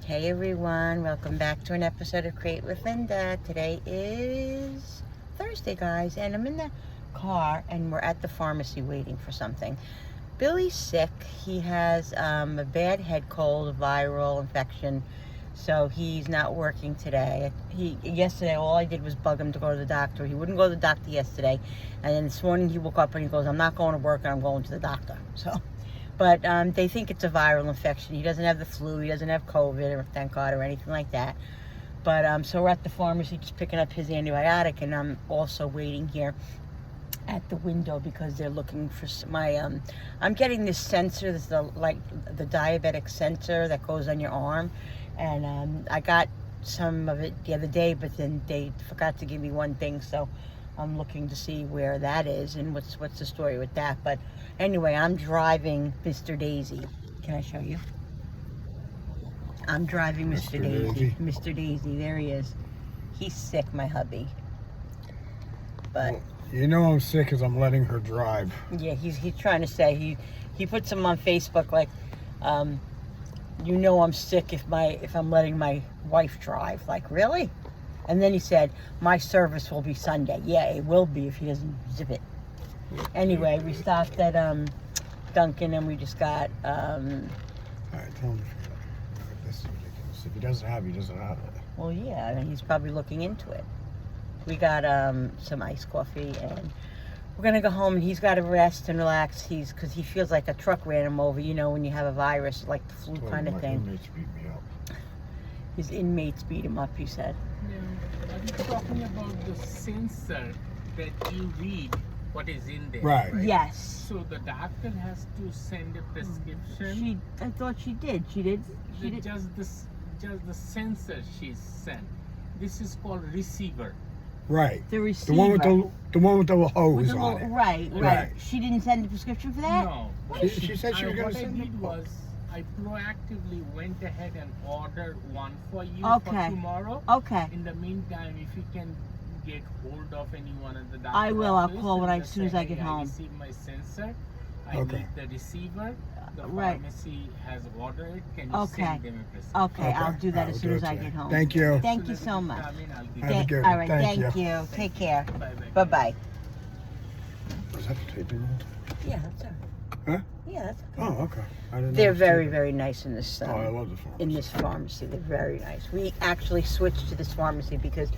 Hey everyone, welcome back to an episode of Create with Linda. Today is Thursday, guys, and I'm in the car and we're at the pharmacy waiting for something. Billy's sick. He has a bad head cold, a viral infection, so he's not working today. Yesterday, all I did was bug him to go to the doctor. He wouldn't go to the doctor yesterday, and then this morning he woke up and he goes, I'm not going to work and I'm going to the doctor. But they think it's a viral infection. He doesn't have the flu. He doesn't have COVID, or thank God, or anything like that. But so we're at the pharmacy just picking up his antibiotic, and I'm also waiting here at the window because they're looking for my. I'm getting this sensor. This is the diabetic sensor that goes on your arm, and I got some of it the other day, but then they forgot to give me one thing, so I'm looking to see where that is and what's the story with that. But anyway, I'm driving Mr. Daisy. Can I show you? I'm driving Mr. Daisy. Mr. Daisy, there he is. He's sick, my hubby. But well, you know I'm sick because I'm letting her drive. Yeah, he's trying to say he puts them on Facebook like, you know I'm sick if I'm letting my wife drive. Like, really? And then he said, my service will be Sunday. Yeah, it will be if he doesn't zip it. Anyway, we stopped at Dunkin' and we just got... All right, tell him this is ridiculous. If he doesn't have it, he doesn't have it. Well, yeah, I mean, he's probably looking into it. We got some iced coffee and we're going to go home and he's got to rest and relax. Because he feels like a truck ran him over, you know, when you have a virus, like the flu kind of thing. Inmates beat me up. His inmates beat him up, he said. Yeah, are you talking about the sensor that you read what is in there? Right. Yes. So the doctor has to send a prescription. I thought she did. She did. Just the sensor she sent. This is called receiver. Right. The receiver. The one with the hose on it. Right. She didn't send a prescription for that? No. She said she was going to send What I it. did was I proactively went ahead and ordered one for you for tomorrow. Okay. In the meantime, if you can get hold of anyone at the doctor's I will. I'll office call and as soon as I get home. I received my sensor. I Okay. need the receiver. The Right. pharmacy has ordered it. Can you send them a prescription? Okay, I'll do that as soon as I get home. Thank you. Thank you so much. Have a good one. All right, thank you. Take care. Bye-bye. Was that the taping roll? Yeah, that's all right. Huh? Yeah, that's okay. Oh, okay. I didn't know They're it was very, taping. very nice in this. Oh, I love the pharmacy. In this pharmacy, they're very nice. We actually switched to this pharmacy because,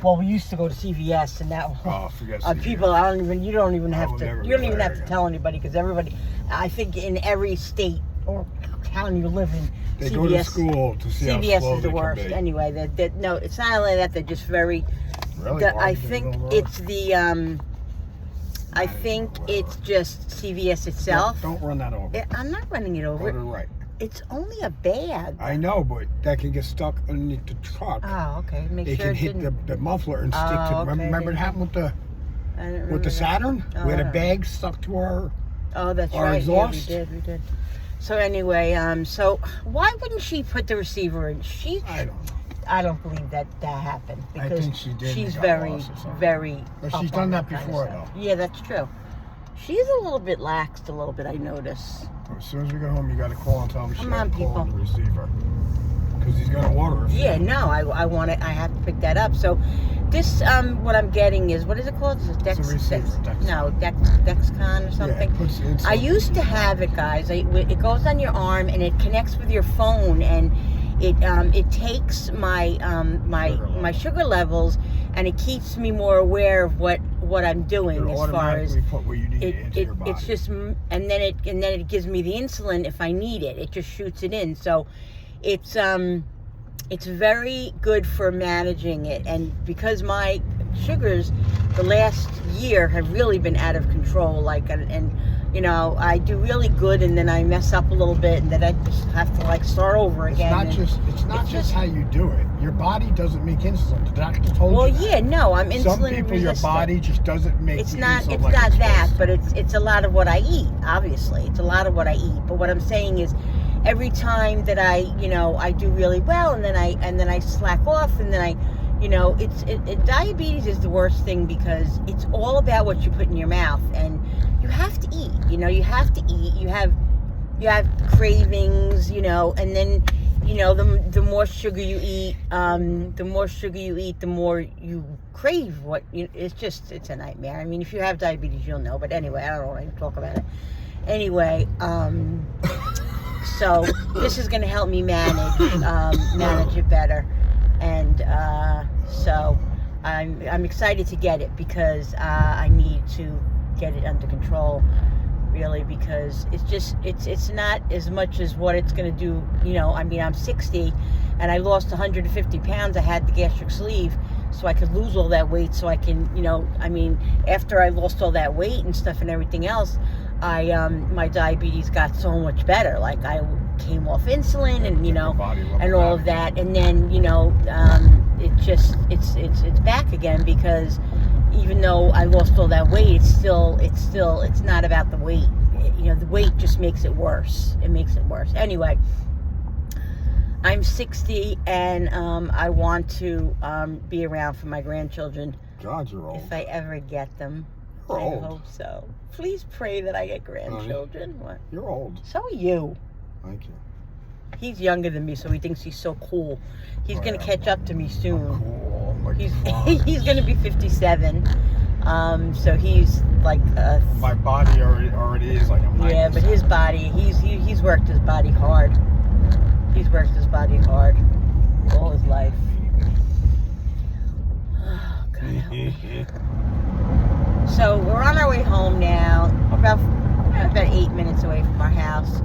well, we used to go to CVS, and now forget CVS. people. You don't even have will to. never You don't go even there have to again. tell anybody because everybody. I think in every state or town you live in, They CVS, go to school to see how CVS slow is the they can worst. be. Anyway, no, it's not only that they're just very. Really? I think it's the. I think it's just CVS itself. Don't run that over. I'm not running it Go over. to the right. It's only a bag. I know, but that can get stuck underneath the truck. Oh, okay. Make It sure can it hit didn't. the muffler and stick to. Oh, okay. Remember it happened with the I don't remember that. Saturn, Oh, where I the don't bag stuck to our. Oh, that's our right. exhaust? Yeah, we did. So anyway, so why wouldn't she put the receiver in? I don't know. I don't believe that happened I because think she did. she's and got very, lost or something. very. But up she's on done that kind of before, stuff. though. Yeah, that's true. She's a little bit laxed, a little bit. I notice. As soon as we get home, you got to call and tell him she Come got on, to call on the people. receiver because he's going to order it. Yeah, no, I want it. I have to pick that up. So, this what I'm getting is what is it called? Is it It's a receiver, Dexcon or something. Yeah, it puts insulin I used in to your have it, guys. It goes on your arm and it connects with your phone, and it takes my sugar levels, and it keeps me more aware of what I'm doing It'll as far as automatically put what you need into your body. it's just, and then it gives me the insulin if I need it. It just shoots it in. So it's very good for managing it, and because my sugars the last year have really been out of control, like, and you know, I do really good and then I mess up a little bit and then I just have to like start over again. It's not just how you do it. Your body doesn't make insulin. The doctor told you that. Yeah, no, I'm insulin Some people, your resistant. body just doesn't make It's the not insulin it's like not it's that, supposed to. but it's a lot of what I eat. Obviously, it's a lot of what I eat. But what I'm saying is, every time that I do really well, and then I slack off, and then I, diabetes is the worst thing because it's all about what you put in your mouth, and you have to eat. You have to eat. You have cravings, and then you know, the more sugar you eat, the more you crave what you. It's a nightmare. I mean, if you have diabetes, you'll know. But anyway, I don't want to talk about it. Anyway, so this is going to help me manage it better, and so I'm excited to get it because I need to get it under control. Really, because it's not as much as what it's going to do. You know, I mean, I'm 60 and I lost 150 pounds. I had the gastric sleeve so I could lose all that weight, so I can, you know, I mean, after I lost all that weight and stuff and everything else, my diabetes got so much better. Like, I came off insulin and, you know, and all of that, and then, you know, it's back again, because even though I lost all that weight, it's not about the weight. You know, the weight just makes it worse. It makes it worse. Anyway, I'm 60 and I want to be around for my grandchildren. God, you're old. If I ever get them. You're old. I hope so. Please pray that I get grandchildren. What? You're old. So are you. Thank you. He's younger than me, so he thinks he's so cool. He's gonna yeah. catch up to me soon. I'm cool. I'm like, He's gonna be 57. So he's like my body already is like, I'm yeah, but his body, he's worked his body hard. He's worked his body hard all his life. Oh, God help me. So we're on our way home now. About 8 minutes away from our house,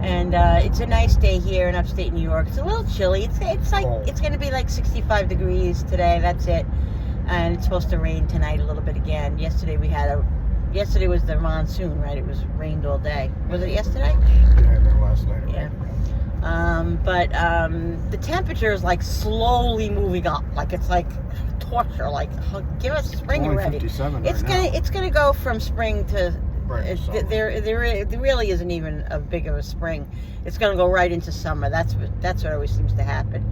and it's a nice day here in upstate New York. It's a little chilly. It's like it's going to be like 65 degrees today. That's it, and it's supposed to rain tonight a little bit again. Yesterday was the monsoon, right? It was rained all day. Was it yesterday? Yeah, no, last night. Yeah. But the temperature is like slowly moving up. Like, it's like torture. Like, give us spring already. 57 It's gonna go from spring to. There really isn't even a big of a spring. It's gonna go right into summer. That's what always seems to happen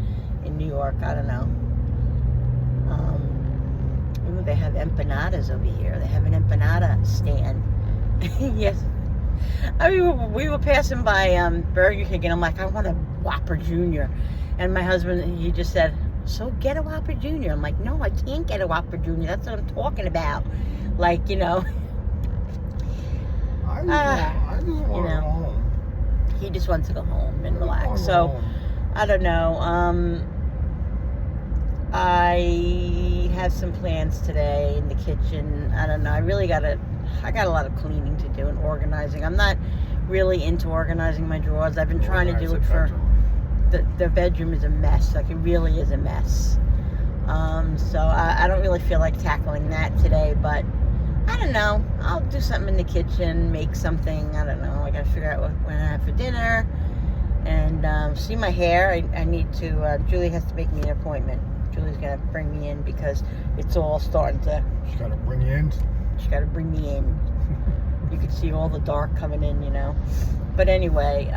in New York. I don't know. Ooh, they have empanadas over here. They have an empanada stand. Yes. I mean, we were passing by Burger King, and I'm like, I want a Whopper Jr. And my husband, he just said, so get a Whopper Jr. I'm like, no, I can't get a Whopper Jr. That's what I'm talking about. Like, you know. I just want to go home. He just wants to go home and relax. So, I don't know. I have some plans today in the kitchen. I don't know. I got a lot of cleaning to do and organizing. I'm not really into organizing my drawers. I've been trying to do it for the bedroom is a mess. Like, it really is a mess. So I don't really feel like tackling that today, but I don't know. I'll do something in the kitchen, make something. I don't know. I got to figure out what we're going to have for dinner. And see my hair. I need to, Julie has to make me an appointment. Julie's going to bring me in because it's all starting to. She's got to bring you in? She's got to bring me in. You can see all the dark coming in, you know. But anyway,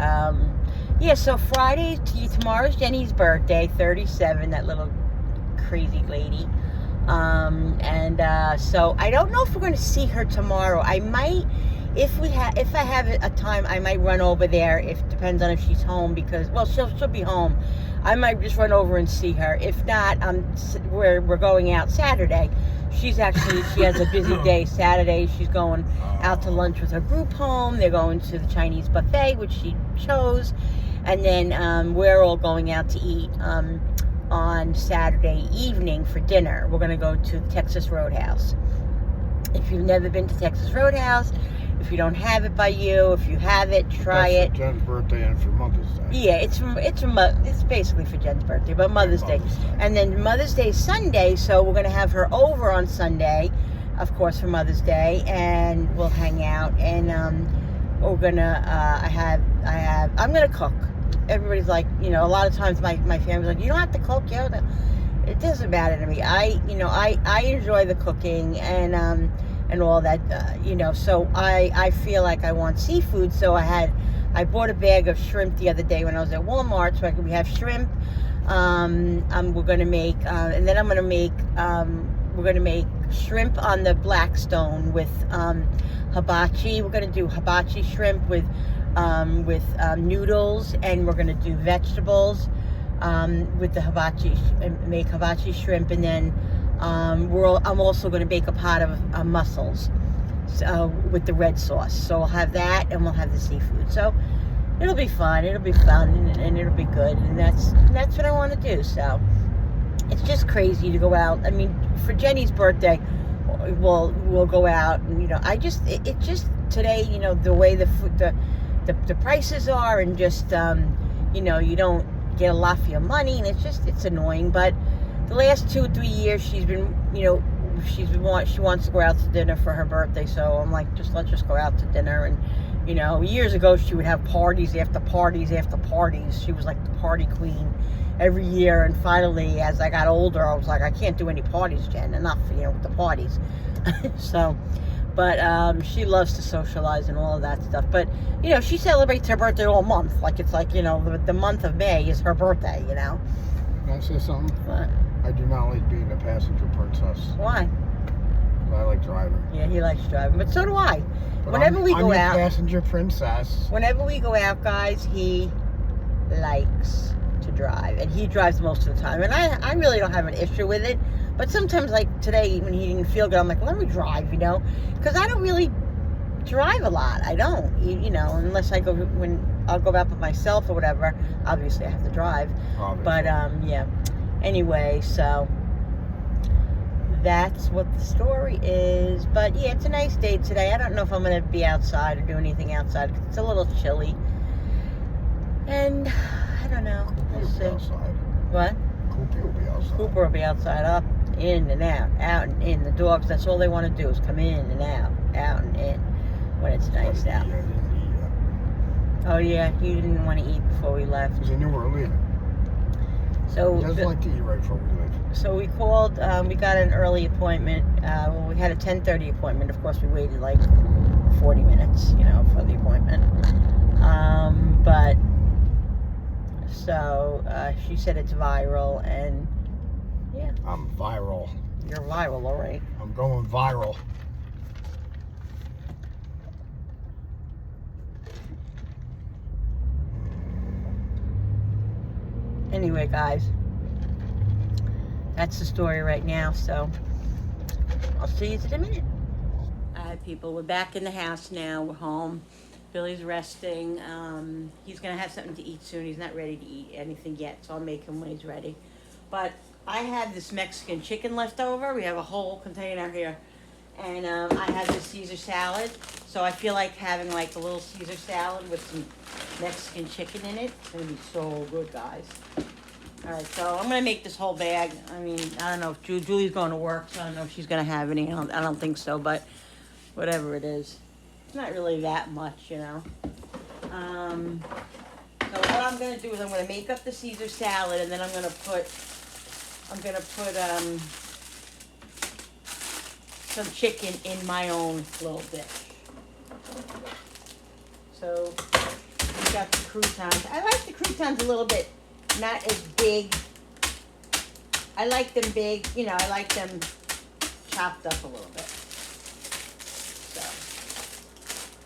yeah, so Friday, tomorrow's Jenny's birthday, 37, that little crazy lady. So I don't know if we're going to see her tomorrow. I might, if I have a time, I might run over there. Depends on if she's home, because, well, she'll be home. I might just run over and see her. If not, we're going out Saturday. She has a busy day Saturday. She's going out to lunch with her group home. They're going to the Chinese buffet, which she chose. And then we're all going out to eat on Saturday evening for dinner. We're going to go to Texas Roadhouse. If you've never been to Texas Roadhouse, if you don't have it by you, if you have it, try it. For Jen's birthday and for Mother's Day. Yeah, it's basically for Jen's birthday, but Mother's Day. And then Mother's Day is Sunday, so we're going to have her over on Sunday, of course, for Mother's Day, and we'll hang out. And we're gonna I'm gonna cook. Everybody's like, you know, a lot of times my family's like, you don't have to cook, you know. It doesn't matter to me. I enjoy the cooking and all that, you know. So I feel like I want seafood. So I bought a bag of shrimp the other day when I was at Walmart. So we have shrimp. We're gonna make, and then we're gonna make shrimp on the Blackstone with hibachi. We're gonna do hibachi shrimp with with noodles, and we're gonna do vegetables with the hibachi, make hibachi shrimp, and then I'm also gonna bake a pot of mussels with the red sauce. So we'll have that, and we'll have the seafood. So it'll be fun. It'll be fun, and it'll be good. And that's what I want to do. So it's just crazy to go out. I mean, for Jenny's birthday, we'll go out, and it just today, the way the prices are, and just you don't get a lot for your money, and it's annoying. But the last 2 or 3 years, she's been she wants to go out to dinner for her birthday. So I'm like, let's just go out to dinner. And years ago, she would have parties after parties after parties. She was like the party queen every year. And finally, as I got older, I was like, I can't do any parties, Jen. Enough, with the parties. So, but she loves to socialize and all of that stuff. But she celebrates her birthday all month. Like it's like the month of May is her birthday. Can I say something? What? I do not like being a passenger princess. Why? I like driving. Yeah, he likes driving, but so do I. But Whenever we go I'm out, your passenger princess. whenever we go out, guys, he likes to drive, and he drives most of the time. And I really don't have an issue with it. But sometimes, like today, when he didn't feel good, I'm like, let me drive, because I don't really drive a lot. I don't, unless I'll go out by myself or whatever. Obviously, I have to drive. Obviously. But yeah. Anyway, so that's what the story is. But yeah, it's a nice day today. I don't know if I'm going to be outside or do anything outside, because it's a little chilly. And I don't know. We'll see. Outside. What? Cooper will be outside. Cooper will be outside, up, in and out and in. The dogs, that's all they want to do is come in and out and in when it's nice out. Oh yeah, he didn't want to eat before we left. Because he knew we were leaving. So He doesn't like to eat right before we leave. So we called, we got an early appointment. We had a 10:30 appointment. Of course, we waited like 40 minutes, for the appointment. But, so, she said it's viral, and, yeah. I'm viral. You're viral, all right. I'm going viral. Anyway, guys, that's the story right now, so I'll see you in a minute. All right, people, we're back in the house now. We're home. Billy's resting. He's going to have something to eat soon. He's not ready to eat anything yet, so I'll make him when he's ready. But I had this Mexican chicken left over. We have a whole container here. And I had this Caesar salad. So I feel like having like a little Caesar salad with some Mexican chicken in it. It's going to be so good, guys. All right, so I'm going to make this whole bag. I mean, I don't know if Julie's going to work, so I don't know if she's going to have any. I don't think so, but whatever it is. It's not really that much, So what I'm going to do is I'm going to make up the Caesar salad, and then I'm going to put some chicken in my own little dish. So we got the croutons. I like the croutons a little bit, not as big. I like them big, I like them chopped up a little bit. So,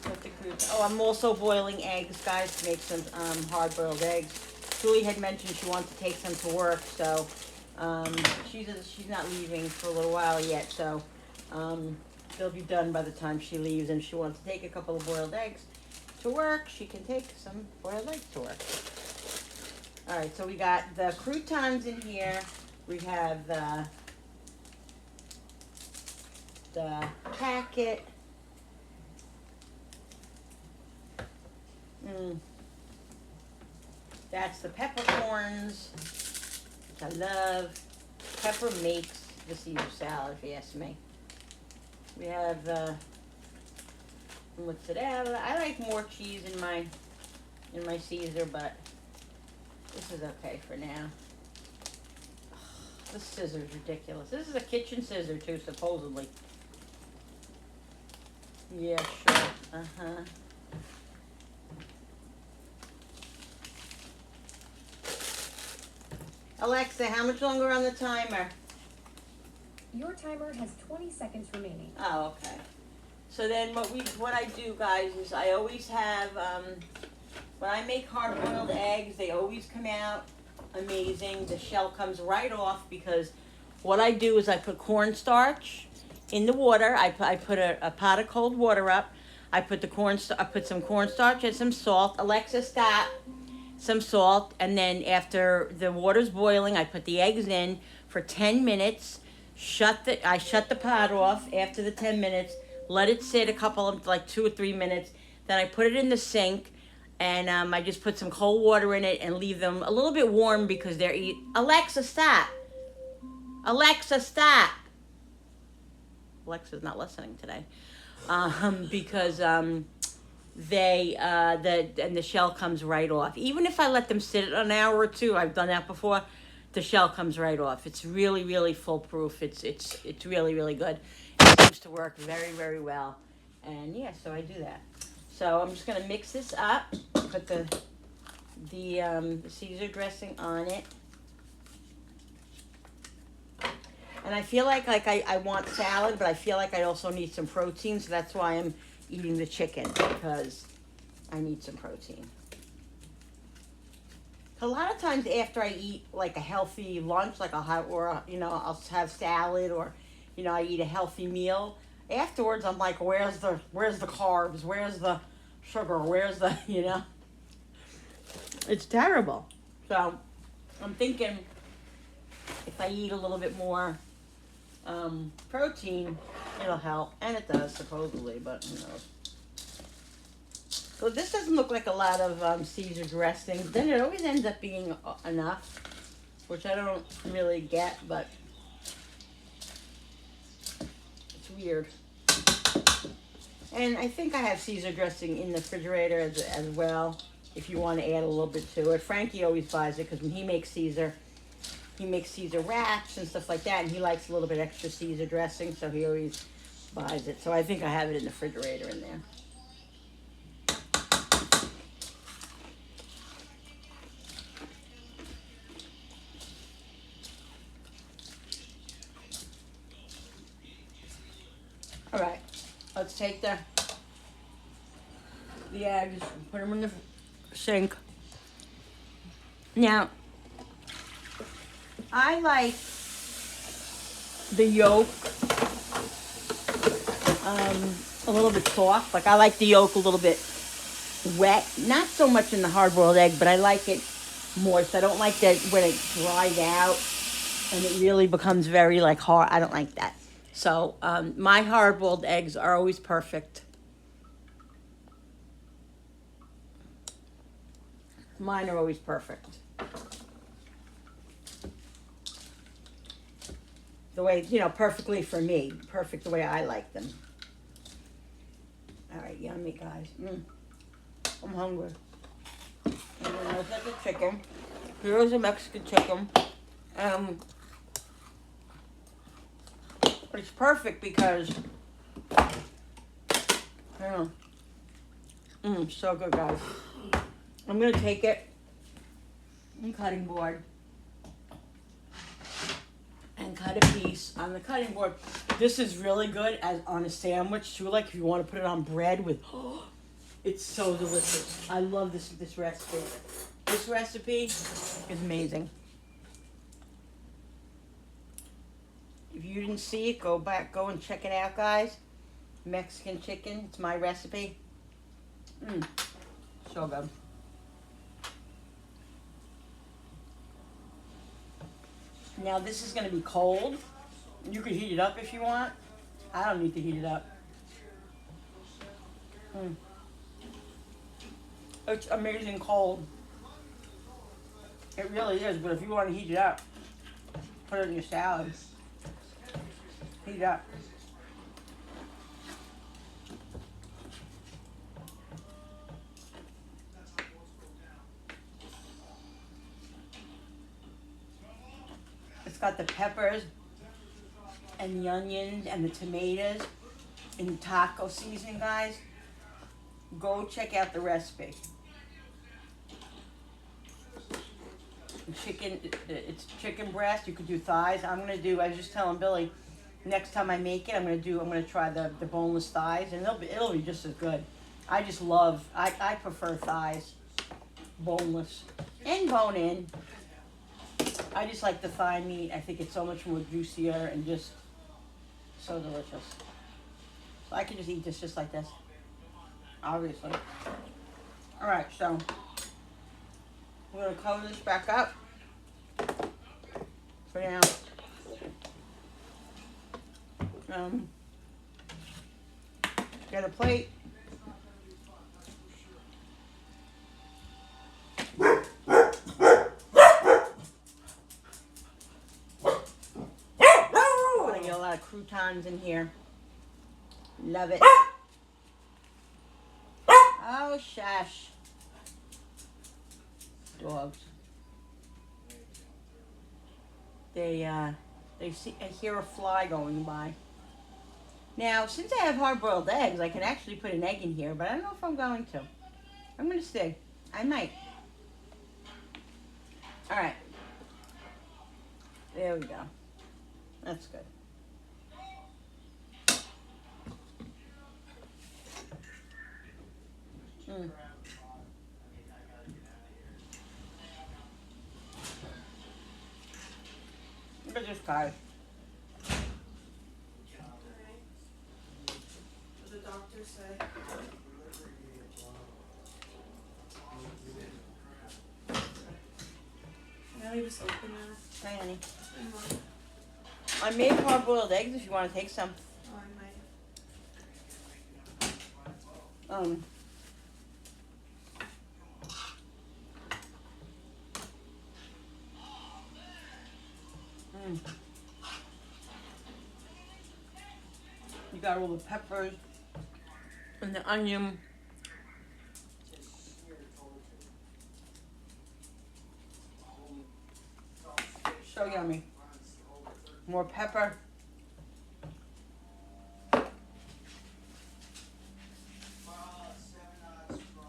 put the croutons. Oh, I'm also boiling eggs, guys, to make some hard-boiled eggs. Julie had mentioned she wants to take some to work, so she's not leaving for a little while yet, so they'll be done by the time she leaves, and she wants to take a couple of boiled eggs to work. She can take some boiled eggs to work. All right, so we got the croutons in here. We have the packet. That's the peppercorns, which I love. Pepper makes the Caesar salad, if you ask me. We have what's it? I like more cheese in my Caesar, but this is okay for now. This scissor is ridiculous. This is a kitchen scissor too, supposedly. Yeah, sure. Alexa, how much longer on the timer? Your timer has 20 seconds remaining. Oh, okay. So then what I do, guys, is I always have, when I make hard-boiled eggs, they always come out amazing. The shell comes right off because what I do is I put cornstarch in the water. I put a pot of cold water up. I put I put some cornstarch and some salt. Alexa, stop. Some salt, and then after the water's boiling, I put the eggs in for 10 minutes. I shut the pot off after the 10 minutes. Let it sit a couple of, like 2 or 3 minutes. Then I put it in the sink, and I just put some cold water in it and leave them a little bit warm because Alexa, stop. Alexa, stop. Alexa's not listening today. Because the shell comes right off. Even if I let them sit an hour or two, I've done that before, the shell comes right off. It's really, really foolproof. It's really, really good. It seems to work very, very well. And yeah, so I do that. So I'm just gonna mix this up, put the Caesar dressing on it. And I feel like I want salad, but I feel like I also need some protein, so that's why I'm eating the chicken, because I need some protein. A lot of times after I eat like a healthy lunch, like I'll have salad, or I eat a healthy meal. Afterwards, I'm like, where's the carbs? Where's the sugar? Where's the It's terrible. So I'm thinking if I eat a little bit more protein, it'll help, and it does supposedly, but who knows. So this doesn't look like a lot of Caesar dressing. Then it always ends up being enough, which I don't really get, but it's weird. And I think I have Caesar dressing in the refrigerator as well, if you want to add a little bit to it. Frankie always buys it because when he makes Caesar wraps and stuff like that, and he likes a little bit extra Caesar dressing, so he always buys it. So I think I have it in the refrigerator in there. All right, let's take the eggs and put them in the sink. Now, I like the yolk a little bit soft. Like I like the yolk a little bit wet. Not so much in the hard-boiled egg, but I like it moist. I don't like that when it dries out and it really becomes very like hard. I don't like that. So my hard-boiled eggs are always perfect. Mine are always perfect. The way, perfectly for me. Perfect the way I like them. All right, yummy, guys. I'm hungry. And then look at the chicken. Here's a Mexican chicken. It's perfect because, so good, guys. I'm going to take it on cutting board and cut a piece on the cutting board. This is really good as on a sandwich too, like if you want to put it on bread with, it's so delicious. I love this recipe. This recipe is amazing. If you didn't see it, go and check it out, guys. Mexican chicken, it's my recipe. So good. Now this is going to be cold. You could heat it up if you want. I don't need to heat it up. It's amazing cold. It really is, but if you want to heat it up, put it in your salad. Heat it up. It's got the peppers and the onions and the tomatoes in taco seasoning, guys. Go check out the recipe. Chicken, it's chicken breast. You could do thighs. I was just telling Billy, next time I make it, I'm gonna try the boneless thighs, and it'll be just as good. I prefer thighs, boneless, and bone in. I just like the thigh meat. I think it's so much more juicier and just so delicious. So I can just eat this just like this, obviously. All right, so we're gonna cover this back up for now. Get a plate. Want to get a lot of croutons in here. Love it. Oh, shush. Dogs. I hear a fly going by. Now, since I have hard-boiled eggs, I can actually put an egg in here, but I don't know if I'm going to. I'm going to see. I might. All right. There we go. That's good. Look at this guy. What did the doctor say? Now you just open it. Hi, honey. I made hard-boiled eggs if you want to take some. Oh, I might. You got all the peppers and the onion. So yummy. More pepper.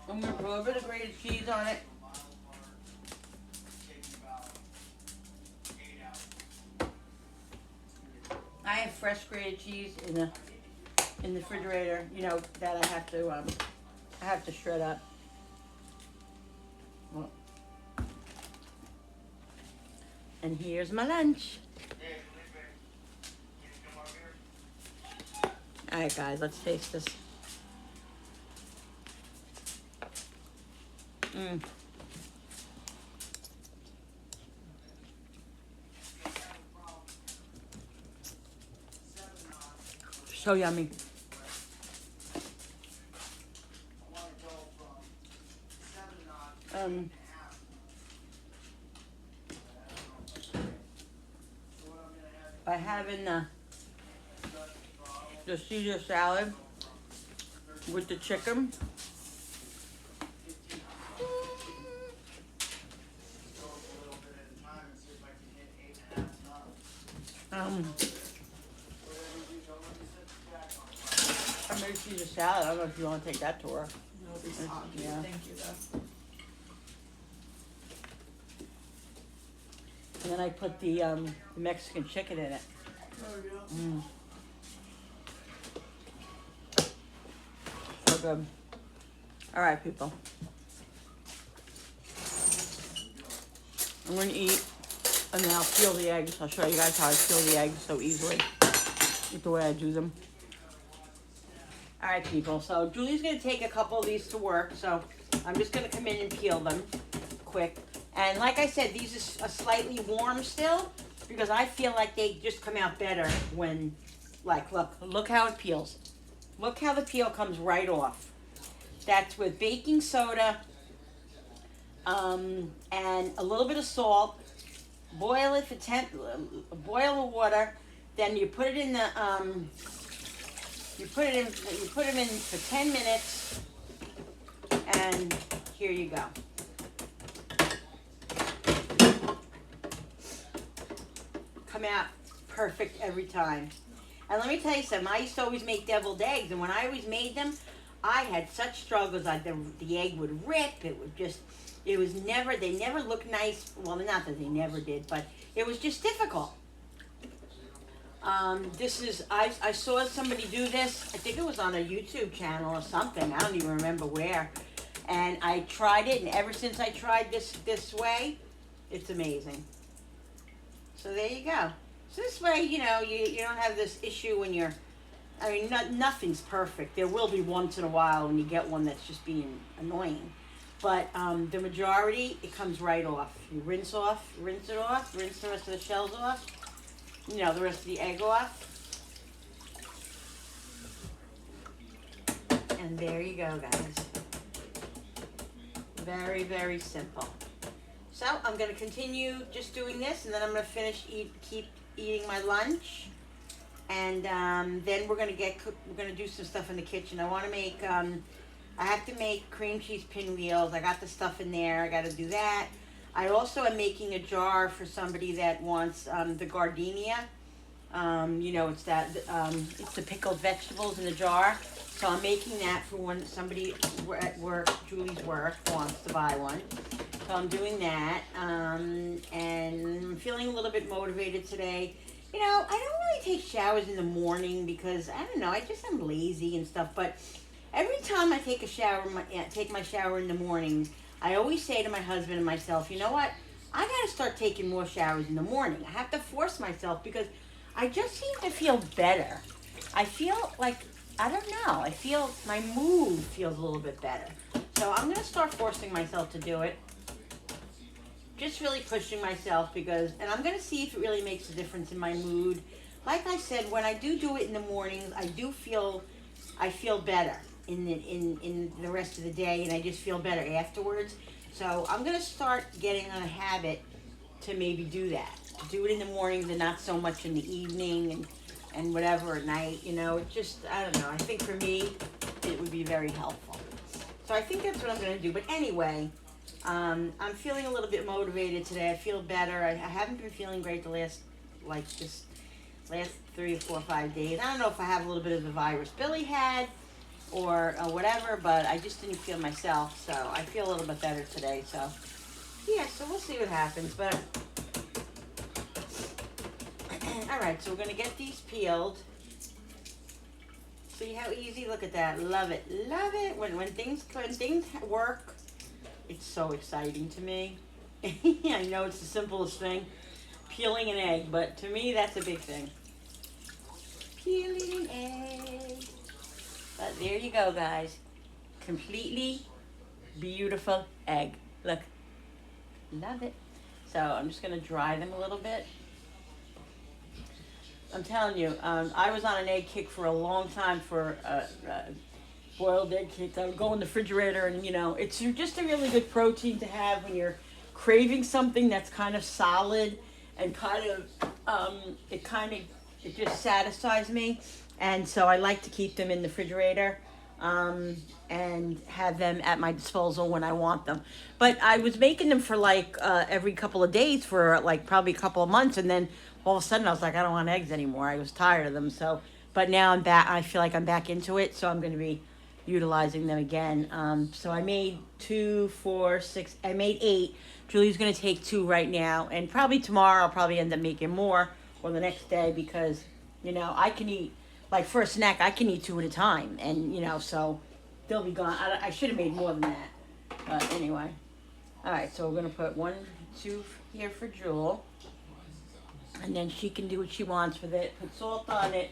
I'm gonna put a little bit of grated cheese on it. I have fresh grated cheese in the refrigerator, you know, that I have to shred up. Well. And here's my lunch. All right, guys, let's taste this. So yummy. By having the Caesar salad with the chicken. I made Caesar salad. I don't know if you want to take that to her. No, it'll be soggy. Yeah. Thank you, though. And then I put the Mexican chicken in it. Oh, yeah. So good. All right, people. I'm going to eat, and then I'll peel the eggs. I'll show you guys how I peel the eggs so easily with the way I do them. All right, people. So Julie's going to take a couple of these to work, so I'm just going to come in and peel them quick. And like I said, these are slightly warm still because I feel like they just come out better when, like, look how it peels. Look how the peel comes right off. That's with baking soda and a little bit of salt. Boil it for boil the water. Then you put it in the you put them in for 10 minutes, and here you go. Come out perfect every time. And let me tell you something, I used to always make deviled eggs, and when I always made them, I had such struggles. The egg would rip, they never looked nice. Well, not that they never did, but it was just difficult. This is, I saw somebody do this. I think it was on a YouTube channel or something. I don't even remember where. And I tried it, and ever since I tried this way, it's amazing. So there you go. So this way, you know, you don't have this issue when you're, I mean, nothing's perfect. There will be once in a while when you get one that's just being annoying. But the majority, it comes right off. You rinse it off, rinse the rest of the shells off, you know, the rest of the egg off. And there you go, guys. Very, very simple. So I'm going to continue just doing this, and then I'm going to keep eating my lunch. And then we're going to do some stuff in the kitchen. I want to make, I have to make cream cheese pinwheels. I got the stuff in there. I got to do that. I also am making a jar for somebody that wants the gardenia. You know, it's it's the pickled vegetables in the jar. So I'm making that for when somebody at work, Julie's work, wants to buy one. So I'm doing that, and I'm feeling a little bit motivated today. You know, I don't really take showers in the morning because, I don't know, I just am lazy and stuff. But every time I take my shower in the morning, I always say to my husband and myself, you know what? I got to start taking more showers in the morning. I have to force myself because I just seem to feel better. I feel like, I don't know, I feel my mood feels a little bit better. So I'm going to start forcing myself to do it. Just really pushing myself and I'm going to see if it really makes a difference in my mood. Like I said, when I do it in the mornings, I feel better in the rest of the day, and I just feel better afterwards. So I'm going to start getting on a habit to maybe do that. Do it in the mornings and not so much in the evening and whatever at night, you know. It just, I don't know, I think for me, it would be very helpful. So I think that's what I'm going to do. But anyway, I'm feeling a little bit motivated today. I feel better. I haven't been feeling great the last 3 or 4 or 5 days. I don't know if I have a little bit of the virus Billy had or whatever, but I just didn't feel myself. So I feel a little bit better today. So yeah, so we'll see what happens. But all right, so we're going to get these peeled. See how easy? Look at that. Love it. Love it. When things work, it's so exciting to me. I know it's the simplest thing, peeling an egg, but to me that's a big thing. Peeling an egg. But there you go, guys. Completely beautiful egg. Look. Love it. So I'm just going to dry them a little bit. I'm telling you, I was on an egg kick for a long time for boiled egg kick. I would go in the refrigerator, and you know, it's just a really good protein to have when you're craving something that's kind of solid and it just satisfies me. And so I like to keep them in the refrigerator and have them at my disposal when I want them. But I was making them for like every couple of days for like probably a couple of months, and then all of a sudden I was like, I don't want eggs anymore. I was tired of them. So, but now I'm back. I feel like I'm back into it, so I'm going to be utilizing them again. So I made 2, 4, 6. I made 8. Julie's going to take 2 right now, and probably tomorrow I'll probably end up making more, or the next day, because you know I can eat, like for a snack I can eat 2 at a time, and you know, so they'll be gone. I should have made more than that, but anyway. All right, so we're going to put 1, 2 here for Jewel. And then she can do what she wants with it. Put salt on it,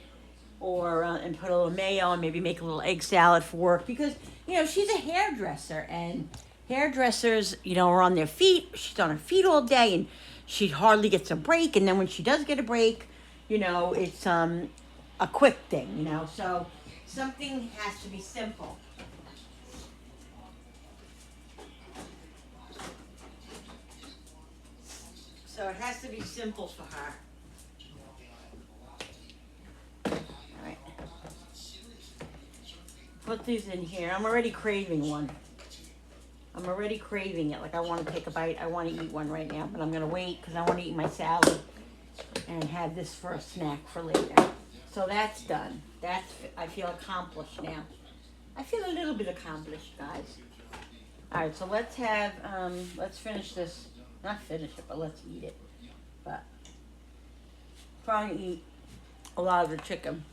or and put a little mayo, and maybe make a little egg salad for work. Because you know she's a hairdresser, and hairdressers, you know, are on their feet. She's on her feet all day, and she hardly gets a break. And then when she does get a break, you know, it's a quick thing, you know. So something has to be simple. So it has to be simple for her. All right. Put these in here. I'm already craving one. I'm already craving it. Like I want to take a bite. I want to eat one right now, but I'm going to wait because I want to eat my salad and have this for a snack for later. So that's done. I feel accomplished now. I feel a little bit accomplished, guys. All right, so let's finish this. Not finish it, but let's eat it. But probably eat a lot of the chicken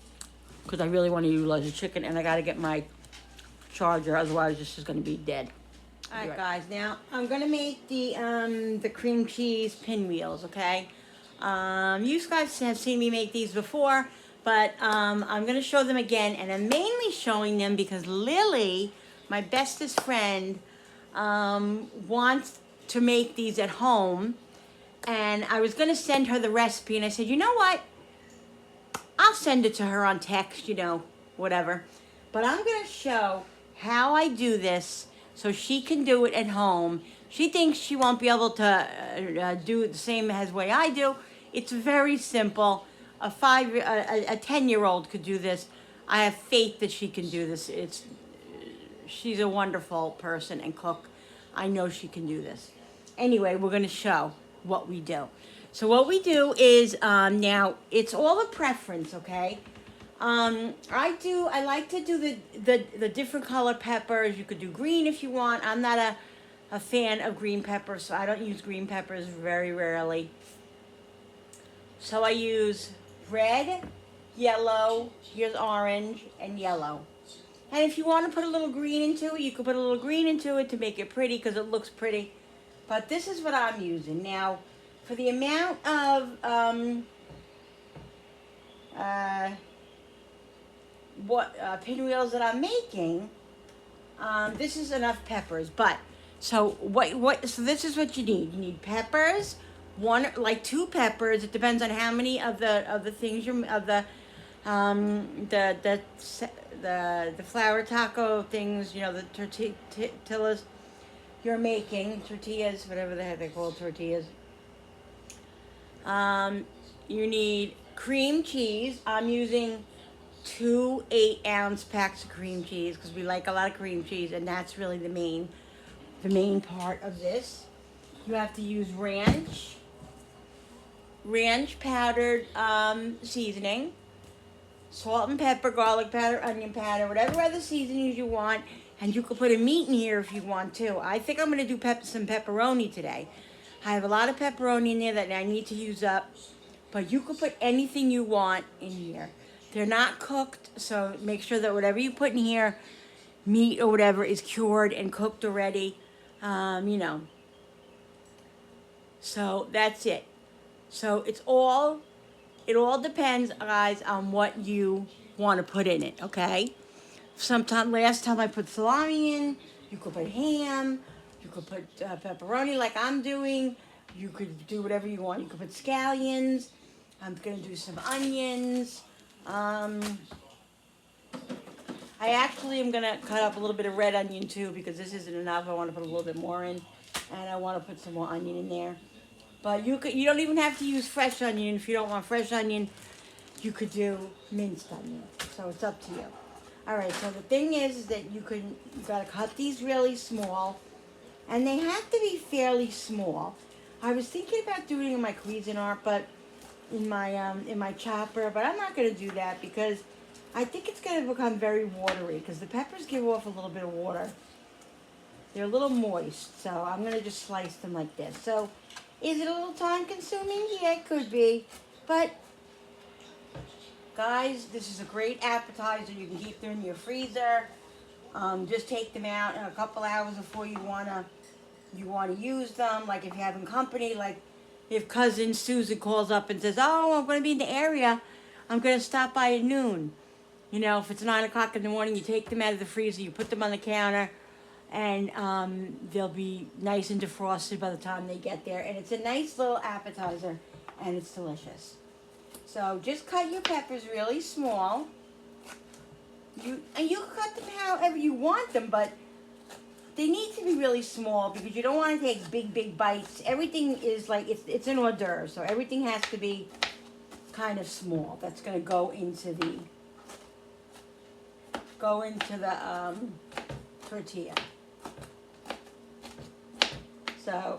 because I really want to utilize the chicken, and I got to get my charger, otherwise this is going to be dead. All right, guys. Now I'm going to make the cream cheese pinwheels. Okay. You guys have seen me make these before, but I'm going to show them again, and I'm mainly showing them because Lily, my bestest friend, wants to make these at home, and I was going to send her the recipe, and I said, you know what? I'll send it to her on text, you know, whatever. But I'm going to show how I do this so she can do it at home. She thinks she won't be able to do it the same as way I do. It's very simple. A 10-year-old could do this. I have faith that she can do this. She's a wonderful person and cook. I know she can do this. Anyway, we're going to show what we do. So what we do is, now, it's all a preference, okay? I like to do the different color peppers. You could do green if you want. I'm not a fan of green peppers, so I don't use green peppers very rarely. So I use red, yellow, here's orange, and yellow. And if you want to put a little green into it, you could put a little green into it to make it pretty because it looks pretty. But this is what I'm using. Now, for the amount of pinwheels that I'm making, this is enough peppers. But so so this is what you need. You need peppers, like 2 peppers. It depends on how many of the things the flour taco things, you know, the tortillas you're making, tortillas, whatever the heck they call tortillas. You need cream cheese. I'm using 2 8-ounce packs of cream cheese because we like a lot of cream cheese, and that's really the main part of this. You have to use ranch powdered seasoning, salt and pepper, garlic powder, onion powder, whatever other seasonings you want. And you could put a meat in here if you want to. I think I'm going to do some pepperoni today. I have a lot of pepperoni in there that I need to use up. But you could put anything you want in here. They're not cooked, so make sure that whatever you put in here, meat or whatever, is cured and cooked already. You know. So that's it. So it all depends, guys, on what you want to put in it, okay? Last time I put salami in. You could put ham. You could put pepperoni like I'm doing. You could do whatever you want. You could put scallions. I'm going to do some onions. I actually am going to cut up a little bit of red onion too because this isn't enough. I want to put a little bit more in. And I want to put some more onion in there. But you don't even have to use fresh onion. If you don't want fresh onion, you could do minced onion. So it's up to you. All right, so the thing is that you got to cut these really small, and they have to be fairly small. I was thinking about doing it in my Cuisinart, but in my chopper, but I'm not going to do that because I think it's going to become very watery because the peppers give off a little bit of water. They're a little moist, so I'm going to just slice them like this. So is it a little time consuming? Yeah, it could be, but guys, this is a great appetizer. You can keep them in your freezer. Just take them out in a couple hours before you wanna use them. Like if you're having company, like if cousin Susan calls up and says, "Oh, I'm gonna be in the area. I'm gonna stop by at noon." You know, if it's 9 o'clock in the morning, you take them out of the freezer, you put them on the counter, and they'll be nice and defrosted by the time they get there. And it's a nice little appetizer, and it's delicious. So just cut your peppers really small. You can cut them however you want them, but they need to be really small because you don't want to take big bites. Everything is like it's an hors d'oeuvre, so everything has to be kind of small. That's going to go into the tortilla. So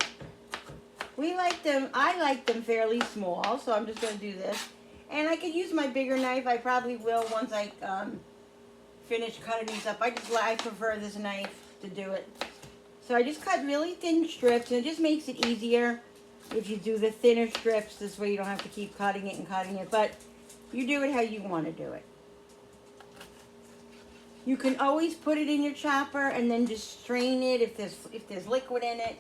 I like them fairly small, so I'm just going to do this. And I could use my bigger knife. I probably will once I finish cutting these up. I prefer this knife to do it. So I just cut really thin strips, and it just makes it easier if you do the thinner strips. This way you don't have to keep cutting it. But You do it how you want to do it. You can always put it in your chopper and then just strain it if there's liquid in it.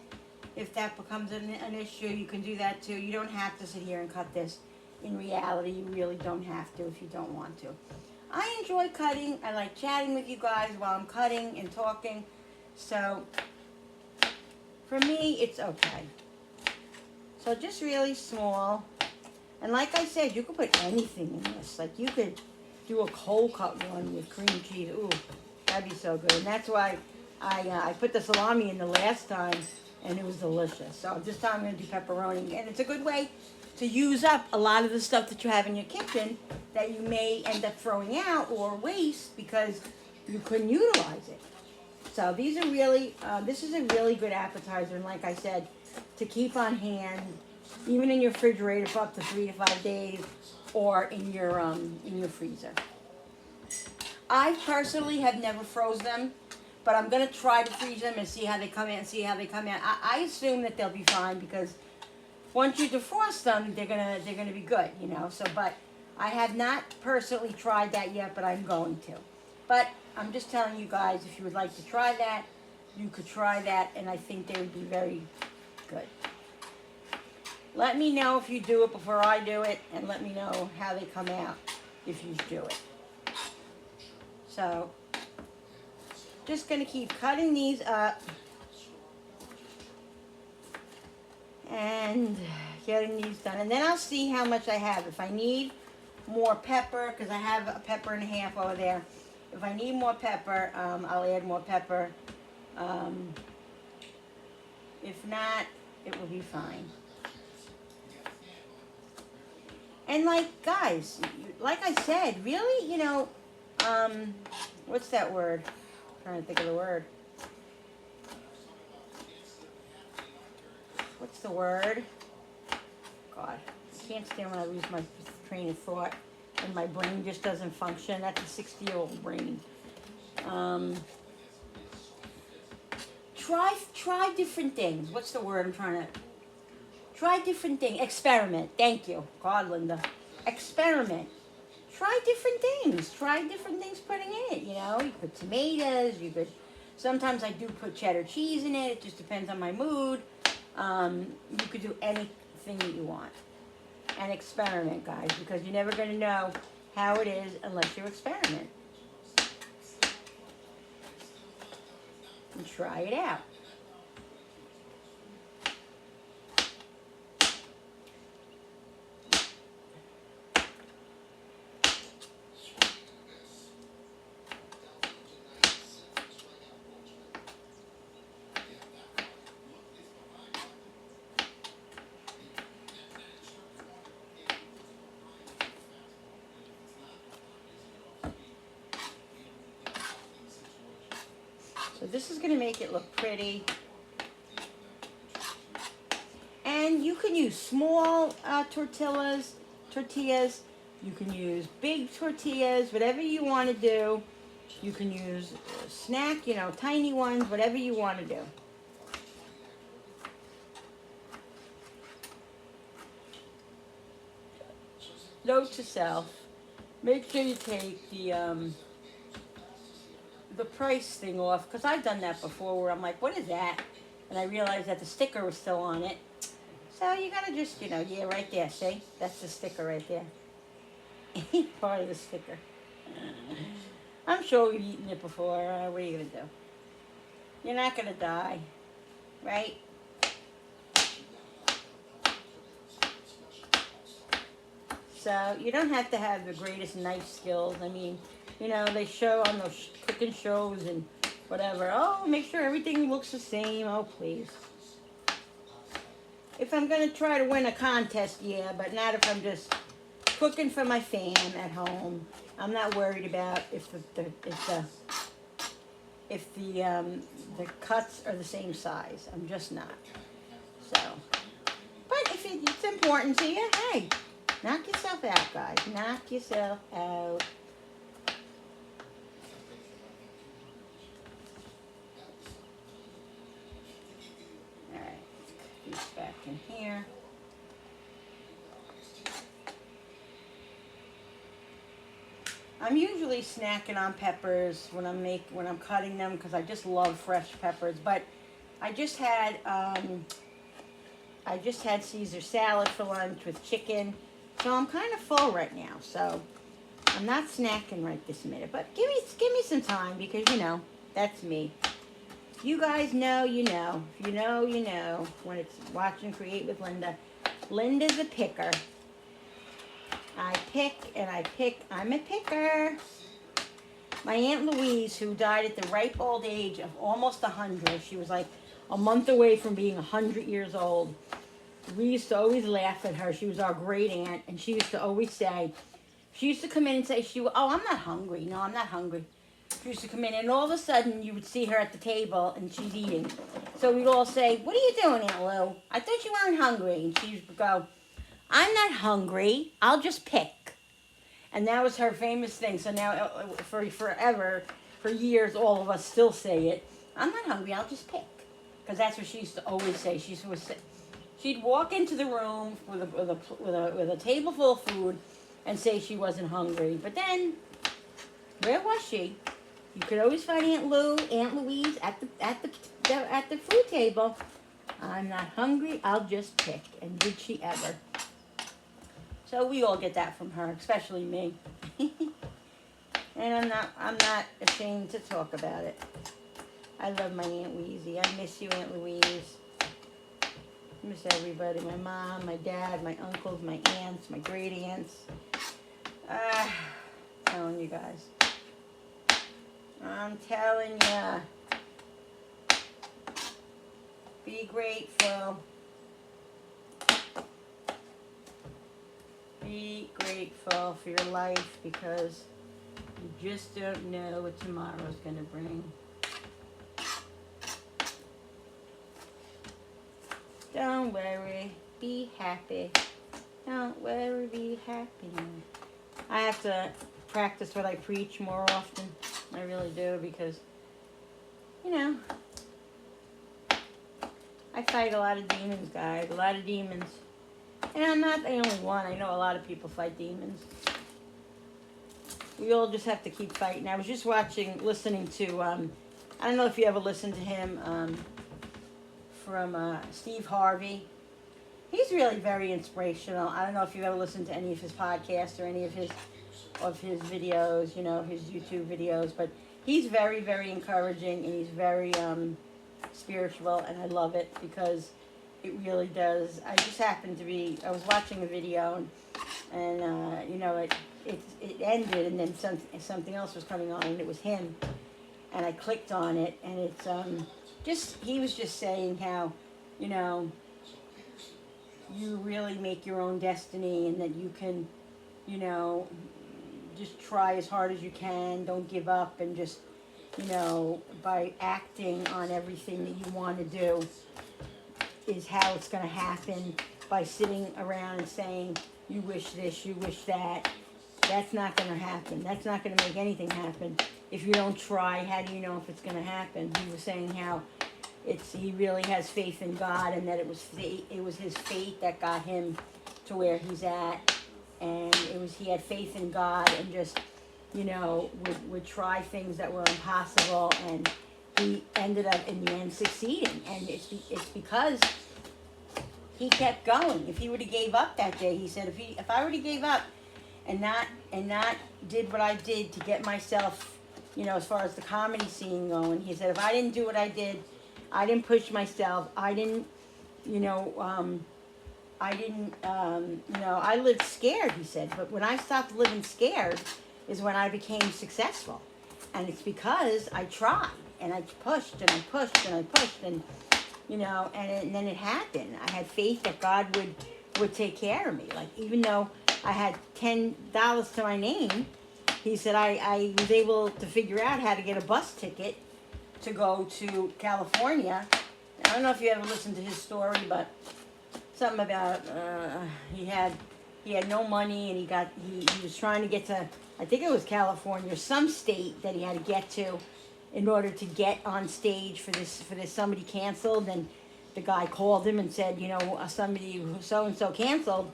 If that becomes an issue, you can do that too. You don't have to sit here and cut this. In reality, you really don't have to if you don't want to. I enjoy cutting. I like chatting with you guys while I'm cutting and talking. So, for me, it's okay. So just really small. And like I said, you could put anything in this. Like you could do a cold cut one with cream cheese. Ooh, that'd be so good. And that's why I put the salami in the last time, and it was delicious. So this time I'm going to do pepperoni. And it's a good way to use up a lot of the stuff that you have in your kitchen that you may end up throwing out or waste because you couldn't utilize it. So these are really, this is a really good appetizer. And like I said, to keep on hand, even in your refrigerator for up to 3 to 5 days, or in your freezer. I personally have never froze them, but I'm gonna try to freeze them and see how they come out. I assume that they'll be fine because once you defrost them, they're gonna be good, you know. So, but I have not personally tried that yet, but I'm going to. But I'm just telling you guys, if you would like to try that, you could try that, and I think they would be very good. Let me know if you do it before I do it, and let me know how they come out if you do it. So, just going to keep cutting these up and getting these done. And then I'll see how much I have. If I need more pepper, because I have a pepper and a half over there. If I need more pepper, I'll add more pepper. If not, it will be fine. And like, guys, like I said, really, you know, what's that word? I'm trying to think of the word. What's the word? God, I can't stand when I lose my train of thought and my brain just doesn't function. That's a 60-year-old brain. Try different things. What's the word I'm trying to... Try different things. Experiment. Thank you. God, Linda. Experiment. Try different things. Try different things putting in it, you know. You put tomatoes. You could... Sometimes I do put cheddar cheese in it. It just depends on my mood. You could do anything that you want. And experiment, guys, because you're never going to know how it is unless you experiment. And try it out. So this is going to make it look pretty. And you can use small tortillas. You can use big tortillas, whatever you want to do. You can use snack, you know, tiny ones, whatever you want to do. Note to self, make sure you take the price thing off, because I've done that before where I'm like, what is that? And I realized that the sticker was still on it. So you gotta just, you know, yeah, right there, see? That's the sticker right there. Part of the sticker. I'm sure we've eaten it before. What are you gonna do? You're not gonna die, right? So you don't have to have the greatest knife skills. I mean, you know, they show on those cooking shows and whatever. Oh, make sure everything looks the same. Oh, please. If I'm going to try to win a contest, yeah, but not if I'm just cooking for my fam at home. I'm not worried about if the cuts are the same size. I'm just not. So, but if it's important to you, hey, knock yourself out, guys. Knock yourself out. Back in here. I'm usually snacking on peppers when I'm cutting them because I just love fresh peppers. But I just had Caesar salad for lunch with chicken, so I'm kind of full right now. So I'm not snacking right this minute. But give me some time because that's me. You guys know, you know. If you know, you know. When it's watching Create with Linda, Linda's a picker. I pick and I pick. I'm a picker. My Aunt Louise, who died at the ripe old age of almost 100, she was like a month away from being 100 years old. We used to always laugh at her. She was our great aunt, and she used to always say, she used to come in and say, oh, I'm not hungry. No, I'm not hungry. She used to come in, and all of a sudden, you would see her at the table, and she's eating. So we'd all say, what are you doing, Aunt Lou? I thought you weren't hungry. And she would go, I'm not hungry. I'll just pick. And that was her famous thing. So now, for forever, for years, all of us still say it. I'm not hungry. I'll just pick. Because that's what she used to always say. She'd walk into the room with a table full of food and say she wasn't hungry. But then, where was she? You could always find Aunt Louise at the food table. I'm not hungry. I'll just pick. And did she ever? So we all get that from her, especially me. And I'm not ashamed to talk about it. I love my Aunt Weezy. I miss you, Aunt Louise. I miss everybody. My mom, my dad, my uncles, my aunts, my great aunts. Telling you guys. I'm telling ya. Be grateful. Be grateful for your life because you just don't know what tomorrow's going to bring. Don't worry, be happy. Don't worry, be happy. I have to practice what I preach more often. I really do because, I fight a lot of demons, guys. A lot of demons. And I'm not the only one. I know a lot of people fight demons. We all just have to keep fighting. I was just listening to, I don't know if you ever listened to him, from Steve Harvey. He's really very inspirational. I don't know if you've ever listened to any of his podcasts or any of his videos, his YouTube videos, but he's very, very encouraging and he's very spiritual, and I love it because it really does. I just happened to be, I was watching a video and it ended and then something else was coming on and it was him, and I clicked on it and it's he was just saying how, you really make your own destiny and that you can, just try as hard as you can, don't give up, and just, by acting on everything that you want to do is how it's going to happen. By sitting around and saying, you wish this, you wish that, that's not going to happen. That's not going to make anything happen. If you don't try, how do you know if it's going to happen? He was saying how he really has faith in God, and that it was his faith that got him to where he's at, and he had faith in God, and just would try things that were impossible, and he ended up in the end succeeding, and it's because he kept going. If he would have gave up that day, he said, if I would have gave up and not did what I did to get myself, as far as the comedy scene going, he said, if I didn't do what I did, I didn't push myself, I lived scared, he said, but when I stopped living scared is when I became successful. And it's because I tried, and I pushed, and I pushed, and I pushed, and, and then it happened. I had faith that God would take care of me. Like, even though I had $10 to my name, he said I was able to figure out how to get a bus ticket to go to California. I don't know if you ever listened to his story, but something about he had no money, and he was trying to get to, I think it was California or some state that he had to get to in order to get on stage for this. Somebody canceled, and the guy called him and said, somebody so and so canceled,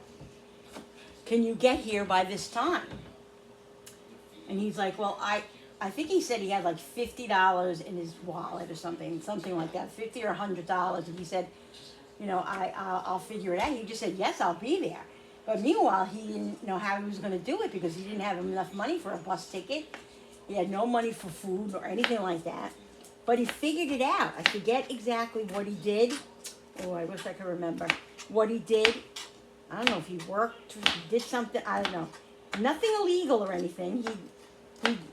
can you get here by this time? And he's like, well, I think he said he had like $50 in his wallet or something like that, $50 or $100. And he said, you know, I'll figure it out. He just said, yes, I'll be there. But meanwhile, he didn't know how he was going to do it because he didn't have enough money for a bus ticket. He had no money for food or anything like that. But he figured it out. I forget exactly what he did. Oh, I wish I could remember what he did. I don't know if he worked, he did something, I don't know. Nothing illegal or anything.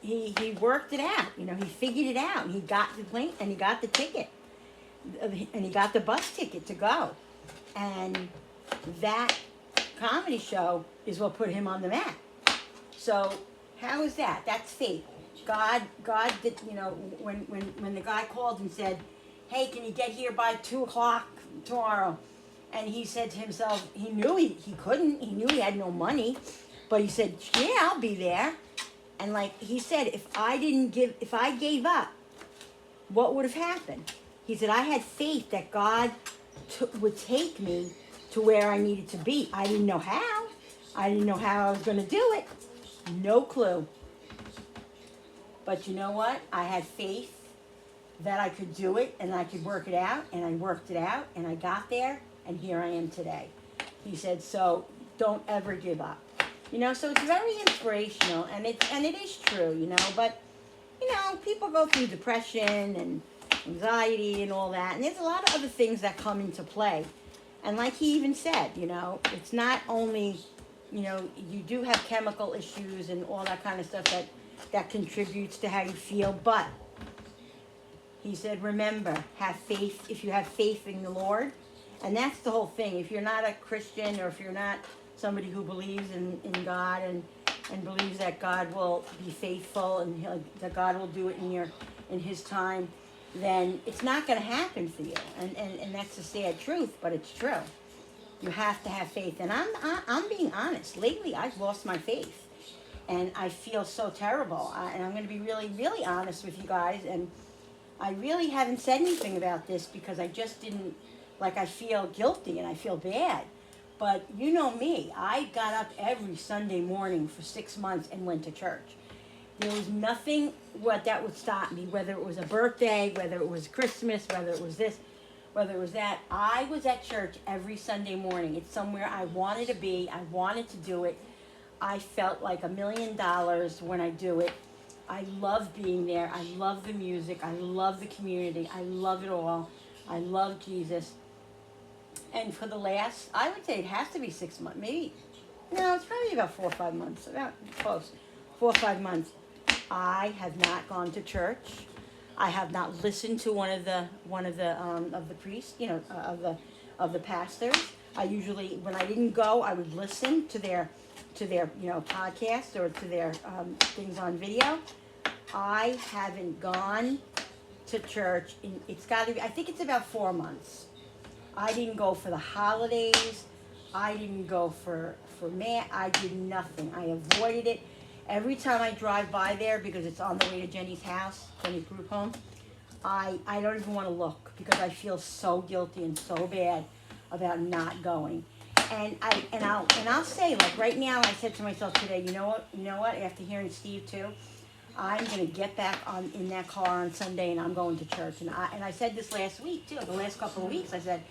He worked it out. You know, he figured it out. And he got the plane and he got the ticket. And he got the bus ticket to go. And that comedy show is what put him on the map. So how is that? That's faith. God did, you know, when the guy called and said, hey, can you get here by 2 o'clock tomorrow? And he said to himself, he knew he couldn't, he knew he had no money, but he said, yeah, I'll be there. And like he said, if I gave up, what would have happened? He said, I had faith that God would take me to where I needed to be. I didn't know how. I didn't know how I was going to do it. No clue. But you know what? I had faith that I could do it and I could work it out, and I worked it out and I got there, and here I am today. He said, so don't ever give up. You know, so it's very inspirational, and it is true, you know, but you know, people go through depression and anxiety and all that, and there's a lot of other things that come into play. And like he even said, you know, it's not only, you know, you do have chemical issues and all that kind of stuff that contributes to how you feel, but he said, remember, have faith. If you have faith in the Lord, and that's the whole thing. If you're not a Christian, or if you're not somebody who believes in God and believes that God will be faithful and that God will do it in His time, then it's not going to happen for you. And that's the sad truth, but it's true. You have to have faith. And I'm being honest. Lately, I've lost my faith. And I feel so terrible. And I'm going to be really, really honest with you guys. And I really haven't said anything about this because I just didn't, like, I feel guilty and I feel bad. But you know me. I got up every Sunday morning for 6 months and went to church. There was nothing that would stop me, whether it was a birthday, whether it was Christmas, whether it was this, whether it was that. I was at church every Sunday morning. It's somewhere I wanted to be. I wanted to do it. I felt like $1 million when I do it. I love being there. I love the music. I love the community. I love it all. I love Jesus. And for the last, I would say it has to be 6 months, maybe. No, it's probably about 4 or 5 months. About close, 4 or 5 months. I have not gone to church. I have not listened to one of the priests, you know, of the pastors. I usually, when I didn't go, I would listen to their you know, podcast or to their things on video. I haven't gone to church in, it's got to be, I think it's about 4 months. I didn't go for the holidays. I didn't go for I did nothing. I avoided it. Every time I drive by there, because it's on the way to Jenny's house, Jenny's group home, I don't even want to look because I feel so guilty and so bad about not going. And I'll say, like right now, I said to myself today, you know what? After hearing Steve too, I'm gonna get back in that car on Sunday and I'm going to church. And I said this last week too. The last couple of weeks, I said,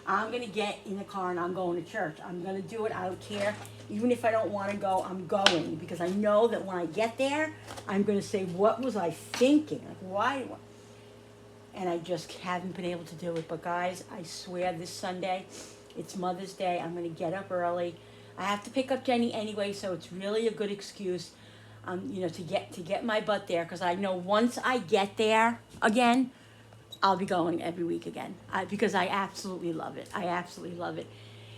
I'm gonna get in the car and I'm going to church. I'm gonna do it. I don't care. Even if I don't want to go, I'm going because I know that when I get there, I'm gonna say, what was I thinking? Like, why? And I just haven't been able to do it. But guys, I swear this Sunday, it's Mother's Day. I'm going to get up early. I have to pick up Jenny anyway, so it's really a good excuse, you know, to get my butt there. Because I know once I get there again, I'll be going every week again. Because I absolutely love it. I absolutely love it.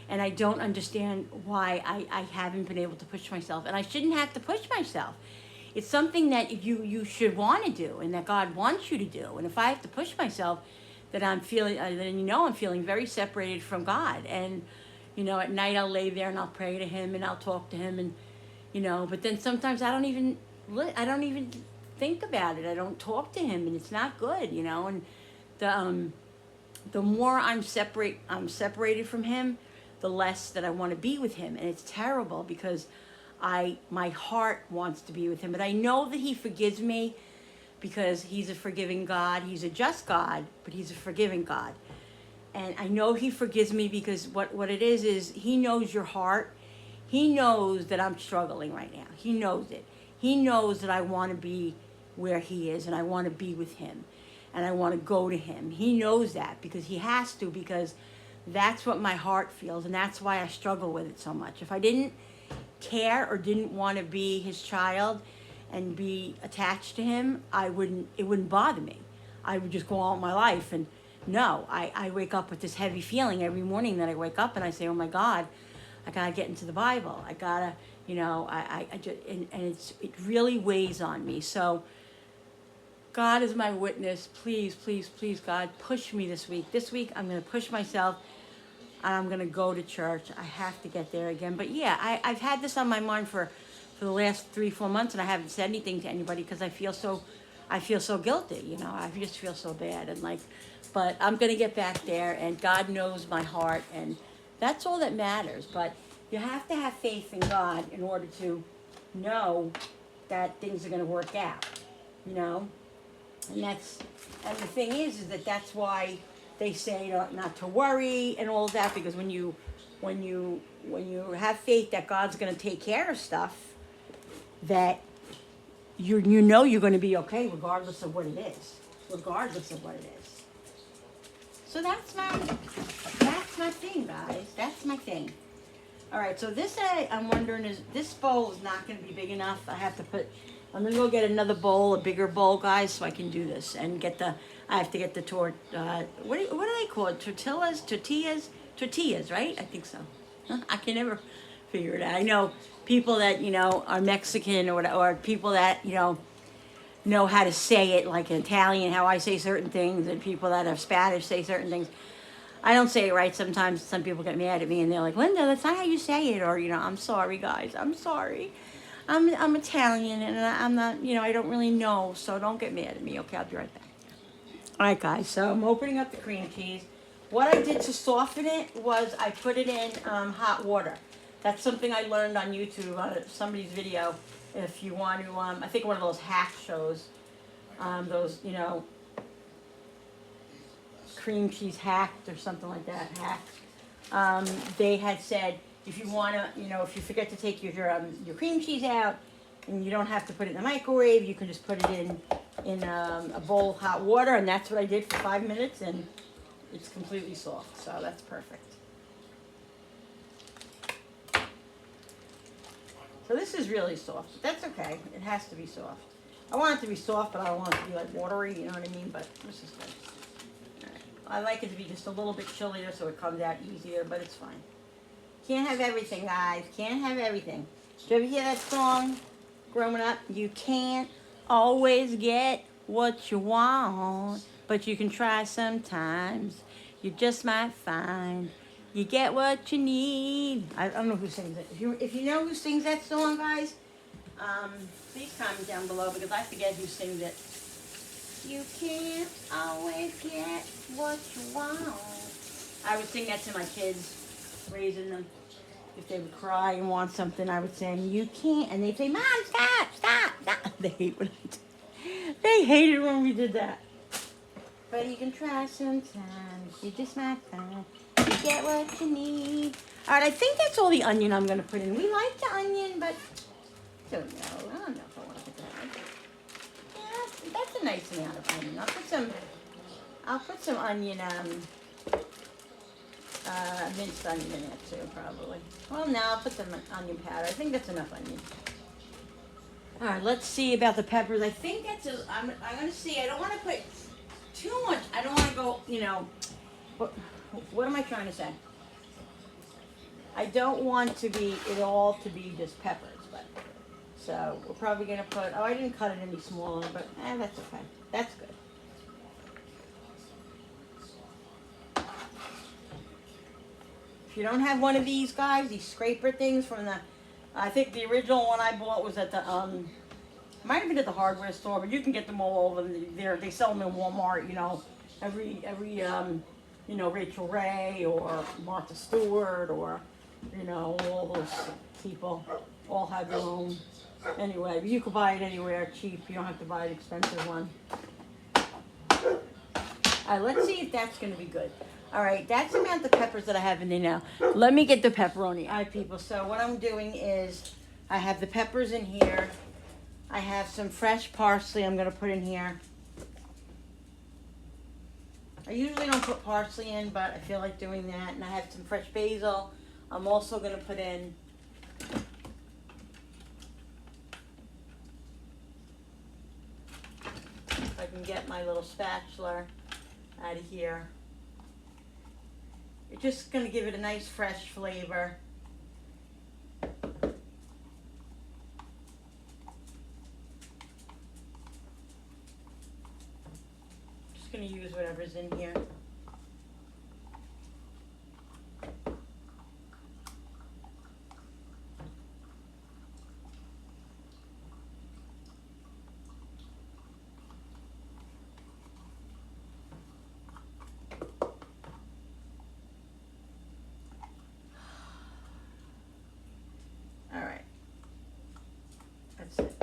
And I don't understand why I haven't been able to push myself. And I shouldn't have to push myself. It's something that you should want to do and that God wants you to do. And if I have to push myself, then I'm feeling, then you know I'm feeling very separated from God. And, you know, at night I'll lay there and I'll pray to Him and I'll talk to Him and, you know, but then sometimes I don't even think about it. I don't talk to Him and it's not good, you know. And the more I'm separated from Him, the less that I want to be with Him. And it's terrible because my heart wants to be with him, but I know that he forgives me because he's a forgiving God. He's a just God, but he's a forgiving God. And I know he forgives me because what it is he knows your heart. He knows that I'm struggling right now. He knows it. He knows that I want to be where he is and I want to be with him and I want to go to him. He knows that because he has to, because that's what my heart feels, and that's why I struggle with it so much. If I didn't care or didn't want to be his child and be attached to him, it wouldn't bother me. I would just go on with my life. And no, I wake up with this heavy feeling every morning that I wake up and I say, oh my God, I gotta get into the Bible. I gotta, I just, and it really weighs on me. So God is my witness. Please, please, please, God, push me this week. This week I'm gonna push myself. I'm gonna go to church. I have to get there again. But yeah, I've had this on my mind for the last 3-4 months, and I haven't said anything to anybody because I feel so guilty. I just feel so bad, and but I'm gonna get back there, and God knows my heart, and that's all that matters. But you have to have faith in God in order to know that things are gonna work out. And the thing is that that's why they say not to worry and all of that, because when you have faith that God's going to take care of stuff, that you're going to be okay regardless of what it is. So that's my thing, guys. That's my thing. All right. So I'm wondering, this bowl is not going to be big enough. I'm gonna go get another bowl, a bigger bowl, guys, so I can do this and I have to get the what do they call it? Tortillas, right? I think so. I can never figure it out. I know people that are Mexican or people that know how to say it, like in Italian, how I say certain things, and people that are Spanish say certain things. I don't say it right sometimes. Some people get mad at me and they're like, Linda, that's not how you say it, or I'm sorry, guys, I'm sorry. I'm Italian and I'm not, I don't really know, so don't get mad at me. Okay, I'll be right back. All right, guys, so I'm opening up the cream cheese. What I did to soften it was I put it in hot water. That's something I learned on YouTube, on somebody's video. If you want to, I think one of those hack shows, those, cream cheese hacked or something like that, hacked. They had said, if you want to, if you forget to take your cream cheese out and you don't have to put it in the microwave, you can just put it in a bowl of hot water, and that's what I did for 5 minutes, and it's completely soft, so that's perfect. So this is really soft, but that's okay. It has to be soft. I want it to be soft, but I don't want it to be like watery, you know what I mean? But this is good. All right. I like it to be just a little bit chillier so it comes out easier, but it's fine. Can't have everything, guys. Can't have everything. Did you ever hear that song growing up? You can't always get what you want, but you can try sometimes. You just might find you get what you need. I don't know who sings it. If you know who sings that song, guys, please comment down below because I forget who sings it. You can't always get what you want. I would sing that to my kids, raising them. If they would cry and want something, I would say, you can't. And they'd say, Mom, stop, stop, stop. They hate when I did. They hated when we did that. But you can try sometimes. You just might find you get what you need. All right, I think that's all the onion I'm going to put in. We like the onion, but I don't know. I don't know if I want to put that much. Yeah, that's a nice amount of onion. I'll put some onion, minced onion in it too, probably. Well, no, I'll put some onion powder. I think that's enough onion. All right, let's see about the peppers. I think that's I'm going to see. I don't want to put too much. I don't want to go, what am I trying to say? I don't want it all to be just peppers, but so we're probably going to put, I didn't cut it any smaller, but that's okay. That's good. If you don't have one of these guys, these scraper things from I think the original one I bought was at the, might have been at the hardware store, but you can get them all over there. They sell them in Walmart, every Rachel Ray or Martha Stewart or, all those people. all have their own. Anyway, you can buy it anywhere cheap. You don't have to buy an expensive one. All right, let's see if that's gonna be good. All right, that's the amount of peppers that I have in there now. Let me get the pepperoni. All right, people, so what I'm doing is I have the peppers in here. I have some fresh parsley I'm gonna put in here. I usually don't put parsley in, but I feel like doing that. And I have some fresh basil. I'm also gonna put in if I can get my little spatula out of here. It's just gonna give it a nice fresh flavor. Just gonna use whatever's in here. That's it.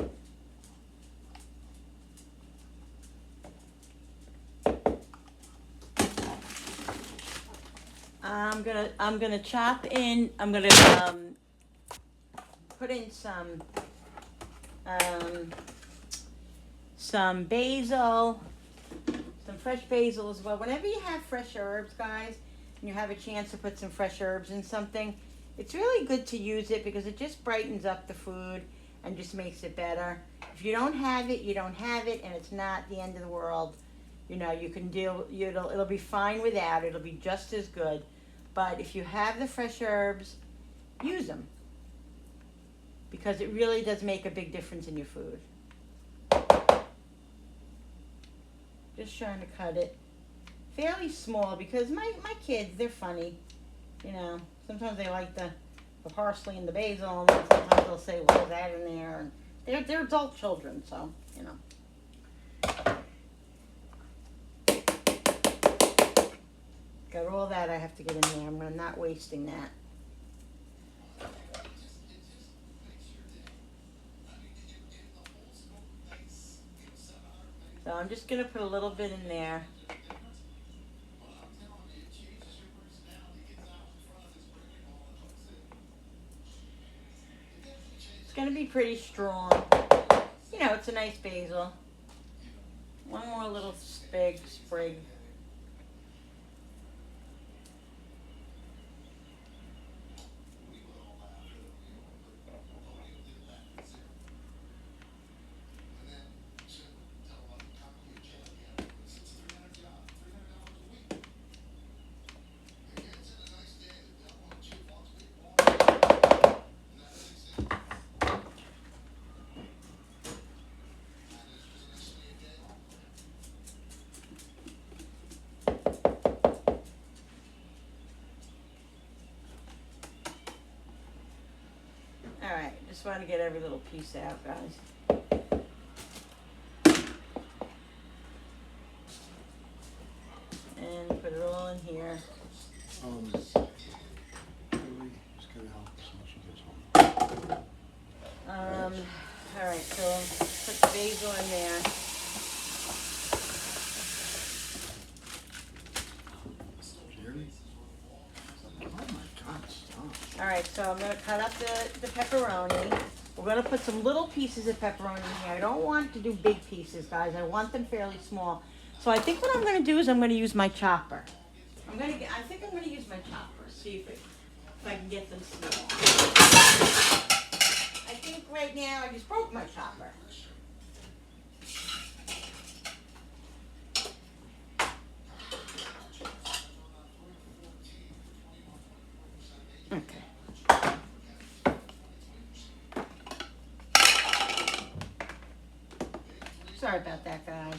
I'm gonna chop in. I'm gonna put in some basil, some fresh basil as well. Whenever you have fresh herbs, guys, and you have a chance to put some fresh herbs in something, it's really good to use it because it just brightens up the food and just makes it better. If you don't have it, you don't have it, and it's not the end of the world. You know, you can deal. It'll be fine without. It'll be just as good. But if you have the fresh herbs, use them because it really does make a big difference in your food. Just trying to cut it fairly small because my kids, they're funny. You know, sometimes they like the parsley and the basil, and then sometimes they'll say, "What is that in there?" And they're adult children, so you know. Got all that I have to get in there. I'm not wasting that. So I'm just gonna put a little bit in there. It's gonna be pretty strong. You know, it's a nice basil. One more little sprig. Alright, just want to get every little piece out, guys. And put it all in here. Really, just gotta help us when she gets home. Alright, so put the basil in there. Alright, so I'm going to cut up the pepperoni. We're going to put some little pieces of pepperoni in here. I don't want to do big pieces, guys. I want them fairly small. So I think what I'm going to do is I'm going to use my chopper. I think I'm going to use my chopper. See if I can get them small. I think right now I just broke my chopper. Okay. Sorry about that, guys.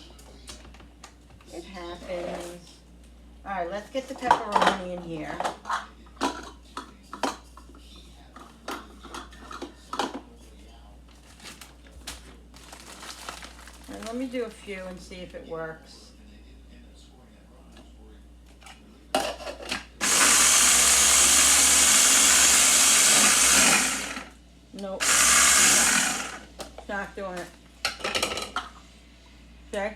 It happens. All right, let's get the pepperoni in here. And let me do a few and see if it works. Nope. Not doing it. Okay?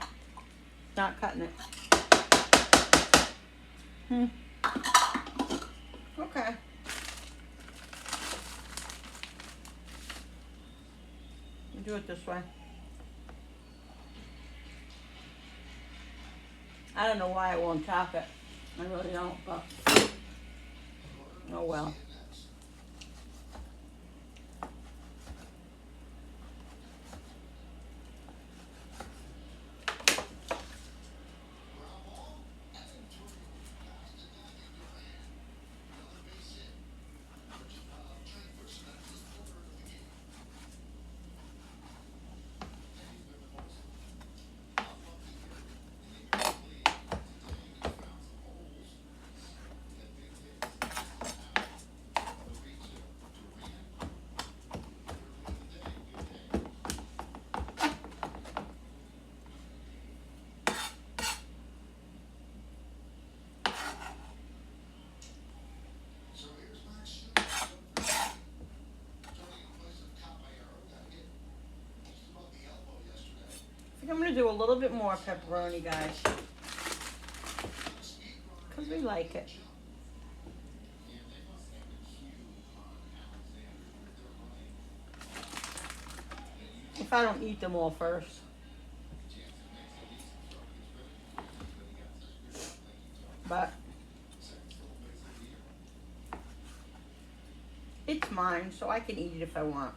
Not cutting it. Okay. Do it this way. I don't know why I won't chop it. I really don't, but oh well. I think I'm going to do a little bit more pepperoni, guys. Because we like it. If I don't eat them all first. But it's mine, so I can eat it if I want.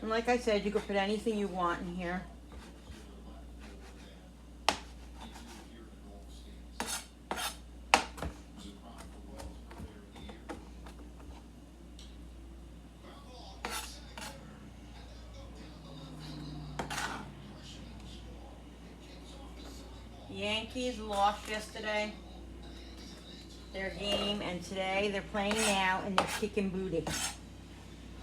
And like I said, you could put anything you want in here. Yankees lost yesterday, their game, and today they're playing now, and they're kicking booty.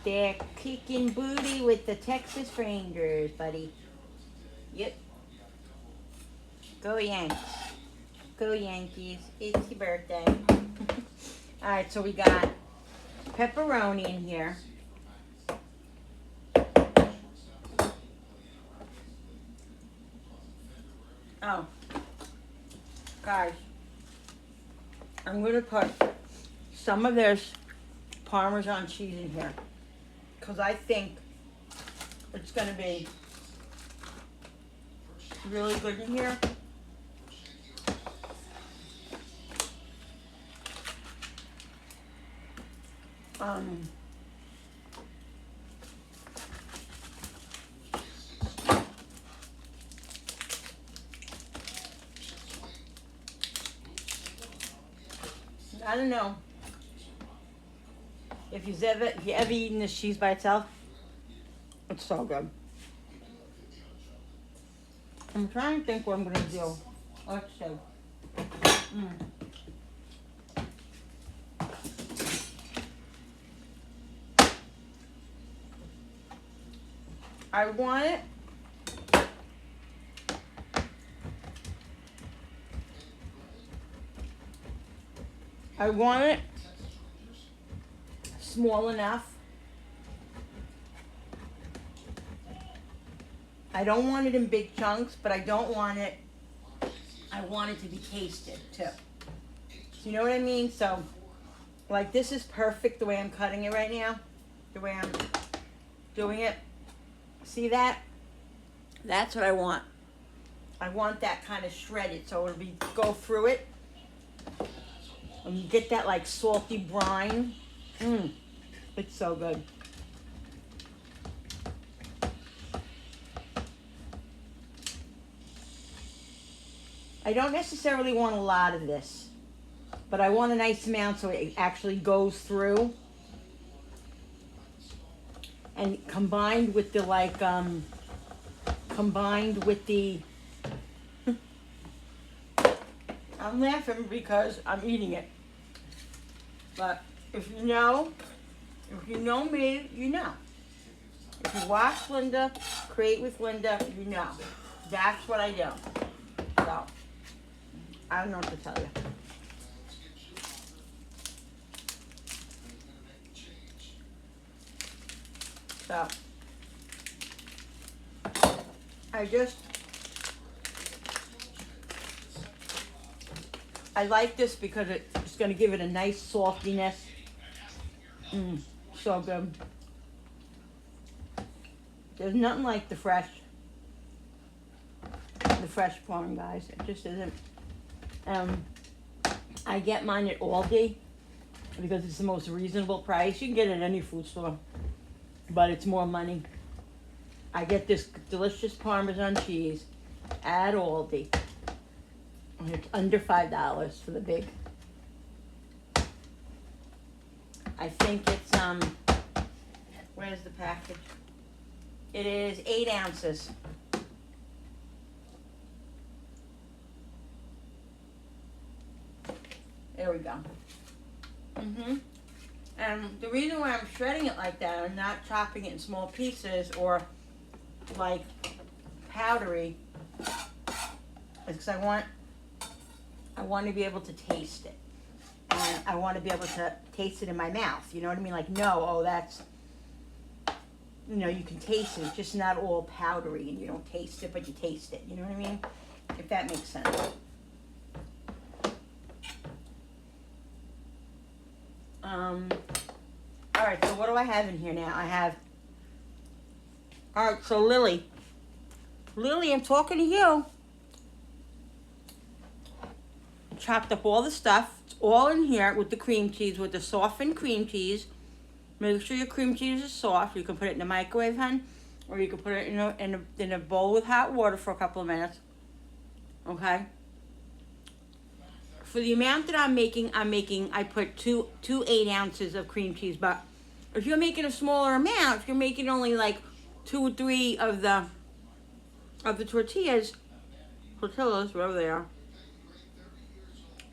They're kicking booty with the Texas Rangers, buddy. Yep. Go Yankees. Go Yankees. It's your birthday. Alright, so we got pepperoni in here. Oh. Guys, I'm going to put some of this Parmesan cheese in here. Because I think it's going to be really good in here. I don't know if you ever eaten this cheese by itself. It's so good. I'm trying to think what I'm gonna do. Let's see. I want it. I want it small enough. I don't want it in big chunks, but I don't want it, I want it to be tasted too. You know what I mean? So, like, this is perfect the way I'm cutting it right now. The way I'm doing it. See that? That's what I want. I want that kind of shredded, so it'll be, go through it. And you get that like salty brine. It's so good. I don't necessarily want a lot of this, but I want a nice amount so it actually goes through. And combined with the like, I'm laughing because I'm eating it. But if you know me, you know. If you watch Linda, create with Linda, you know. That's what I do. So, I don't know what to tell you. So, I like this because it's going to give it a nice saltiness. So good. There's nothing like the fresh corn, guys. It just isn't. I get mine at Aldi because it's the most reasonable price. You can get it at any food store, but it's more money. I get this delicious Parmesan cheese at Aldi. And it's under $5 for the big. I think it's, where's the package? It is 8 ounces. There we go. And the reason why I'm shredding it like that and not chopping it in small pieces or like powdery is because I want to be able to taste it. And I want to be able to taste it in my mouth. You know what I mean? Like, that's, you can taste it. It's just not all powdery and you don't taste it, but you taste it. You know what I mean? If that makes sense. All right, so what do I have in here now? All right, so Lily, I'm talking to you. Chopped up all the stuff. It's all in here with the cream cheese, with the softened cream cheese. Make sure your cream cheese is soft. You can put it in the microwave, hun, or you can put it in a bowl with hot water for a couple of minutes. Okay. For the amount that I'm making, I put two 8 ounces of cream cheese. But if you're making a smaller amount, if you're making only like 2 or 3 of the tortillas, wherever they are,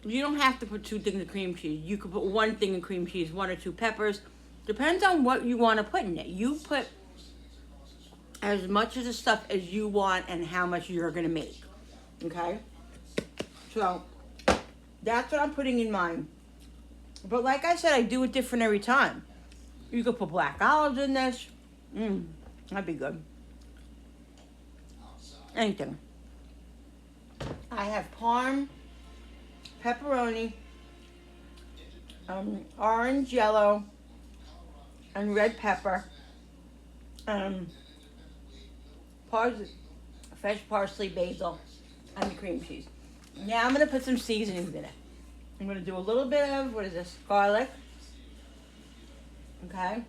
you don't have to put 2 things of cream cheese. You could put 1 thing of cream cheese, 1 or 2 peppers. Depends on what you want to put in it. You put as much of the stuff as you want and how much you're going to make. Okay? So, that's what I'm putting in mine. But like I said, I do it different every time. You could put black olives in this. That'd be good. Anything. I have parm, pepperoni, orange, yellow, and red pepper, fresh parsley, basil, and the cream cheese. Now I'm going to put some seasonings in it. I'm going to do a little bit of, garlic. Okay?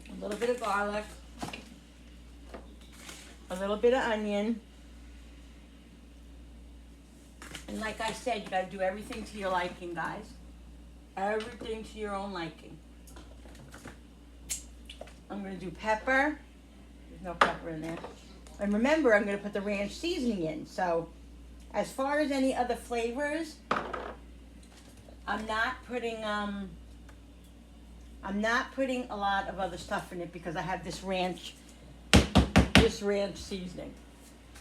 A little bit of garlic. A little bit of onion. And like I said, you got to do everything to your liking, guys. Everything to your own liking. I'm going to do pepper. There's no pepper in there. And remember, I'm going to put the ranch seasoning in. So, as far as any other flavors, I'm not putting a lot of other stuff in it because I have this ranch seasoning,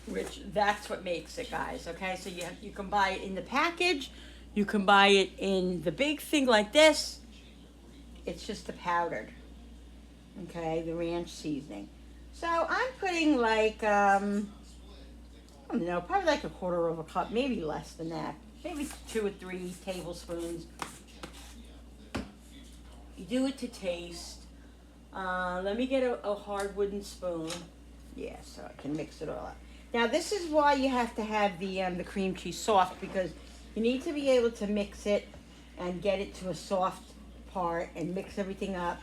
which that's what makes it, guys. Okay, so you can buy it in the package, you can buy it in the big thing like this. It's just the powdered, okay, the ranch seasoning. So I'm putting like I don't know, probably like a 1/4 of a cup, maybe less than that, maybe 2 or 3 tablespoons. You do it to taste. Let me get a hard wooden spoon. Yeah, so I can mix it all up. Now this is why you have to have the cream cheese soft, because you need to be able to mix it and get it to a soft part and mix everything up,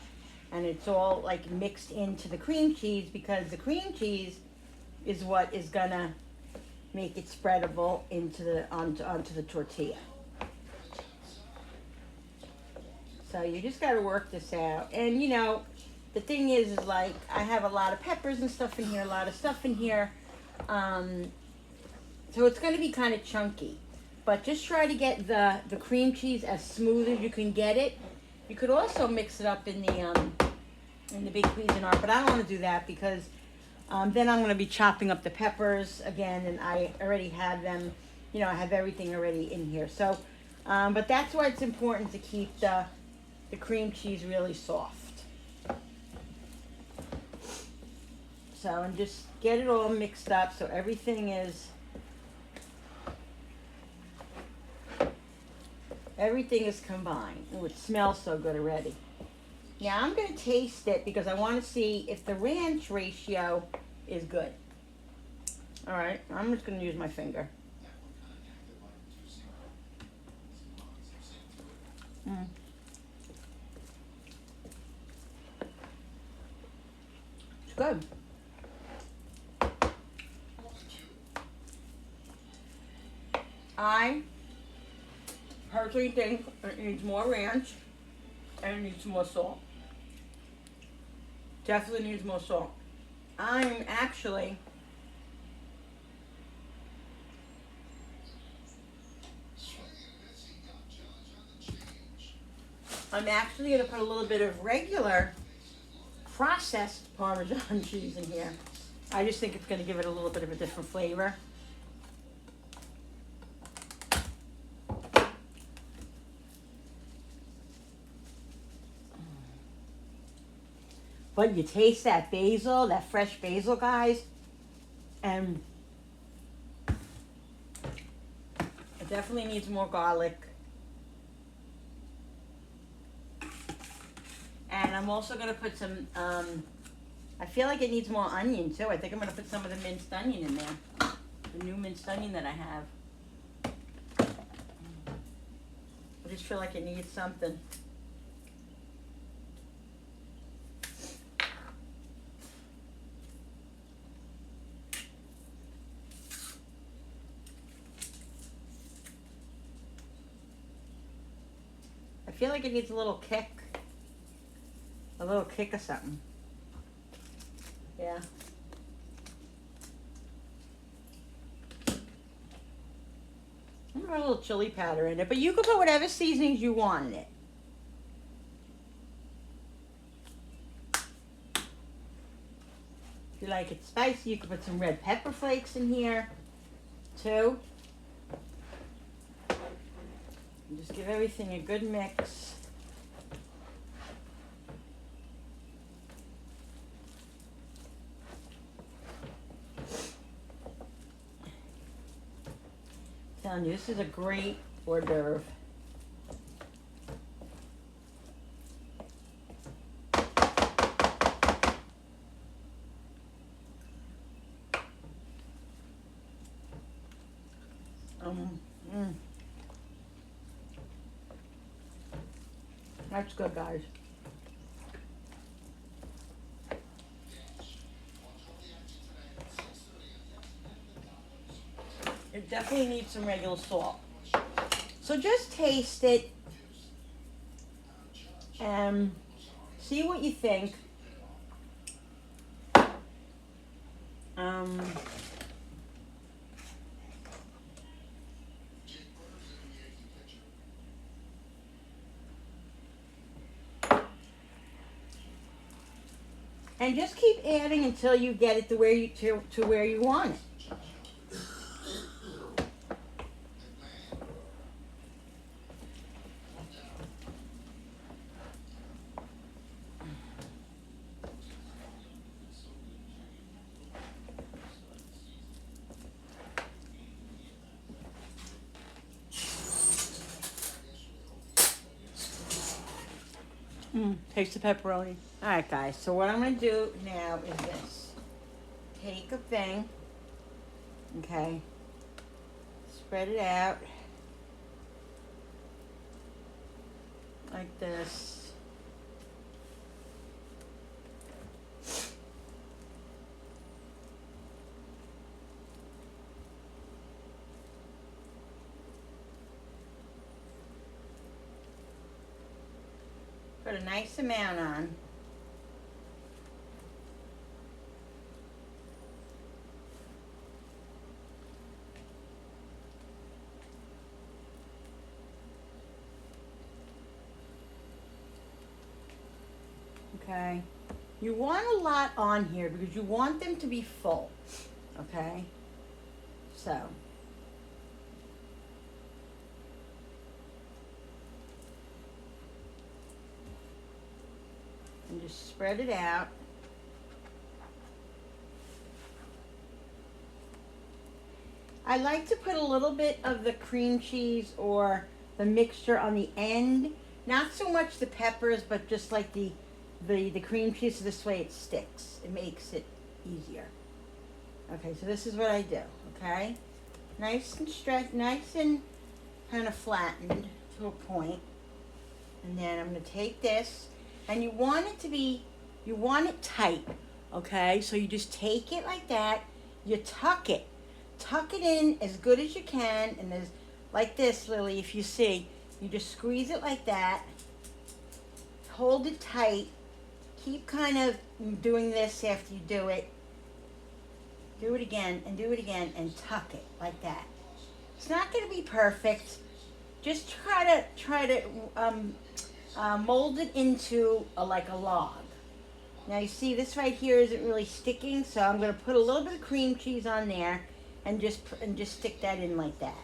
and it's all like mixed into the cream cheese, because the cream cheese is what is gonna make it spreadable onto the tortilla. So you just got to work this out. And the thing is like I have a lot of peppers and stuff in here, a lot of stuff in here. So it's going to be kind of chunky. But just try to get the cream cheese as smooth as you can get it. You could also mix it up in the big Cuisinart, but I don't want to do that because then I'm going to be chopping up the peppers again, and I already have them. You know, I have everything already in here. So, but that's why it's important to keep the cream cheese really soft. So, and just get it all mixed up so everything is combined. Oh, it smells so good already. Now I'm going to taste it because I want to see if the ranch ratio is good. All right, I'm just going to use my finger. It's good. I personally think it needs more ranch and it needs more salt. Definitely needs more salt. I'm actually going to put a little bit of regular processed Parmesan cheese in here. I just think it's going to give it a little bit of a different flavor. But you taste that basil, that fresh basil, guys, and it definitely needs more garlic. And I'm also going to put some, I feel like it needs more onion too. I think I'm going to put some of the minced onion in there. The new minced onion that I have. I just feel like it needs something. I feel like it needs a little kick. A little kick or something. Yeah. I'm gonna put a little chili powder in it, but you can put whatever seasonings you want in it. If you like it spicy, you can put some red pepper flakes in here, too. And just give everything a good mix. I'm telling you, this is a great hors d'oeuvre. That's good, guys. It definitely needs some regular salt. So just taste it and see what you think. And just keep adding until you get it to where you want it. Taste the pepperoni. All right, guys. So what I'm going to do now is this. Take a thing. Okay. Spread it out. Like this. Put a nice amount on. Okay? You want a lot on here because you want them to be full. Okay? So. And just spread it out. I like to put a little bit of the cream cheese or the mixture on the end. Not so much the peppers, but just like the cream cheese, so this way it sticks. It makes it easier. Okay, so this is what I do, okay? Nice and nice and kind of flattened to a point. And then I'm gonna take this, and you want it tight, okay? So you just take it like that, you tuck it in as good as you can, and there's like this, Lily, if you see, you just squeeze it like that, hold it tight, keep kind of doing this after you do it, do it again, and tuck it like that. It's not going to be perfect. Just try to mold it into like a log. Now you see this right here isn't really sticking, so I'm going to put a little bit of cream cheese on there and just stick that in like that.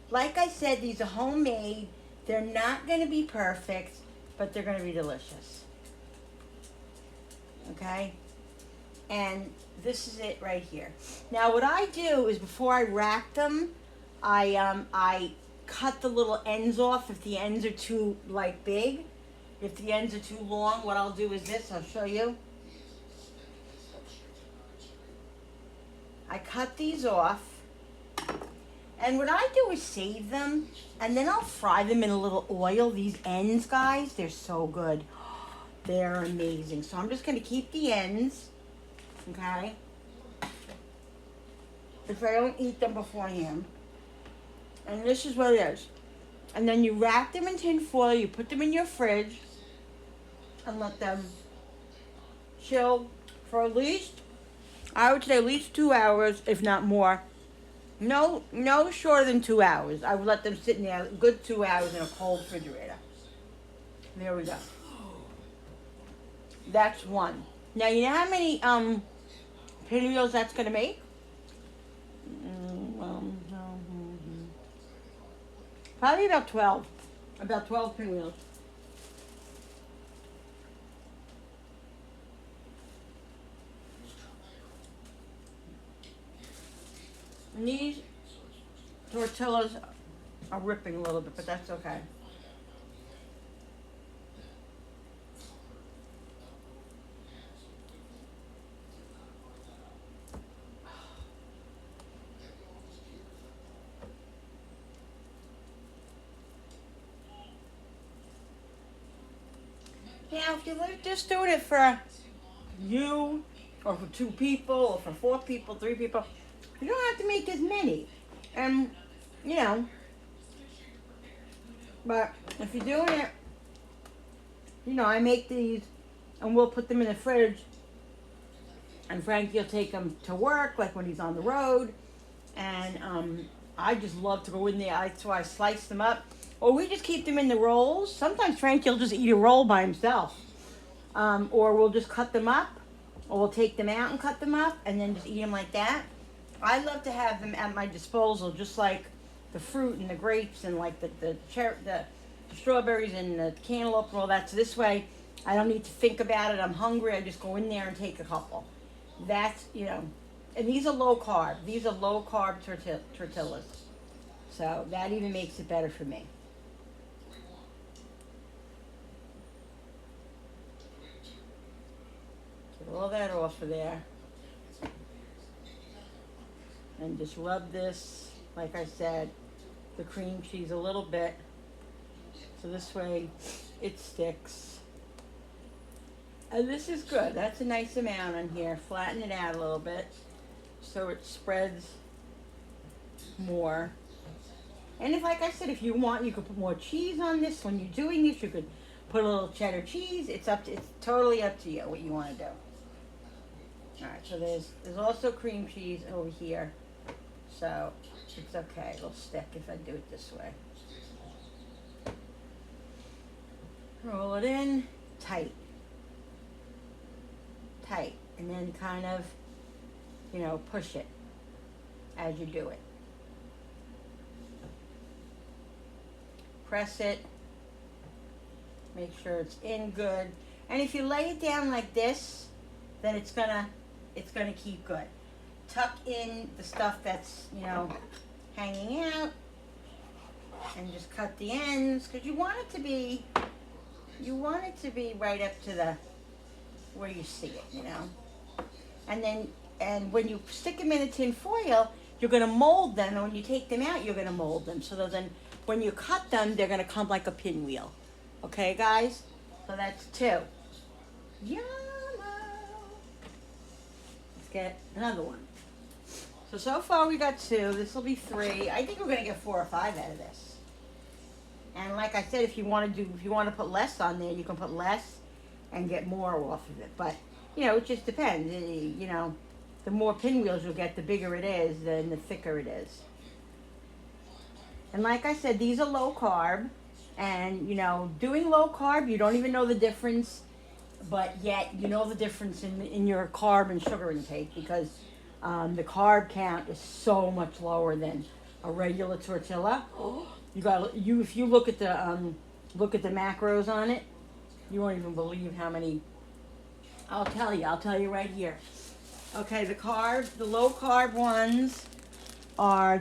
Like I said, these are homemade. They're not going to be perfect, but they're going to be delicious. Okay? And this is it right here. Now what I do is before I rack them, I cut the little ends off if the ends are too like big. If the ends are too long, what I'll do is this. I'll show you. I cut these off. And what I do is save them, and then I'll fry them in a little oil. These ends, guys, they're so good. They're amazing. So I'm just going to keep the ends, okay? If I don't eat them beforehand. And this is what it is. And then you wrap them in tin foil, you put them in your fridge, and let them chill for at least, I would say at least 2 hours, if not more. No shorter than 2 hours. I would let them sit in there a good 2 hours in a cold refrigerator. There we go. That's one. Now you know how many pinwheels that's gonna make? Probably about 12. About 12 pinwheels. And these tortillas are ripping a little bit, but that's okay. Now, if you're just doing it for you, or for 2 people, or for 4 people, 3 people, you don't have to make as many. And, you know, but if you're doing it, you know, I make these, and we'll put them in the fridge, and Frankie will take them to work, like when he's on the road, and I just love to go in there, so I slice them up. Or we just keep them in the rolls. Sometimes Frankie will just eat a roll by himself. Or we'll just cut them up. Or we'll take them out and cut them up. And then just eat them like that. I love to have them at my disposal. Just like the fruit and the grapes. And like the strawberries and the cantaloupe and all that. So this way, I don't need to think about it. I'm hungry. I just go in there and take a couple. That's, you know. And these are low carb. These are low carb tortillas. So that even makes it better for me. Get all that off of there. And just rub this, like I said, the cream cheese a little bit. So this way it sticks. And this is good. That's a nice amount on here. Flatten it out a little bit so it spreads more. And if, like I said, if you want, you could put more cheese on this. When you're doing this, you could put a little cheddar cheese. It's totally up to you what you want to do. All right, so there's also cream cheese over here. So it's okay. It'll stick if I do it this way. Roll it in tight. tight, and then kind of, you know, push it as you do it. Press it, make sure it's in good. And if you lay it down like this, then it's gonna keep good. Tuck in the stuff that's, you know, hanging out, and just cut the ends, because you want it to be right up to the where you see it, you know. And when you stick them in a tin foil, you're gonna mold them, and when you take them out, you're gonna mold them. So then when you cut them, they're gonna come like a pinwheel. Okay, guys? So that's 2. Yummo! Let's get another one. So far we got 2. This will be 3. I think we're gonna get 4 or 5 out of this. And like I said, if you want to put less on there, you can put less and get more off of it. But you know, it just depends. You know, the more pinwheels you get, the bigger it is, then the thicker it is. And like I said, these are low carb. And you know, doing low carb, you don't even know the difference, but yet you know the difference in your carb and sugar intake, because the carb count is so much lower than a regular tortilla. If you look at the macros on it, you won't even believe how many. I'll tell you right here. Okay, the low carb ones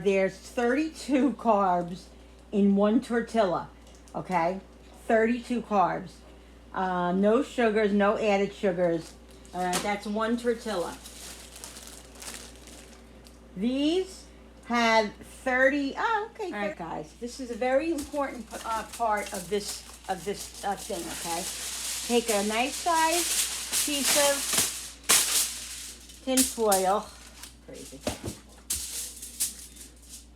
there's 32 carbs in one tortilla. Okay, 32 carbs. No sugars, no added sugars. All right, that's one tortilla. These have 30. Oh, okay. All right, guys. This is a very important part of this thing. Okay, take a nice size piece of tin foil. Crazy.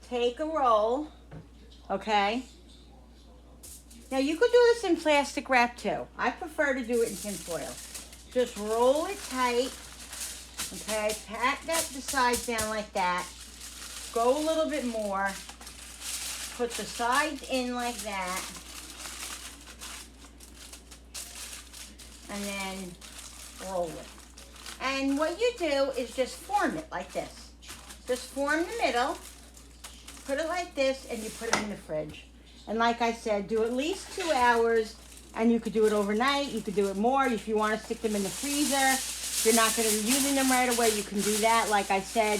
Take a roll. Okay. Now you could do this in plastic wrap too. I prefer to do it in tin foil. Just roll it tight. Okay, pat the sides down like that. Go a little bit more. Put the sides in like that. And then roll it. And what you do is just form it like this. Just form the middle. Put it like this, and you put it in the fridge. And like I said, do at least 2 hours, and you could do it overnight. You could do it more. If you want to stick them in the freezer, if you're not going to be using them right away, you can do that. Like I said,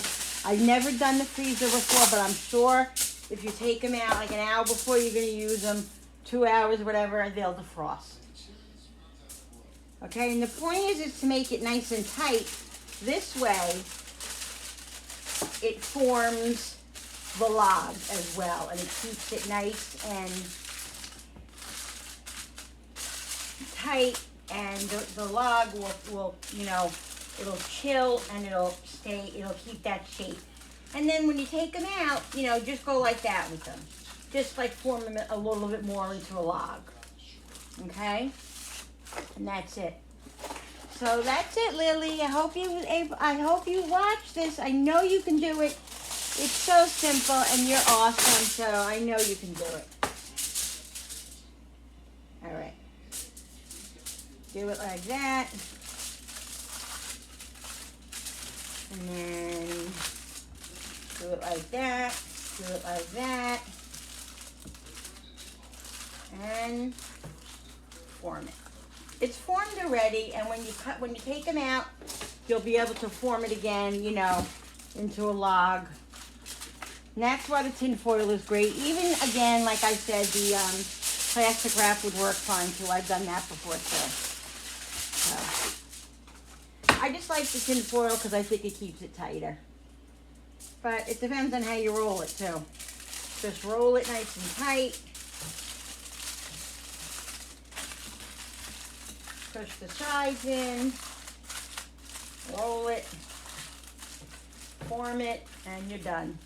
I've never done the freezer before, but I'm sure if you take them out like an hour before you're going to use them, 2 hours, whatever, they'll defrost. Okay, and the point is to make it nice and tight. This way, it forms the log as well, and it keeps it nice and tight, and the log will you know, it'll chill, and it'll keep that shape. And then when you take them out, you know, just go like that with them, just like form them a little bit more into a log. Okay, and that's it. So that's it, Lily. I hope you watch this. I know you can do it. It's so simple, and you're awesome, so I know you can do it. All right. Do it like that. And then do it like that. Do it like that. And form it. It's formed already, and when you take them out, you'll be able to form it again, you know, into a log. And that's why the tin foil is great. Even, again, like I said, the plastic wrap would work fine, too. I've done that before, too. So, I just like the tin foil because I think it keeps it tighter. But it depends on how you roll it, too. Just roll it nice and tight. Push the sides in. Roll it. Form it, and you're done.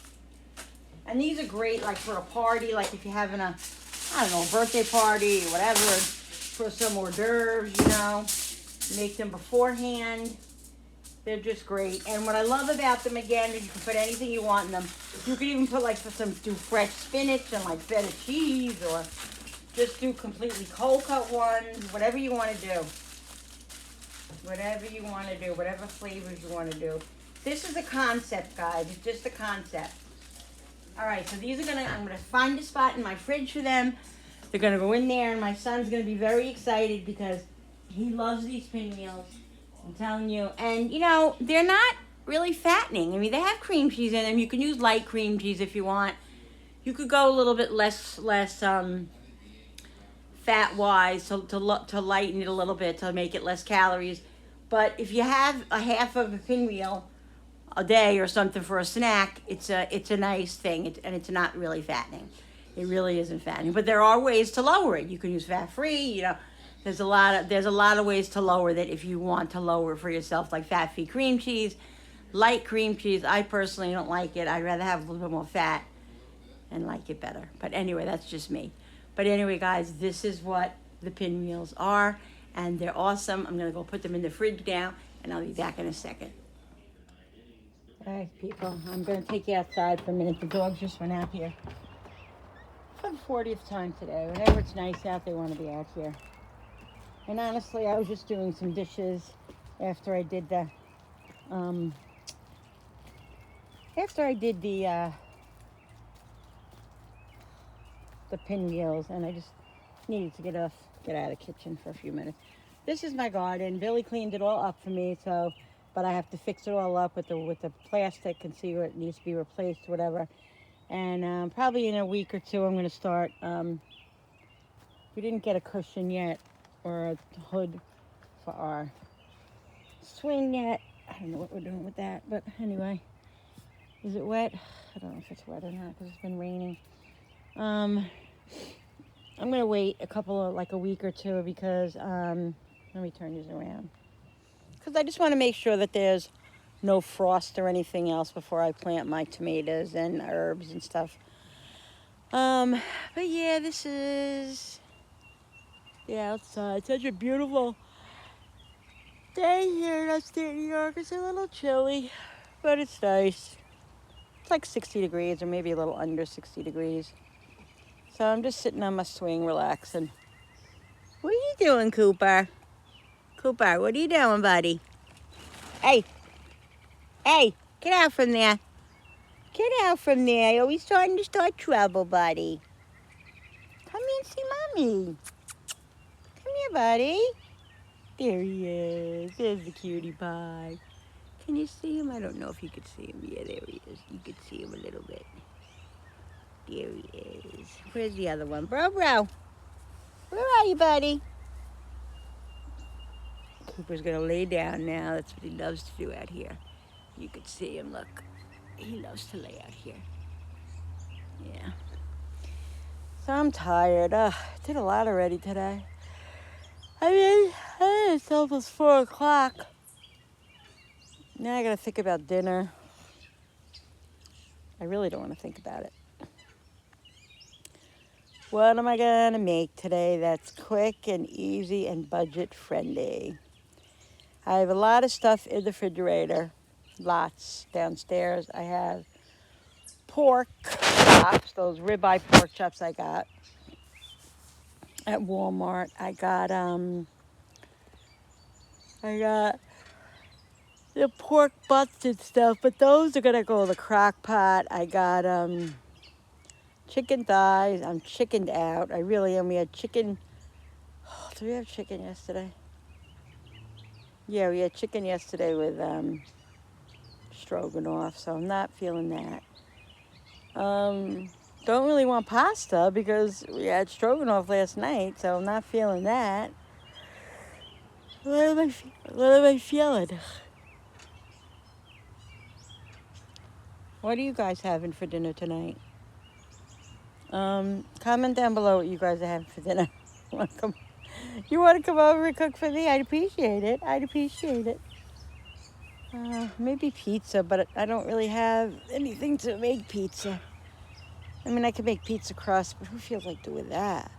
And these are great, like, for a party, like if you're having a, I don't know, a birthday party or whatever, for some hors d'oeuvres, you know. Make them beforehand. They're just great. And what I love about them, again, is you can put anything you want in them. You can even put, like, do fresh spinach and, like, feta cheese, or just do completely cold cut ones, whatever you want to do. Whatever you want to do, whatever flavors you want to do. This is a concept, guys. It's just a concept. All right, so these are I'm gonna find a spot in my fridge for them. They're gonna go in there, and my son's gonna be very excited because he loves these pinwheels. I'm telling you. And you know, they're not really fattening. I mean, they have cream cheese in them. You can use light cream cheese if you want. You could go a little bit less fat-wise to lighten it a little bit to make it less calories. But if you have a half of a pinwheel a day or something for a snack, it's a nice thing, and it's not really fattening. It really isn't fattening. But there are ways to lower it. You can use fat-free. You know, there's a lot of ways to lower that if you want to lower it for yourself, like fat-free cream cheese, light cream cheese. I personally don't like it. I'd rather have a little bit more fat and like it better. But anyway, that's just me. But anyway, guys, this is what the pinwheels are, and they're awesome. I'm gonna go put them in the fridge now, and I'll be back in a second. All right, people, I'm gonna take you outside for a minute. The dogs just went out here for the 40th time today. Whenever it's nice out, they want to be out here. And honestly, I was just doing some dishes after I did the pinwheels, and I just needed to get out of the kitchen for a few minutes. This is my garden. Billy cleaned it all up for me, but I have to fix it all up with the plastic and see where it needs to be replaced, whatever. And probably in a week or two, I'm going to start. We didn't get a cushion yet or a hood for our swing yet. I don't know what we're doing with that, but anyway. Is it wet? I don't know if it's wet or not because it's been raining. I'm going to wait a week or two because, let me turn these around. Because I just want to make sure that there's no frost or anything else before I plant my tomatoes and herbs and stuff. But yeah, this is the outside. Such a beautiful day here in upstate New York. It's a little chilly, but it's nice. It's like 60 degrees or maybe a little under 60 degrees. So I'm just sitting on my swing, relaxing. What are you doing, Cooper? Cooper, what are you doing, buddy? Hey, get out from there. Get out from there. You're always starting to start trouble, buddy. Come here and see Mommy. Come here, buddy. There he is. There's the cutie pie. Can you see him? I don't know if you could see him. Yeah, there he is. You could see him a little bit. There he is. Where's the other one? Bro. Where are you, buddy? Cooper's gonna lay down now. That's what he loves to do out here. You could see him, look. He loves to lay out here. Yeah. So I'm tired. Did a lot already today. It's almost 4 o'clock. Now I gotta think about dinner. I really don't want to think about it. What am I gonna make today that's quick and easy and budget friendly? I have a lot of stuff in the refrigerator. Lots downstairs. I have pork chops, those ribeye pork chops I got at Walmart. I got the pork butts and stuff, but those are gonna go in the crock pot. I got chicken thighs. I'm chickened out. I really am. We had chicken. Oh, did we have chicken yesterday? Yeah, we had chicken yesterday with stroganoff, so I'm not feeling that. Don't really want pasta because we had stroganoff last night, so I'm not feeling that. What am I feeling? What are you guys having for dinner tonight? Comment down below what you guys are having for dinner. You want to come over and cook for me? I'd appreciate it. Maybe pizza, but I don't really have anything to make pizza. I mean, I could make pizza crust, but who feels like doing that?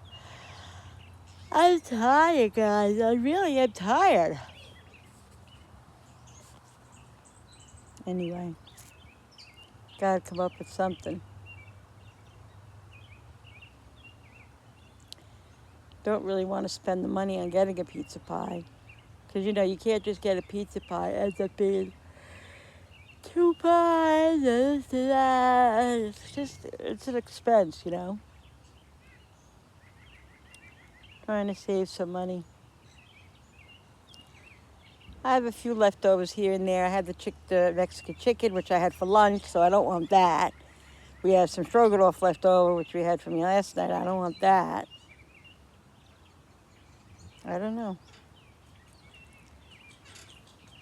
I'm tired, guys. I really am tired. Anyway, gotta come up with something. Don't really want to spend the money on getting a pizza pie. Because, you know, you can't just get a pizza pie. It ends up being 2 pies, this and that. It's an expense, you know. Trying to save some money. I have a few leftovers here and there. I had the Mexican chicken, which I had for lunch, so I don't want that. We have some stroganoff left over, which we had from me last night. I don't want that. I don't know.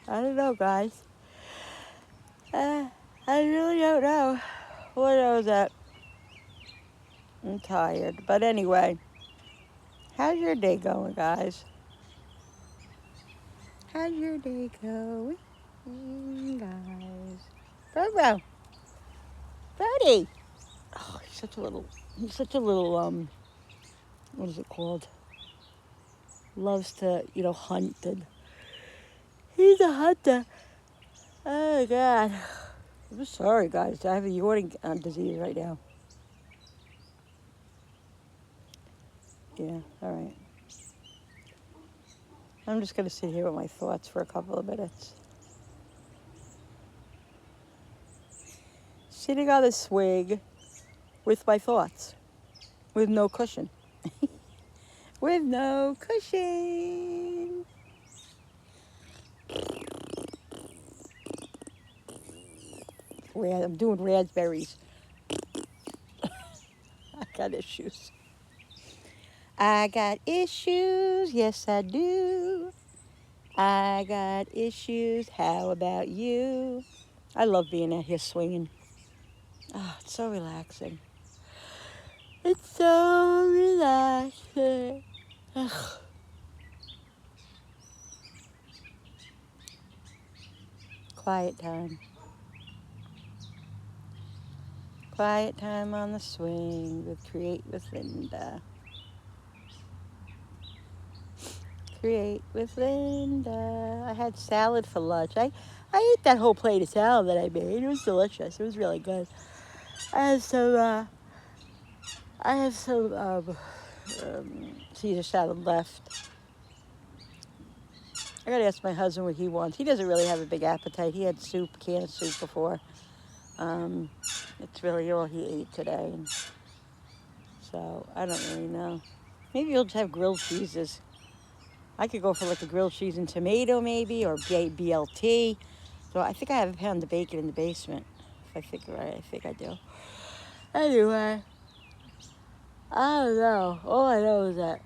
I don't know, guys. I really don't know. What was that? I'm tired. But anyway, how's your day going, guys? How's your day going, guys? Bro. Brody. Oh, he's such a little, what is it called? Loves to, hunt. And he's a hunter. Oh, God. I'm sorry, guys. I have a yawning disease right now. Yeah, all right. I'm just going to sit here with my thoughts for a couple of minutes. Sitting on a swing with my thoughts. With no cushion. With no cushion. I'm doing raspberries. I got issues. I got issues, yes I do. I got issues, how about you? I love being out here swinging. Oh, it's so relaxing. It's so relaxing. Ugh. Quiet time. Quiet time on the swing with Create with Linda. Create with Linda. I had salad for lunch. I ate that whole plate of salad that I made. It was delicious. It was really good. I have some Caesar salad left. I gotta ask my husband what he wants. He doesn't really have a big appetite. He had soup, a can of soup before. It's really all he ate today. So I don't really know. Maybe he'll just have grilled cheeses. I could go for like a grilled cheese and tomato maybe, or BLT. So I think I have a pound of bacon in the basement. If I think right, I think I do. Anyway, I don't know. All I know is that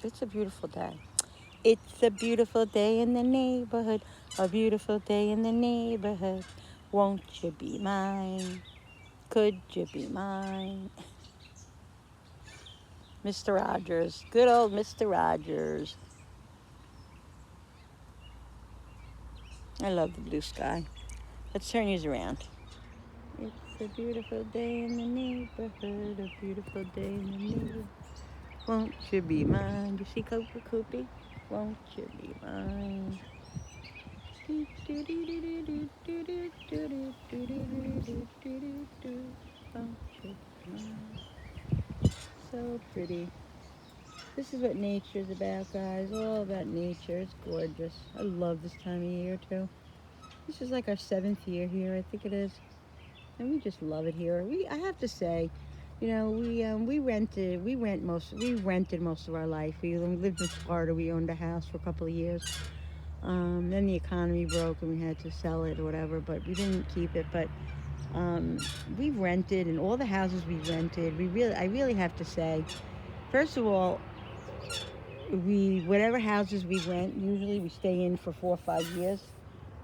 it's a beautiful day. It's a beautiful day in the neighborhood. A beautiful day in the neighborhood. Won't you be mine? Could you be mine? Mr. Rogers. Good old Mr. Rogers. I love the blue sky. Let's turn these around. It's a beautiful day in the neighborhood. A beautiful day in the neighborhood. Won't you be mine? You see Copa Coopy? Won't you be mine? So pretty. This is what nature's about, guys. All about nature. It's gorgeous. I love this time of year too. This is like our 7th year here, I think it is, and we just love it here. I have to say, we rented most of our life. We lived in Florida. We owned a house for a couple of years. Then the economy broke and we had to sell it or whatever, but we didn't keep it. But we've rented, and all the houses we've rented, I really have to say, first of all, whatever houses we rent, usually we stay in for 4 or 5 years.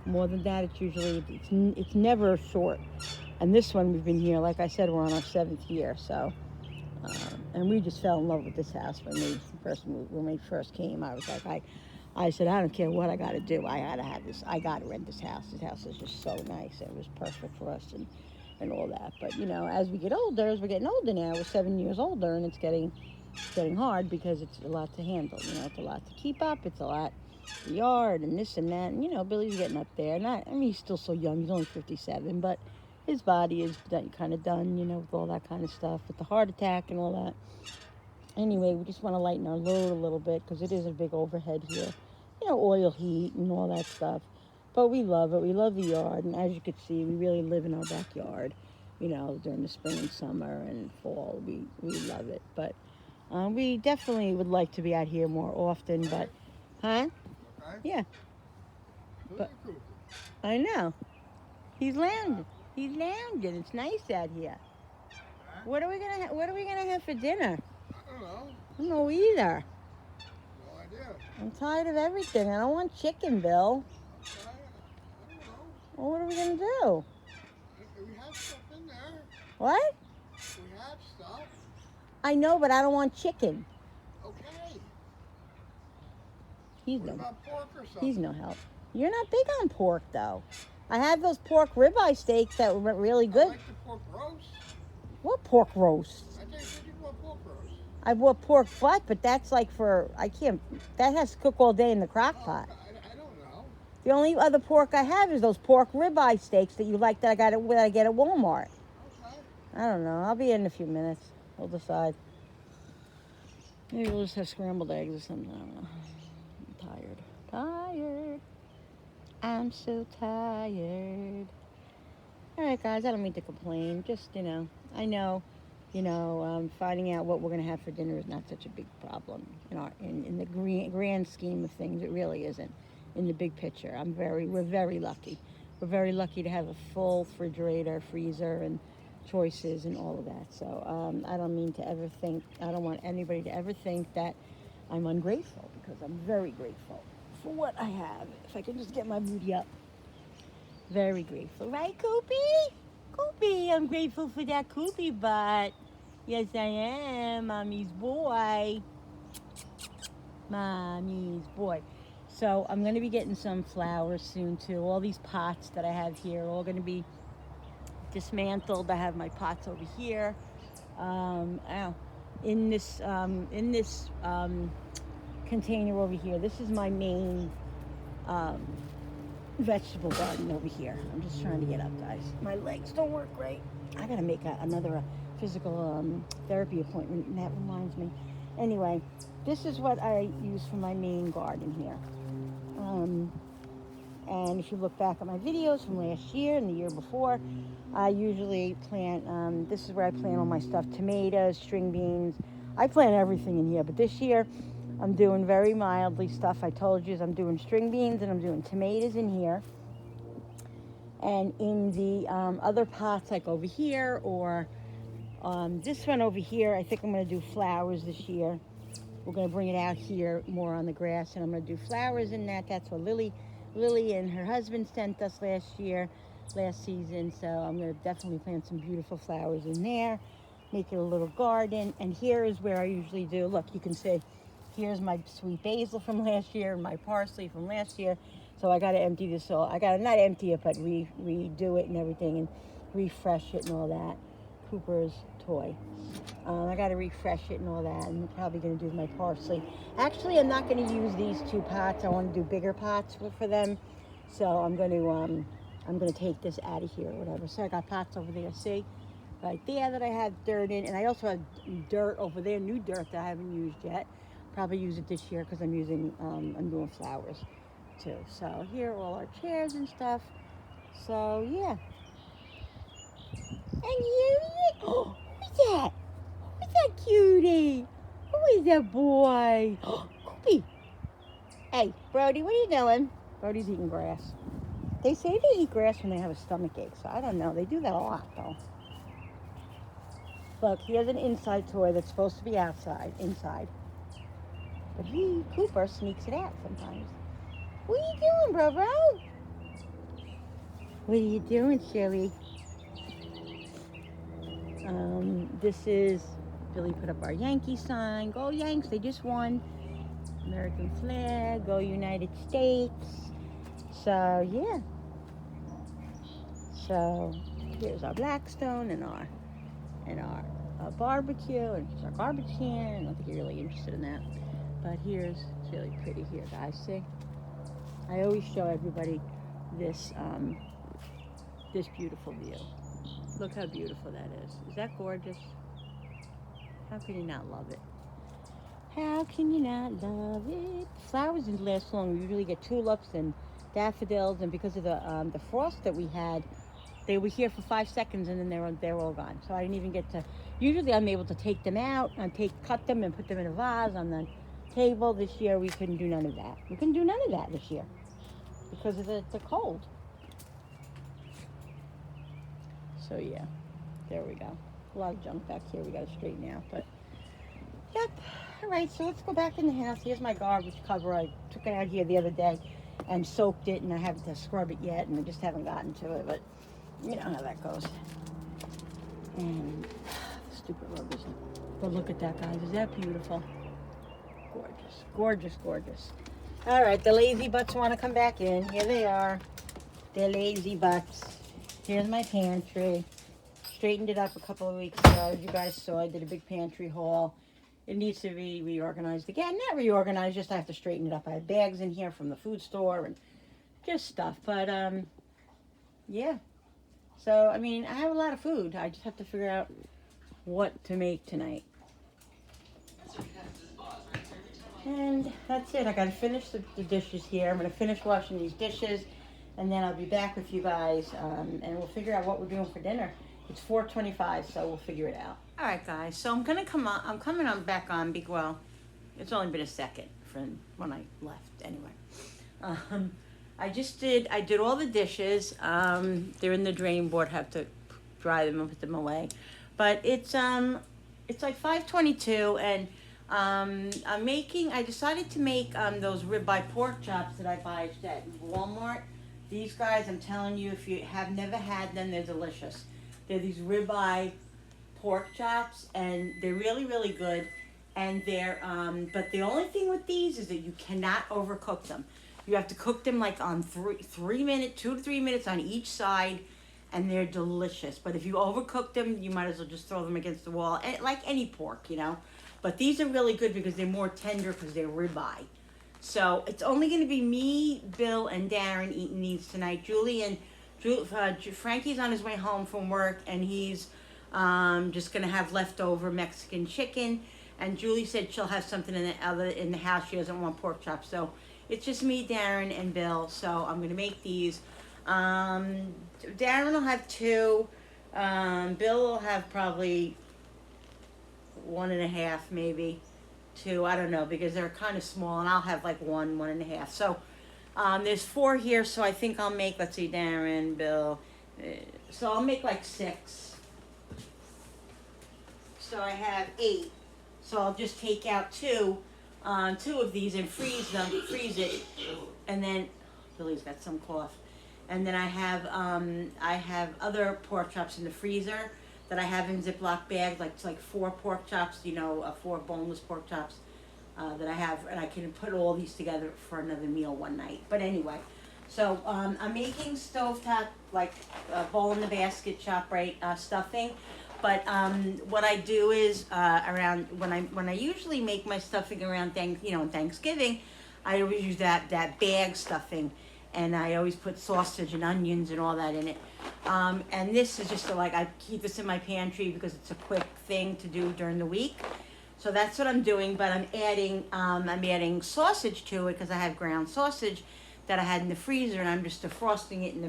More than that, it's never short. And this one, we've been here, like I said, we're on our 7th year. So, and we just fell in love with this house when we first came. I was like, I said, I don't care what I got to do. I got to have this. I got to rent this house. This house is just so nice. It was perfect for us and all that. But, as we get older, as we're getting older now, we're 7 years older, and it's getting hard because it's a lot to handle. It's a lot to keep up. It's a lot, the yard and this and that. And, Billy's getting up there. He's still so young. He's only 57, but his body is kind of done, with all that kind of stuff, with the heart attack and all that. Anyway, we just want to lighten our load a little bit because it is a big overhead here. You know, oil heat and all that stuff. But we love it. We love the yard. And as you can see, we really live in our backyard. You know, during the spring and summer and fall, we love it. But we definitely would like to be out here more often. But, huh? Okay. Yeah, Who's But- the cuckoo? I know. He's landed. He's landed. It's nice out here. What are we gonna have for dinner? I don't know. I don't know either. No idea. I'm tired of everything. I don't want chicken, Bill. Okay. I don't know. Well, what are we gonna do? We have stuff in there. What? We have stuff. I know, but I don't want chicken. Okay. He's What no, about pork or something? he's no help. You're not big on pork, though. I had those pork ribeye steaks that were really I good. like the pork roast. What pork roast? I think you want pork roast. I bought pork butt, but that's like for, I can't, that has to cook all day in the crock pot. I don't know. The only other pork I have is those pork ribeye steaks that you like that I get at Walmart. Okay. I don't know. I'll be in a few minutes. We'll decide. Maybe we'll just have scrambled eggs or something. I don't know. I'm tired. Tired. I'm so tired. All right, guys. I don't mean to complain. Just, I know, finding out what we're going to have for dinner is not such a big problem in the grand scheme of things. It really isn't. In the big picture, we're very lucky. We're very lucky to have a full refrigerator, freezer, and choices and all of that. So I don't mean to ever think, I don't want anybody to ever think that I'm ungrateful, because I'm very grateful for what I have. If I can just get my booty up. Very grateful. Right, Koopy? Koopy, I'm grateful for that Koopy butt. Yes, I am. Mommy's boy. Mommy's boy. So I'm going to be getting some flowers soon, too. All these pots that I have here are all going to be dismantled. I have my pots over here. In this container over here. This is my main vegetable garden over here. I'm just trying to get up, guys. My legs don't work great. I gotta make another physical therapy appointment, and that reminds me. Anyway, this is what I use for my main garden here. And if you look back at my videos from last year and the year before, I usually plant, this is where I plant all my stuff, tomatoes, string beans. I plant everything in here, but this year I'm doing very mildly stuff. I told you I'm doing string beans and I'm doing tomatoes in here. And in the other pots, like over here, or this one over here, I think I'm going to do flowers this year. We're going to bring it out here more on the grass, and I'm going to do flowers in that. That's what Lily and her husband sent us last season. So I'm going to definitely plant some beautiful flowers in there, make it a little garden. And here is where I usually do, look, you can see, here's my sweet basil from last year and my parsley from last year. So I got to empty this all. I got to not empty it, but redo it and everything, and refresh it and all that. Cooper's toy. I got to refresh it and all that. I'm probably going to do my parsley. Actually, I'm not going to use these two pots. I want to do bigger pots for them. So I'm going to take this out of here or whatever. So I got pots over there. See, right there that I have dirt in, and I also have dirt over there, new dirt that I haven't used yet. Probably use it this year because I'm doing flowers too. So here are all our chairs and stuff. So yeah. And you, oh, who's that? Who's that cutie? Who is that boy? Koopy. Hey, Brody, what are you doing? Brody's eating grass. They say they eat grass when they have a stomach ache, so I don't know. They do that a lot, though. Look, he has an inside toy that's supposed to be inside. But Cooper, sneaks it out sometimes. What are you doing, bro? What are you doing, silly? This is, Billy put up our Yankee sign. Go Yanks, they just won. American flag, go United States. So, yeah. So, here's our Blackstone and our barbecue, and here's our garbage can. I don't think you're really interested in that. But it's really pretty here, guys. See? I always show everybody this beautiful view. Look how beautiful that is. Is that gorgeous? How can you not love it? How can you not love it? Flowers didn't last long. We usually get tulips and daffodils, and because of the frost that we had, they were here for 5 seconds and then they're all gone. So I didn't even get to. Usually I'm able to take them out and cut them and put them in a vase on the table. This year we couldn't do none of that. We couldn't do none of that this year because of the cold. So yeah, there we go. A lot of junk back here we got to straighten out, but yep. All right, so let's go back in the house. Here's my garbage cover. I took it out here the other day and soaked it, and I haven't to scrub it yet, and I just haven't gotten to it, but you know how that goes. And stupid rubbers. But look at that, guys. Is that beautiful? Gorgeous, gorgeous, gorgeous. All right, the lazy butts want to come back in. Here they are. They're lazy butts. Here's my pantry. Straightened it up a couple of weeks ago. As you guys saw, I did a big pantry haul. It needs to be reorganized again. Not reorganized, just I have to straighten it up. I have bags in here from the food store and just stuff. But, yeah. So, I mean, I have a lot of food. I just have to figure out what to make tonight. And that's it. I got to finish the dishes here. I'm going to finish washing these dishes, and then I'll be back with you guys, and we'll figure out what we're doing for dinner. It's 4:25, so we'll figure it out. All right, guys. So I'm gonna come on. I'm coming on back on. Well, it's only been a second from when I left. Anyway, I did all the dishes. They're in the drain board. Have to dry them and put them away. But it's like 5:22, and I decided to make those ribeye pork chops that I buy at Walmart. These guys, I'm telling you, if you have never had them, they're delicious. They're these ribeye pork chops, and they're really, really good. And they're, but the only thing with these is that you cannot overcook them. You have to cook them like on 2 to 3 minutes on each side, and they're delicious. But if you overcook them, you might as well just throw them against the wall, like any pork, you know. But these are really good because they're more tender because they're ribeye. So it's only going to be me, Bill, and Darren eating these tonight. Frankie's on his way home from work, and he's just gonna have leftover Mexican chicken. And Julie said she'll have something in the house. She doesn't want pork chops, so it's just me, Darren, and Bill. So I'm gonna make these. Darren will have 2. Bill will have probably 1.5, maybe 2. I don't know, because they're kind of small, and I'll have like 1.5. So. There's 4 here, so I think I'll make, let's see, Darren, Bill, so I'll make like 6. So I have 8. So I'll just take out 2 of these and freeze it, and then, Billy's got some cough. And then I have other pork chops in the freezer that I have in Ziploc bags, like 4 pork chops, 4 boneless pork chops. That I have, and I can put all these together for another meal one night. But anyway, so I'm making stovetop, like bowl in the basket, ShopRite stuffing. But what I do is around when I usually make my stuffing around Thanksgiving, I always use that bag stuffing, and I always put sausage and onions and all that in it. And this is just I keep this in my pantry because it's a quick thing to do during the week. So that's what I'm doing, but I'm adding sausage to it because I have ground sausage that I had in the freezer, and I'm just defrosting it in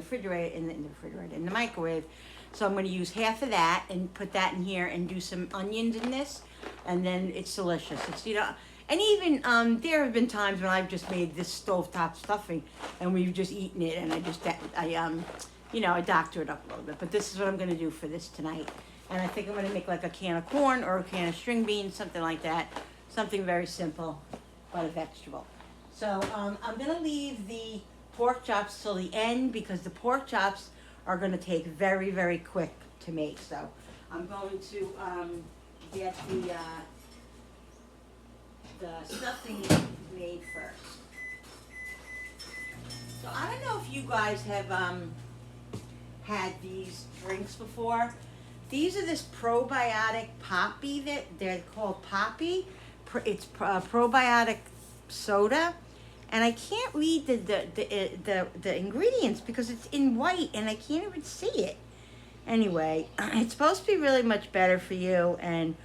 the microwave. So I'm going to use half of that and put that in here and do some onions in this, and then it's delicious. It's and even there have been times when I've just made this stovetop stuffing and we've just eaten it, and I doctor it up a little bit. But this is what I'm going to do for this tonight. And I think I'm going to make like a can of corn or a can of string beans, something like that. Something very simple, but a vegetable. So I'm going to leave the pork chops till the end because the pork chops are going to take very, very quick to make. So I'm going to get the stuffing made first. So I don't know if you guys have had these drinks before. These are this probiotic Poppy that they're called Poppy. It's probiotic soda, and I can't read the ingredients because it's in white and I can't even see it. Anyway, it's supposed to be really much better for you and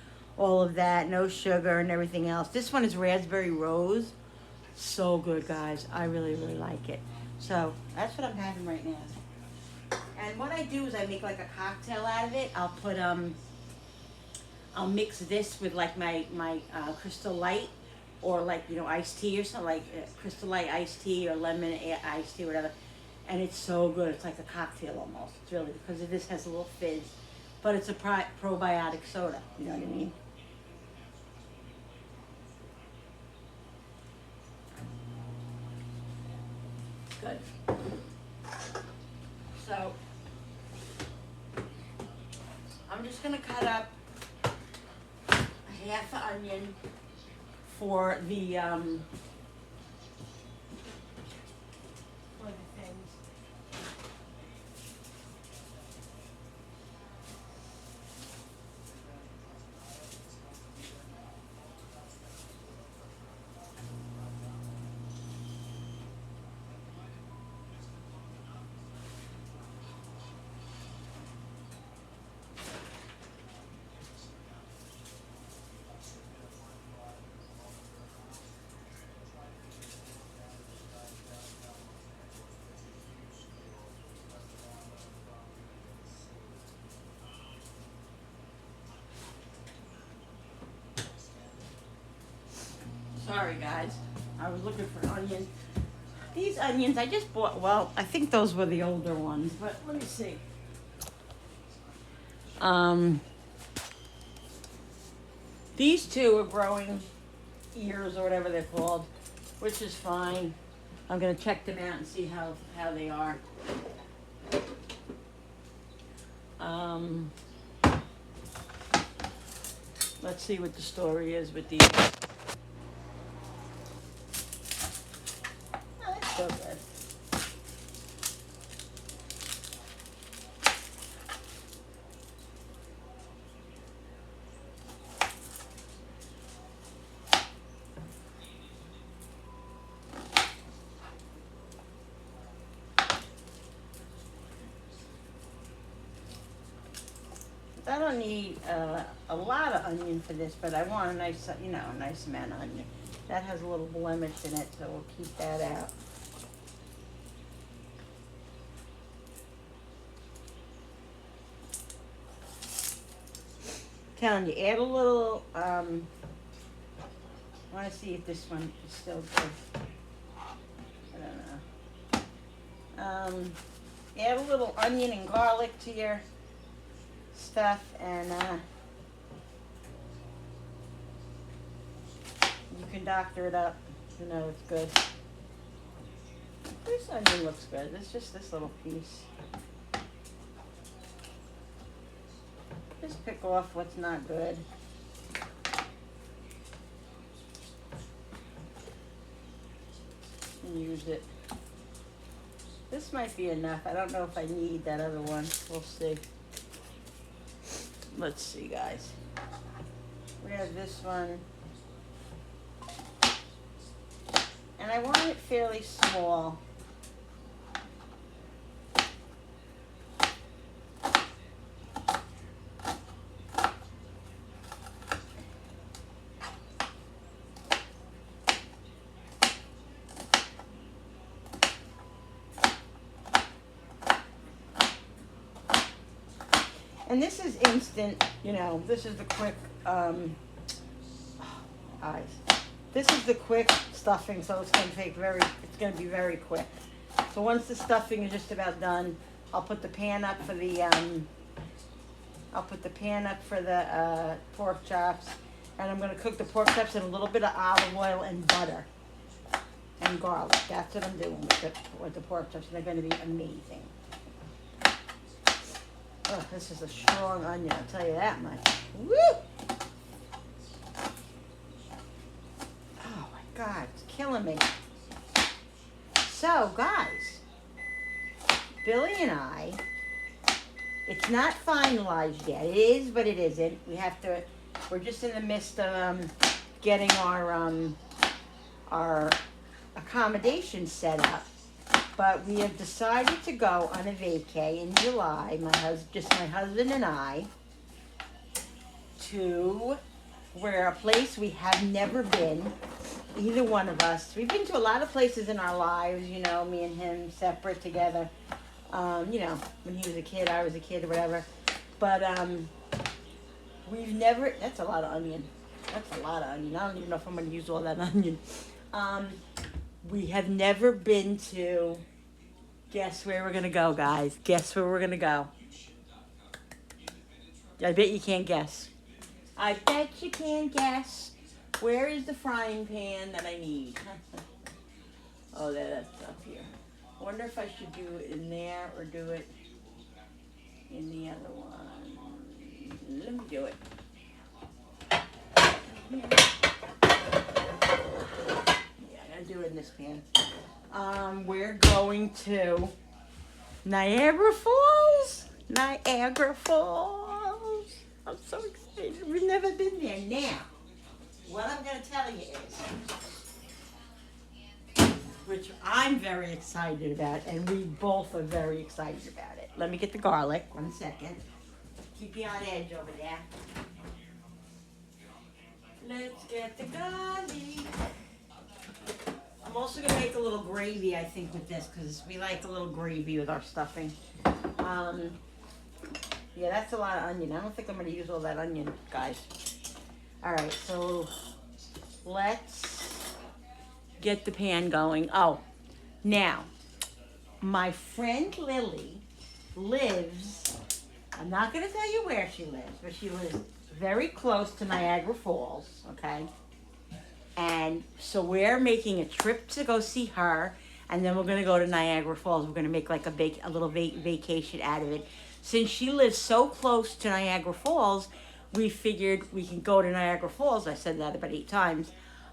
all of that, no sugar and everything else. This one is raspberry rose. So good, guys. I really, really like it. So that's what I'm having right now. And what I do is I make like a cocktail out of it. I'll mix this with like my Crystal Light, or like, you know, iced tea or something, like Crystal Light iced tea or lemon iced tea, whatever. And it's so good. It's like a cocktail almost. It's really, because this has a little fizz, but it's a probiotic soda. You know what I mean? Good. So I'm just gonna cut up a half an onion for the things. Sorry guys, I was looking for onion. These onions I just bought, well, I think those were the older ones, but let me see. These two are growing ears or whatever they're called, which is fine. I'm gonna check them out and see how they are. Let's see what the story is with these. Oh, that's so good. I don't need a lot of onion for this, but I want a nice, you know, a nice amount of onion. That has a little blemish in it, so we'll keep that out. Telling you, add a little, I want to see if this one is still good. I don't know. Add a little onion and garlic to your stuff, and you can doctor it up. You know it's good. This onion looks good. It's just this little piece. Just pick off what's not good. And use it. This might be enough. I don't know if I need that other one. We'll see. Let's see, guys. We have this one. And I want it fairly small. And this is instant, you know, this is the quick, eyes. This is the quick stuffing, so it's gonna be very quick. So once the stuffing is just about done, I'll put the pan up for the, pork chops, and I'm gonna cook the pork chops in a little bit of olive oil and butter and garlic. That's what I'm doing with the pork chops, and they're gonna be amazing. Oh, this is a strong onion, I'll tell you that much. Woo! Oh my God, it's killing me. So, guys, Billy and I, it's not finalized yet. It is, but it isn't. We're just in the midst of getting our accommodation set up. But we have decided to go on a vacay in July, my husband and I, to We're a place we have never been, either one of us. We've been to a lot of places in our lives, you know, me and him separate together. You know, when he was a kid, I was a kid, or whatever. But we've never, that's a lot of onion. That's a lot of onion. I don't even know if I'm going to use all that onion. We have never been to, guess where we're going to go, guys. Guess where we're going to go. I bet you can't guess. I bet you can't guess. Where is the frying pan that I need? Oh, that's up here. I wonder if I should do it in there or do it in the other one. Let me do it. Yeah, I'm gonna do it in this pan. We're going to Niagara Falls. Niagara Falls. I'm so excited. We've never been there. Now, what I'm gonna tell you is, which I'm very excited about, and we both are very excited about it. Let me get the garlic. 1 second. Keep you on edge over there. Let's get the garlic. I'm also going to make a little gravy, I think, with this, because we like a little gravy with our stuffing. Yeah, that's a lot of onion. I don't think I'm going to use all that onion, guys. All right, so let's get the pan going. Oh, now, my friend Lily lives, I'm not going to tell you where she lives, but she lives very close to Niagara Falls, okay? And so we're making a trip to go see her, and then we're going to go to Niagara Falls. We're going to make like a little vacation out of it. Since she lives so close to Niagara Falls, we figured we can go to Niagara Falls. I said that about 8 times.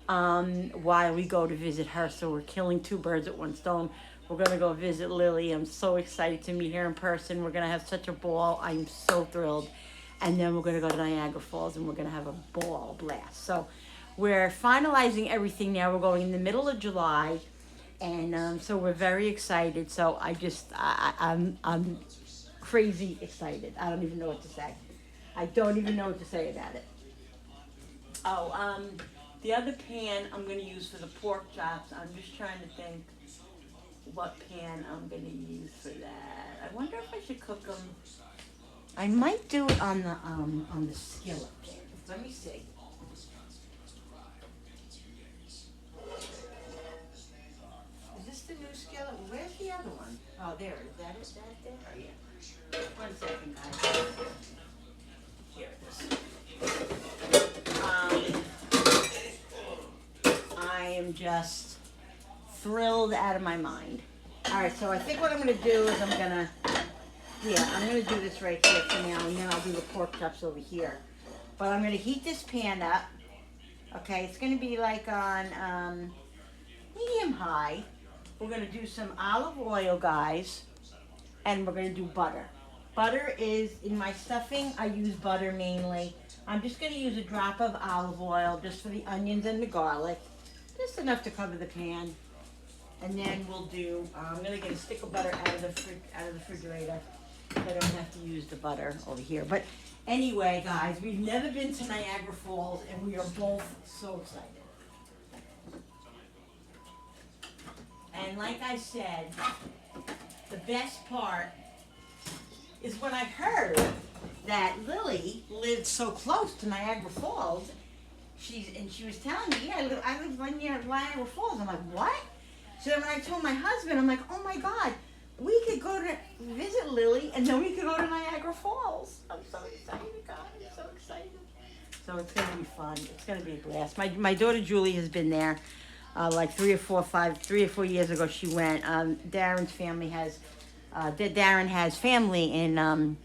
While we go to visit her. So we're killing 2 birds with 1 stone. We're going to go visit Lily. I'm so excited to meet her in person. We're going to have such a ball. I'm so thrilled. And then we're going to go to Niagara Falls, and we're going to have a blast. So we're finalizing everything now. We're going in the middle of July, and so we're very excited. So I'm crazy excited. I don't even know what to say. I don't even know what to say about it. Oh, the other pan I'm going to use for the pork chops. I'm just trying to think what pan I'm going to use for that. I wonder if I should cook them. I might do it on the skillet pan. Let me see. Is this the new skillet? Where's the other one? Oh, there. Is that it? Is that there? Oh, yeah. 1 second, guys. Here it is. I am just thrilled out of my mind. All right, so I think what I'm going to do is I'm going to do this right here for now, and then I'll do the pork chops over here. But I'm going to heat this pan up. Okay, it's going to be like on medium high. We're going to do some olive oil, guys, and we're going to do butter. Butter is, in my stuffing, I use butter mainly. I'm just going to use a drop of olive oil just for the onions and the garlic. Just enough to cover the pan. And then we'll do, I'm going to get a stick of butter out of the refrigerator. So I don't have to use the butter over here. But anyway, guys, we've never been to Niagara Falls, and we are both so excited. And like I said, the best part is when I heard that Lily lived so close to Niagara Falls. She was telling me, yeah, I live near Niagara Falls. I'm like, what? So then when I told my husband, I'm like, oh my God, we could go to visit Lily, and then we could go to Niagara Falls. I'm so excited, guys. I'm so excited. So it's going to be fun. It's going to be a blast. My daughter Julie has been there like 3 or 4 years ago. She went. Darren's family has, Darren has family in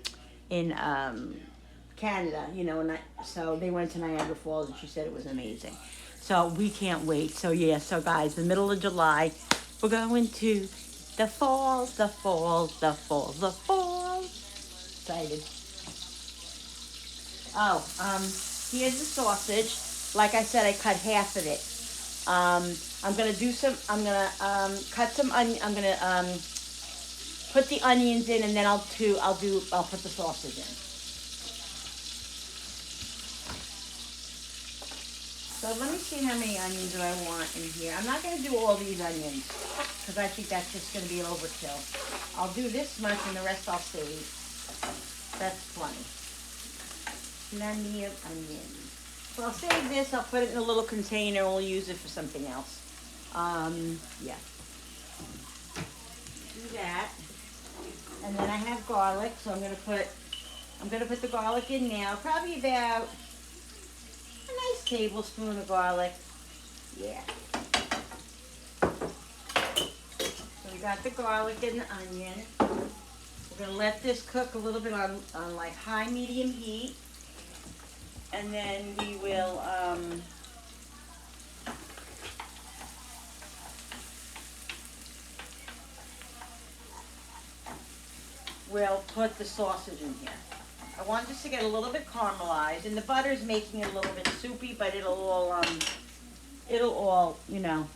Canada, you know, and so they went to Niagara Falls, and she said it was amazing. So we can't wait. So yeah, so guys, the middle of July, we're going to the falls, the falls, the falls, the falls. Excited. Oh, here's the sausage. Like I said, I cut half of it. I'm gonna do some. I'm gonna cut some onion. I'm gonna put the onions in, and then I'll put the sausage in. So let me see how many onions I want in here. I'm not going to do all these onions because I think that's just going to be overkill. I'll do this much and the rest I'll save. That's plenty. Plenty of onions. So I'll save this. I'll put it in a little container and we'll use it for something else. Yeah. Do that. And then I have garlic, so I'm gonna put the garlic in now. Probably about a nice tablespoon of garlic. Yeah. So we got the garlic and the onion. We're gonna let this cook a little bit on like high medium heat. And then we will we'll put the sausage in here. I want this to get a little bit caramelized, and the butter's making it a little bit soupy, but it'll all, you know,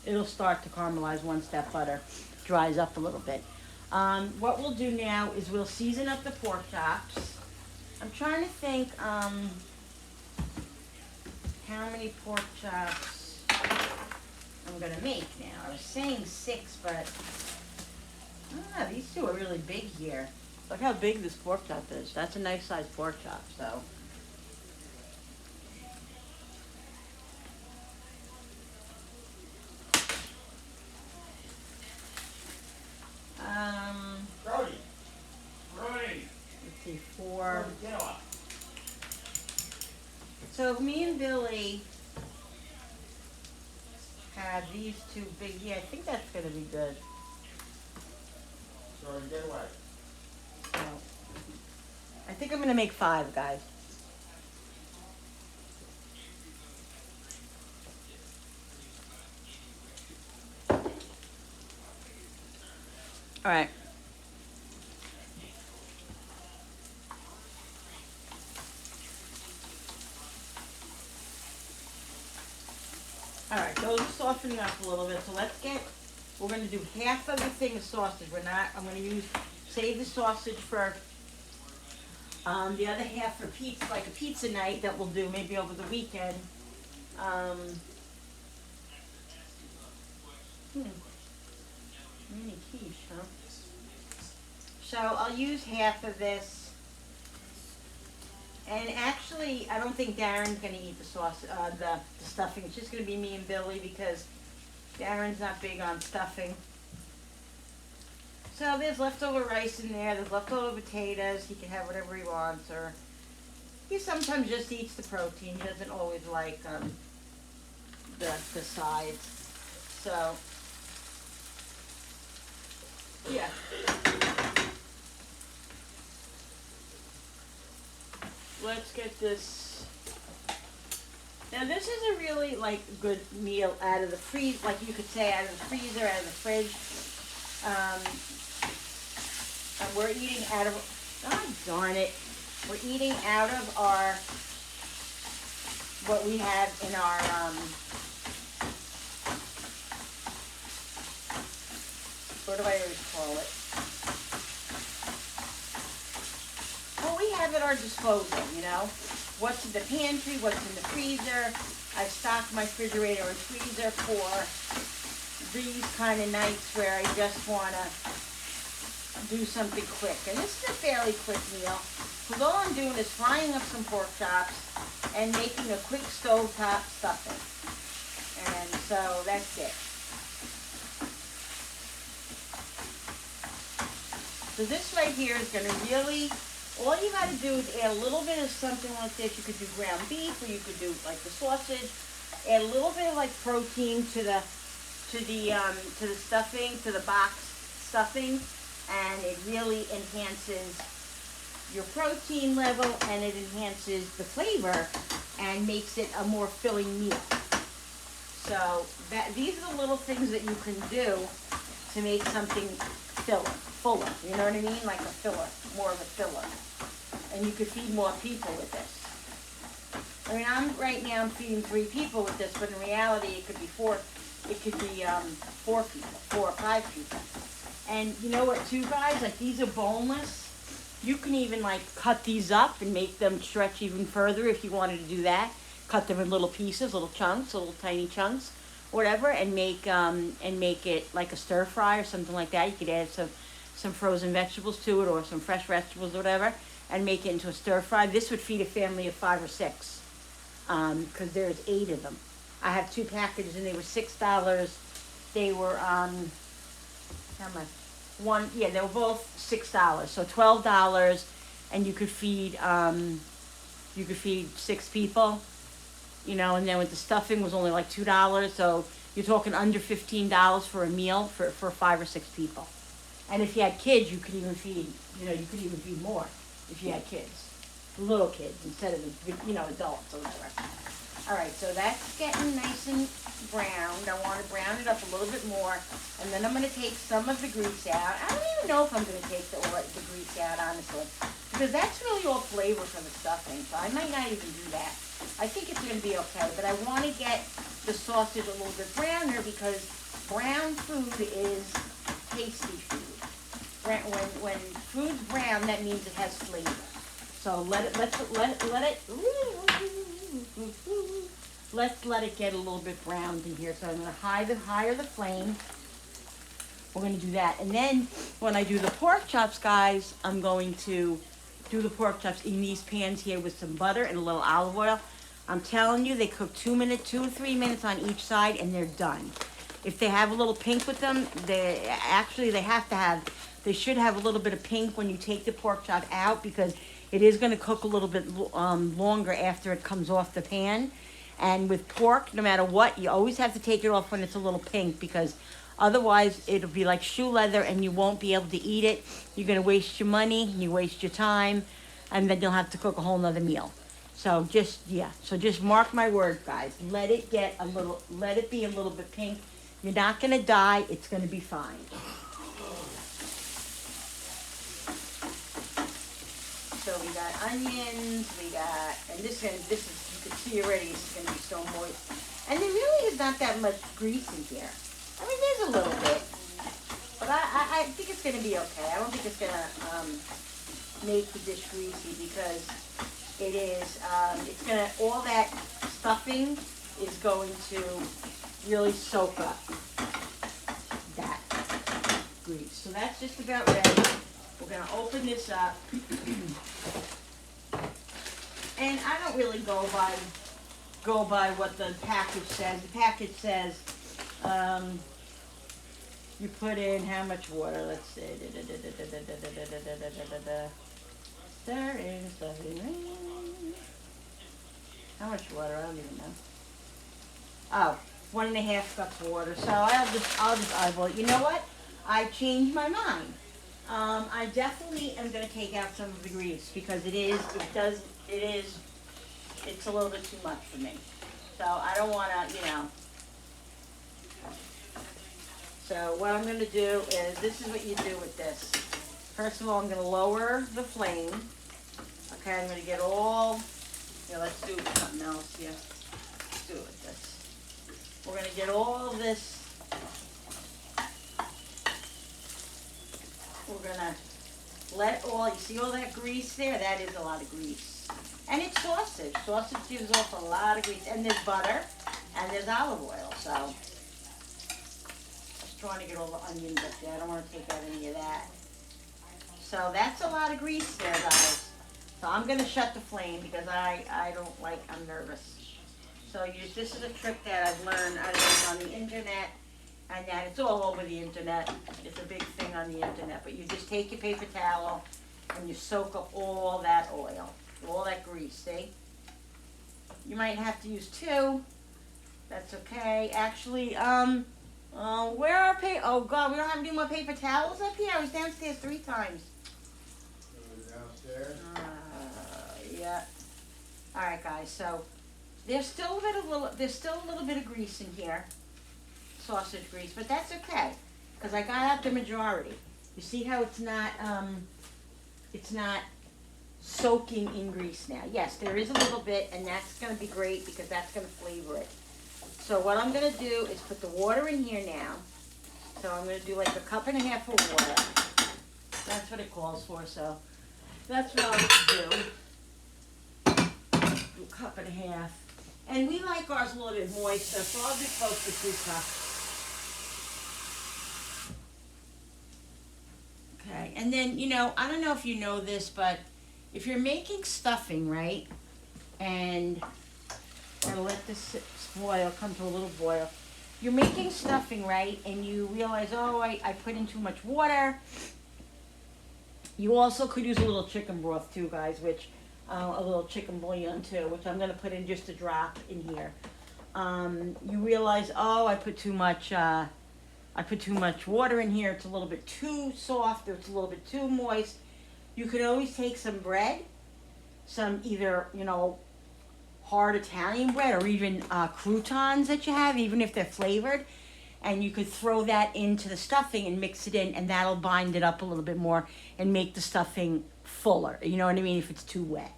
it'll start to caramelize once that butter dries up a little bit. What we'll do now is we'll season up the pork chops. I'm trying to think how many pork chops I'm gonna make now. I was saying 6, but I don't know, these two are really big here. Look how big this pork chop is. That's a nice sized pork chop, so. Brody. Brody. Let's see, 4. Get off. So me and Billy have these two big, yeah, I think that's gonna be good. Brody, get away. So, I think I'm gonna make 5, guys. All right. All right, those are softening up a little bit, so we're gonna do half of the thing of sausage. I'm gonna save the sausage for the other half for pizza, like a pizza night that we'll do maybe over the weekend. Mini quiche, huh? So I'll use half of this. And actually, I don't think Darren's gonna eat the sauce, the stuffing. It's just gonna be me and Billy because Darren's not big on stuffing. So there's leftover rice in there. There's leftover potatoes. He can have whatever he wants, or he sometimes just eats the protein. He doesn't always like the sides. So yeah. Let's get this. Now this is a really like good meal out of the freeze, like you could say out of the freezer, out of the fridge. And we're eating out of, oh darn it, we're eating out of our, what we have in our, what do I always call it? What we have at our disposal, you know? What's in the pantry, what's in the freezer. I stock my refrigerator and freezer for these kind of nights where I just want to do something quick. And this is a fairly quick meal. Because all I'm doing is frying up some pork chops and making a quick stovetop stuffing. And so that's it. So this right here is going to really, all you got to do is add a little bit of something like this. You could do ground beef, or you could do like the sausage. Add a little bit of like protein to the stuffing, to the box stuffing, and it really enhances your protein level, and it enhances the flavor and makes it a more filling meal. So these are the little things that you can do to make something fuller, you know what I mean? Like a filler, more of a filler. And you could feed more people with this. I mean, right now I'm feeding 3 people with this, but in reality it could be 4 people, 4 or 5 people. And you know what too, guys? Like these are boneless. You can even like cut these up and make them stretch even further if you wanted to do that. cut them in little pieces, little chunks, little tiny chunks, whatever, and make it like a stir fry or something like that. You could add some frozen vegetables to it or some fresh vegetables or whatever, and make it into a stir fry. This would feed a family of 5 or 6, because there's 8 of them. I have 2 packages and they were $6. They were how much? They were both $6, so $12, and you could feed 6 people, you know. And then with the stuffing was only like $2, so you're talking under $15 for a meal for 5 or 6 people. And if you had kids, you could even feed more if you had kids, little kids instead of adults or whatever. All right, so that's getting nice and browned. I want to brown it up a little bit more, and then I'm going to take some of the grease out. I don't even know if I'm going to take the grease out, honestly, because that's really all flavor for the stuffing, so I might not even do that. I think it's going to be okay, but I want to get the sausage a little bit browner because brown food is tasty food. When food's brown, that means it has flavor. So let's let it get a little bit browned in here. So I'm going to higher the flame. We're going to do that. And then when I do the pork chops, guys, I'm going to do the pork chops in these pans here with some butter and a little olive oil. I'm telling you, they cook 2 or 3 minutes on each side and they're done. If they have a little pink with them, they should have a little bit of pink when you take the pork chop out, because it is going to cook a little bit longer after it comes off the pan. And with pork, no matter what, you always have to take it off when it's a little pink, because otherwise it'll be like shoe leather and you won't be able to eat it. You're going to waste your money, you waste your time, and then you'll have to cook a whole nother meal. So just mark my word, guys. Let it be a little bit pink. You're not going to die. It's going to be fine. So we got onions, and this is, you can see already, it's going to be so moist. And there really is not that much grease in here. I mean, there's a little bit, but I think it's going to be okay. I don't think it's going to make the dish greasy, because it is, all that stuffing is going to really soak up that grease. So that's just about ready. We're going to open this up. And I don't really go by what the package says. The package says you put in how much water, let's see. Stir in, how much water? I don't even know. Oh, 1.5 cups of water. So I'll just eyeball it. You know what? I changed my mind. I definitely am going to take out some of the grease, because it's a little bit too much for me. So I don't want to, So what I'm going to do is, this is what you do with this. First of all, I'm going to lower the flame. Okay, I'm going to get all, let's do something else here. Let's do it with this. We're going to get all this. We're going to let you see all that grease there? That is a lot of grease. And it's sausage. Sausage gives off a lot of grease. And there's butter, and there's olive oil. So, just trying to get all the onions up there. I don't want to take out any of that. So that's a lot of grease there, guys. So I'm going to shut the flame, because I'm nervous. So this is a trick that I've learned on the internet. And that it's all over the internet. It's a big thing on the internet. But you just take your paper towel and you soak up all that oil, all that grease, see? You might have to use 2. That's okay. Actually, where are oh God, we don't have any more paper towels up here? I was downstairs 3 times. Downstairs? Yeah. All right, guys. So there's still a little bit of grease in here. Sausage grease, but that's okay, because I got out the majority. You see how it's not soaking in grease now. Yes, there is a little bit, and that's going to be great, because that's going to flavor it. So what I'm going to do is put the water in here now. So I'm going to do like 1.5 cups of water. That's what it calls for, so that's what I'll do. Do 1.5 cups. And we like ours a little bit moister, so I'll do close to 2 cups. Okay, and then, you know, I don't know if you know this, but if you're making stuffing, right, and I'm gonna let this boil, come to a little boil. You're making stuffing, right, and you realize, oh, I put in too much water. You also could use a little chicken broth too, guys, which, a little chicken bouillon too, which I'm gonna put in just a drop in here. You realize, oh, I put too much water in here, it's a little bit too soft, or it's a little bit too moist. You could always take some bread, some either, you know, hard Italian bread, or even croutons that you have, even if they're flavored, and you could throw that into the stuffing and mix it in, and that'll bind it up a little bit more and make the stuffing fuller, you know what I mean, if it's too wet.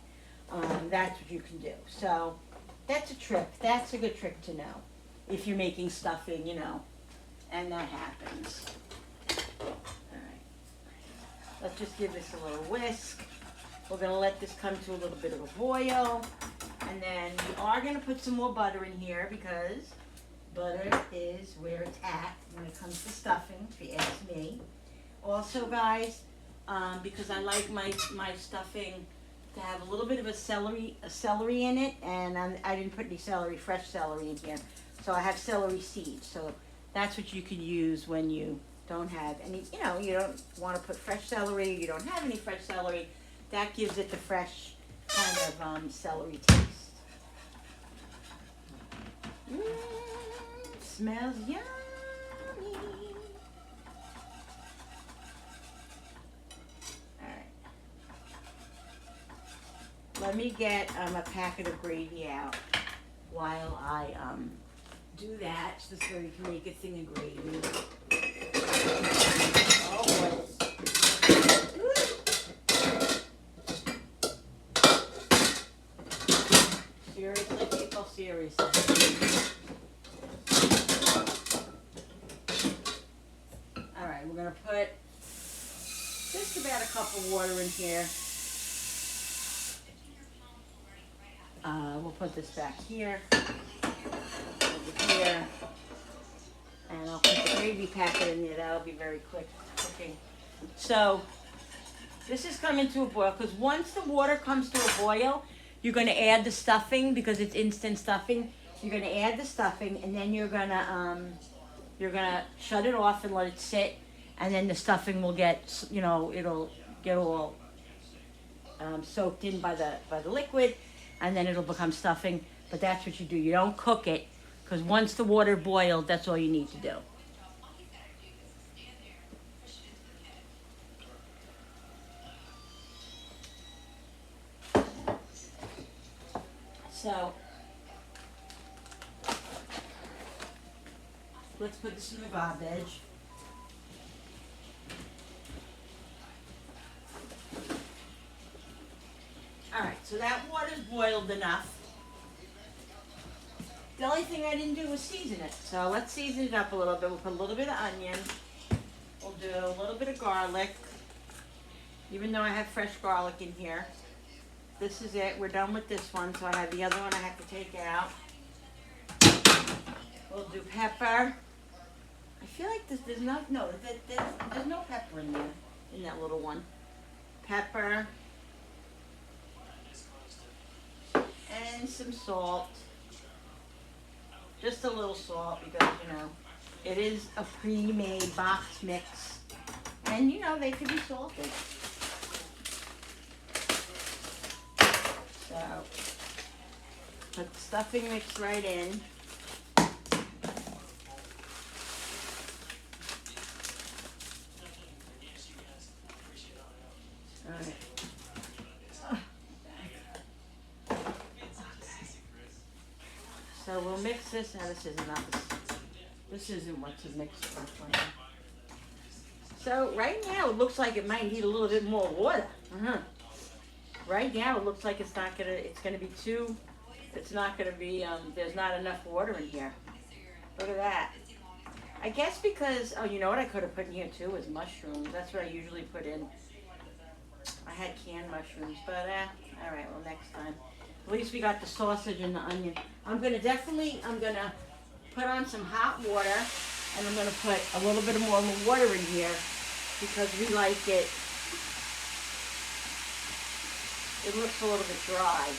That's what you can do. So that's a trick. That's a good trick to know if you're making stuffing, you know, and that happens. Alright, let's just give this a little whisk. We're going to let this come to a little bit of a boil, and then we are going to put some more butter in here, because butter is where it's at when it comes to stuffing, if you ask me. Also, guys, because I like my stuffing to have a little bit of a celery in it, and I didn't put any fresh celery in here, so I have celery seeds. So that's what you can use when you don't have any, you know, you don't want to put fresh celery, you don't have any fresh celery. That gives it the fresh kind of celery taste. Smells yummy. Alright. Let me get a packet of gravy out while I do that. So this way we can make a thing of gravy. Oh boy. Seriously, people, seriously. Alright, we're going to put just about a cup of water in here. We'll put this back here, over here, and I'll put the gravy packet in there. That'll be very quick cooking. So, this is coming to a boil, because once the water comes to a boil, you're going to add the stuffing, because it's instant stuffing. You're going to add the stuffing, and then you're going to shut it off and let it sit, and then the stuffing will get, you know, it'll get all soaked in by the liquid, and then it'll become stuffing. But that's what you do. You don't cook it, because once the water boils, that's all you need to do. So, let's put this in the garbage. Alright, so that water's boiled enough. The only thing I didn't do was season it. So let's season it up a little bit. We'll put a little bit of onion. We'll do a little bit of garlic. Even though I have fresh garlic in here. This is it. We're done with this one. So I have the other one I have to take out. We'll do pepper. I feel like there's no pepper in there, in that little one. Pepper. And some salt. Just a little salt, because, you know, it is a pre-made box mix. And, you know, they could be salted. So, put the stuffing mix right in. Alright. So we'll mix this. Now this isn't this isn't what to mix with. So right now it looks like it might need a little bit more water. Right now it looks like it's not gonna be there's not enough water in here. Look at that. I guess because, oh, you know what I could have put in here too is mushrooms. That's what I usually put in. I had canned mushrooms, but alright, well, next time. At least we got the sausage and the onion. I'm gonna put on some hot water, and I'm gonna put a little bit more water in here because we like it. It looks a little bit dry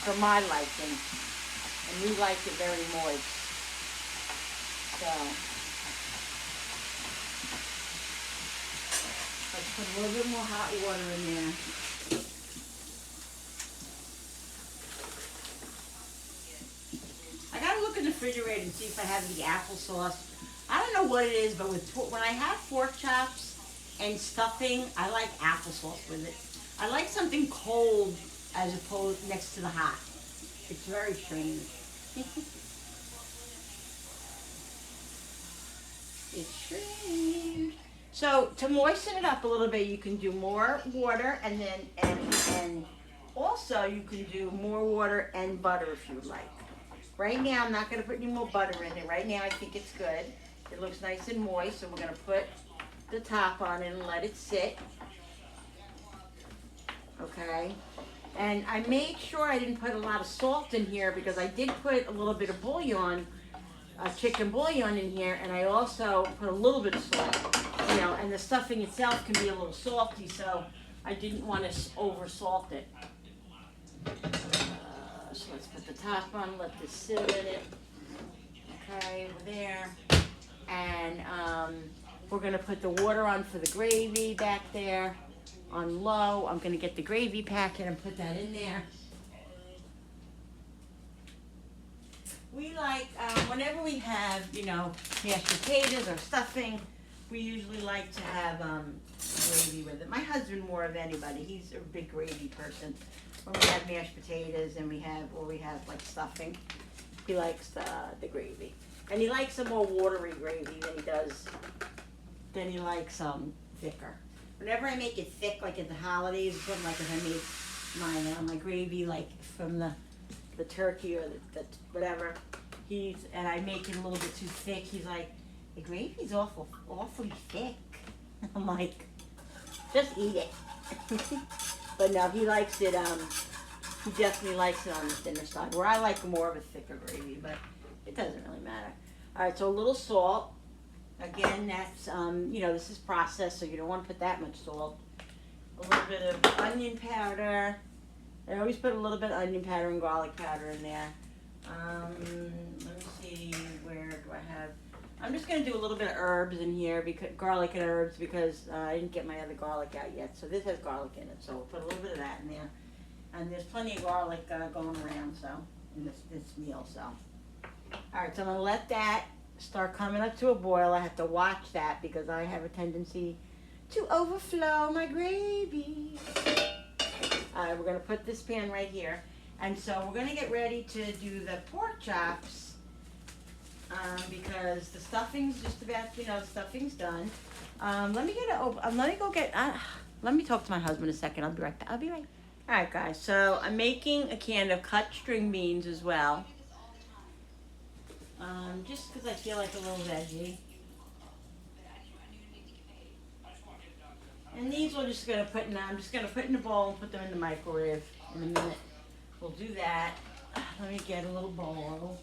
for my liking, and we like it very moist. So let's put a little bit more hot water in there. I gotta look in the refrigerator and see if I have any applesauce. I don't know what it is, but when I have pork chops and stuffing, I like applesauce with it. I like something cold as opposed next to the hot. It's very strange. It's strange. So to moisten it up a little bit, you can do more water, and then and also you can do more water and butter if you like. Right now, I'm not going to put any more butter in it. Right now, I think it's good. It looks nice and moist, so we're going to put the top on it and let it sit. Okay. And I made sure I didn't put a lot of salt in here because I did put a little bit of bouillon, chicken bouillon in here, and I also put a little bit of salt. You know, and the stuffing itself can be a little salty, so I didn't want to over salt it. So let's put the top on, let this sit in it. Okay, over there. And we're gonna put the water on for the gravy back there on low. I'm gonna get the gravy packet and put that in there. We like, whenever we have, you know, mashed potatoes or stuffing, we usually like to have gravy with it. My husband more of anybody, he's a big gravy person. When we have mashed potatoes and we have like stuffing, he likes the gravy. And he likes a more watery gravy than he likes thicker. Whenever I make it thick, like at the holidays, like if I make my gravy like from the turkey or the whatever, and I make it a little bit too thick, he's like, the gravy's awfully thick. I'm like, just eat it. But no, he likes it, he definitely likes it on the thinner side, where I like more of a thicker gravy, but it doesn't really matter. All right, so a little salt. Again, that's, you know, this is processed, so you don't want to put that much salt. A little bit of onion powder. I always put a little bit of onion powder and garlic powder in there. Let me see, where do I have? I'm just going to do a little bit of herbs in here, because garlic and herbs, because I didn't get my other garlic out yet. So this has garlic in it, so we'll put a little bit of that in there. And there's plenty of garlic going around, so in this meal. So, all right, so I'm going to let that start coming up to a boil. I have to watch that because I have a tendency to overflow my gravy. All right, we're going to put this pan right here. And so we're going to get ready to do the pork chops. Because the stuffing's just about, you know, the stuffing's done. Let me talk to my husband a second. I'll be right back. All right, guys. So I'm making a can of cut string beans as well. Just because I feel like a little veggie. And these I'm just gonna put in a bowl and put them in the microwave in a minute. We'll do that. Let me get a little bowl.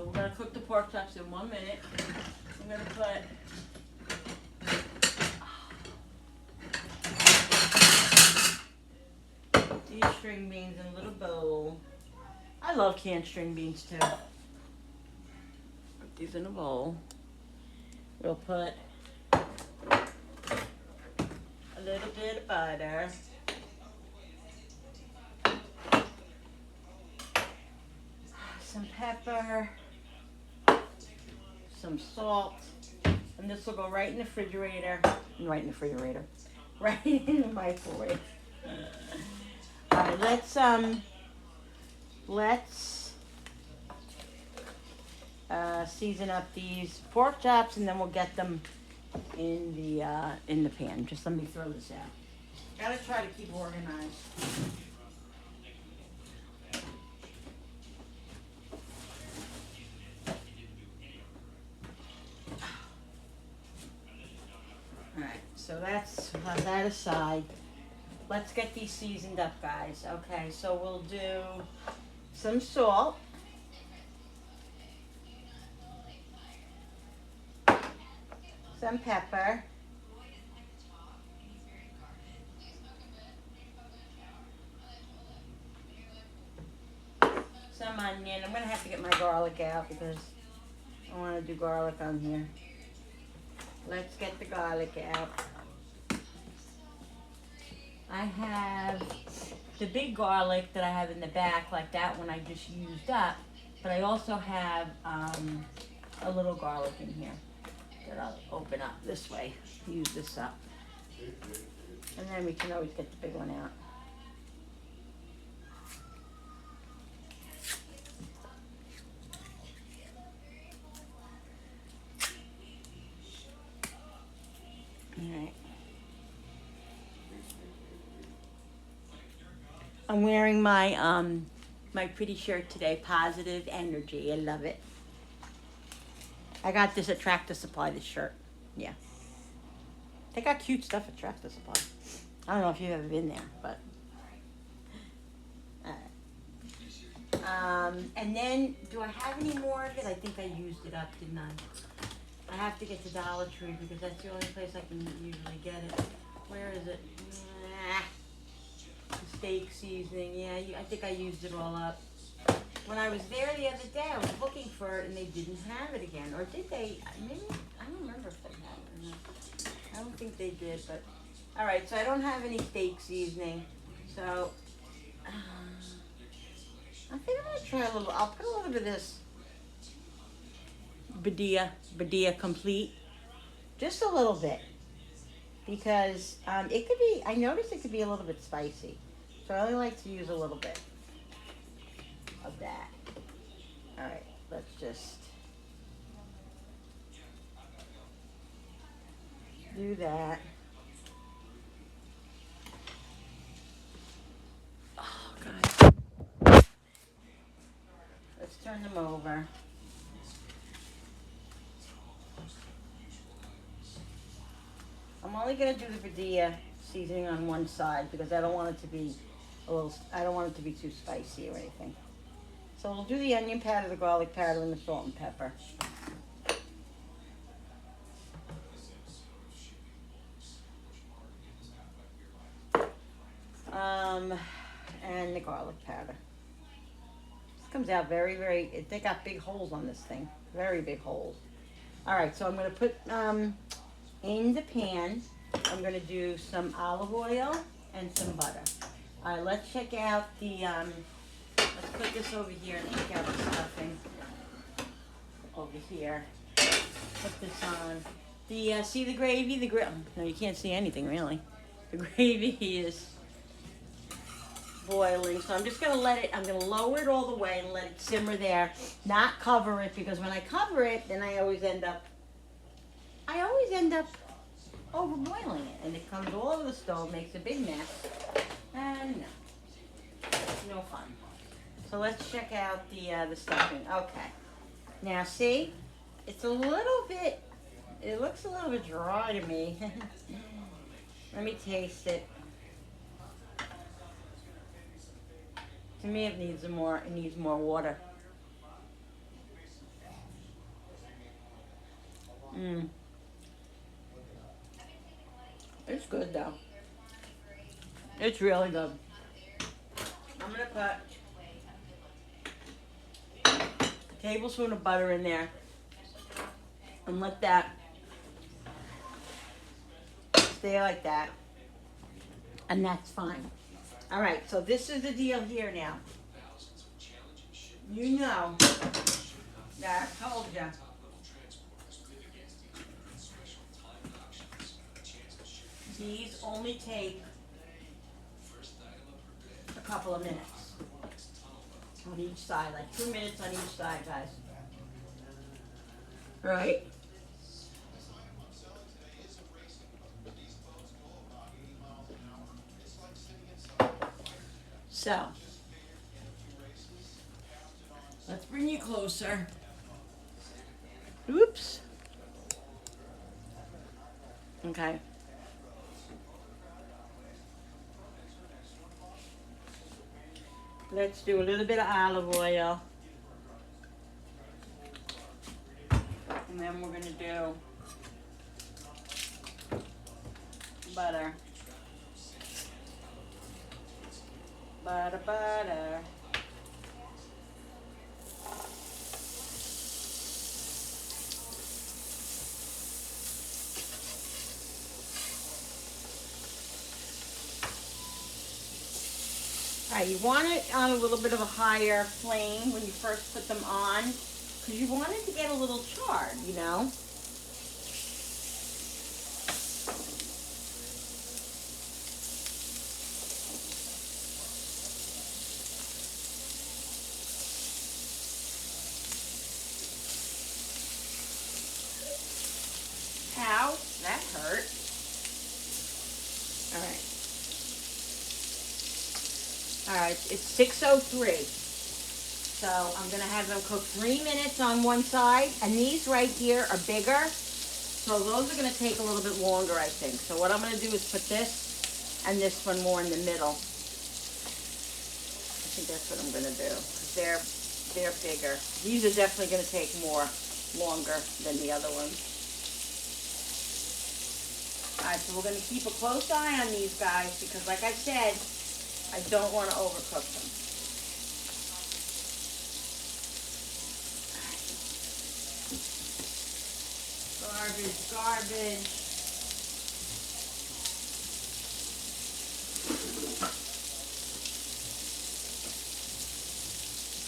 We're going to cook the pork chops in 1 minute. I'm going to put these string beans in a little bowl. I love canned string beans too. Put these in a bowl. We'll put a little bit of butter. Some pepper. Some salt, and this will go right in the refrigerator, right in the microwave. All right, let's season up these pork chops, and then we'll get them in the pan. Just let me throw this out. Gotta try to keep organized. so that's that aside. Let's get these seasoned up, guys. Okay, so we'll do some salt. Some pepper. Some onion. I'm gonna have to get my garlic out because I want to do garlic on here. Let's get the garlic out. I have the big garlic that I have in the back, like that one I just used up. But I also have a little garlic in here that I'll open up this way. Use this up. And then we can always get the big one out. Alright. I'm wearing my my pretty shirt today, Positive Energy. I love it. I got this at Tractor Supply, this shirt. Yeah. They got cute stuff at Tractor Supply. I don't know if you've ever been there, but and then do I have any more of it? I think I used it up, didn't I? I have to get to Dollar Tree because that's the only place I can usually get it. Where is it? The steak seasoning. Yeah, I think I used it all up. When I was there the other day, I was looking for it and they didn't have it again. Or did they? Maybe, I don't remember if they had it or not. I don't think they did, but all right. So I don't have any steak seasoning. So I think I'm gonna try a little. I'll put a little bit of this Badia Complete, just a little bit, because it could be. I noticed it could be a little bit spicy, so I only like to use a little bit of that. All right, let's just do that. Oh, God. Let's turn them over. I'm only gonna do the Badia seasoning on one side because I don't want it to be I don't want it to be too spicy or anything. So we'll do the onion powder, the garlic powder, and the salt and pepper. And the garlic powder. This comes out very, very, they got big holes on this thing. Very big holes. All right, so I'm gonna put, in the pan, I'm gonna do some olive oil and some butter. All right, let's check out the, let's put this over here and check out the stuffing over here. Put this on. The, see the gravy? No, you can't see anything really. The gravy is boiling, so I'm just gonna I'm gonna lower it all the way and let it simmer there. Not cover it, because when I cover it, then I always end up overboiling it, and it comes all over the stove, makes a big mess, and no, it's no fun. So let's check out the stuffing. Okay, now see, it's a little bit, it looks a little bit dry to me. Let me taste it. To me, it needs more water. It's good though. It's really good. I'm gonna put a tablespoon of butter in there and let that stay like that, and that's fine. All right, so this is the deal here now. You know that I told you these only take a couple of minutes on each side, like 2 minutes on each side, guys. Right? So, let's bring you closer. Oops. Okay. Let's do a little bit of olive oil. And then we're gonna do butter. Butter, butter. Alright, you want it on a little bit of a higher flame when you first put them on, because you want it to get a little charred, you know? Ow, that hurt. Alright. Alright, it's 6:03. So I'm going to have them cook 3 minutes on one side. And these right here are bigger. So those are going to take a little bit longer, I think. So what I'm going to do is put this and this one more in the middle. I think that's what I'm going to do. 'Cause they're bigger. These are definitely going to take longer than the other ones. Alright, so we're going to keep a close eye on these guys because like I said, I don't want to overcook them. Garbage, garbage.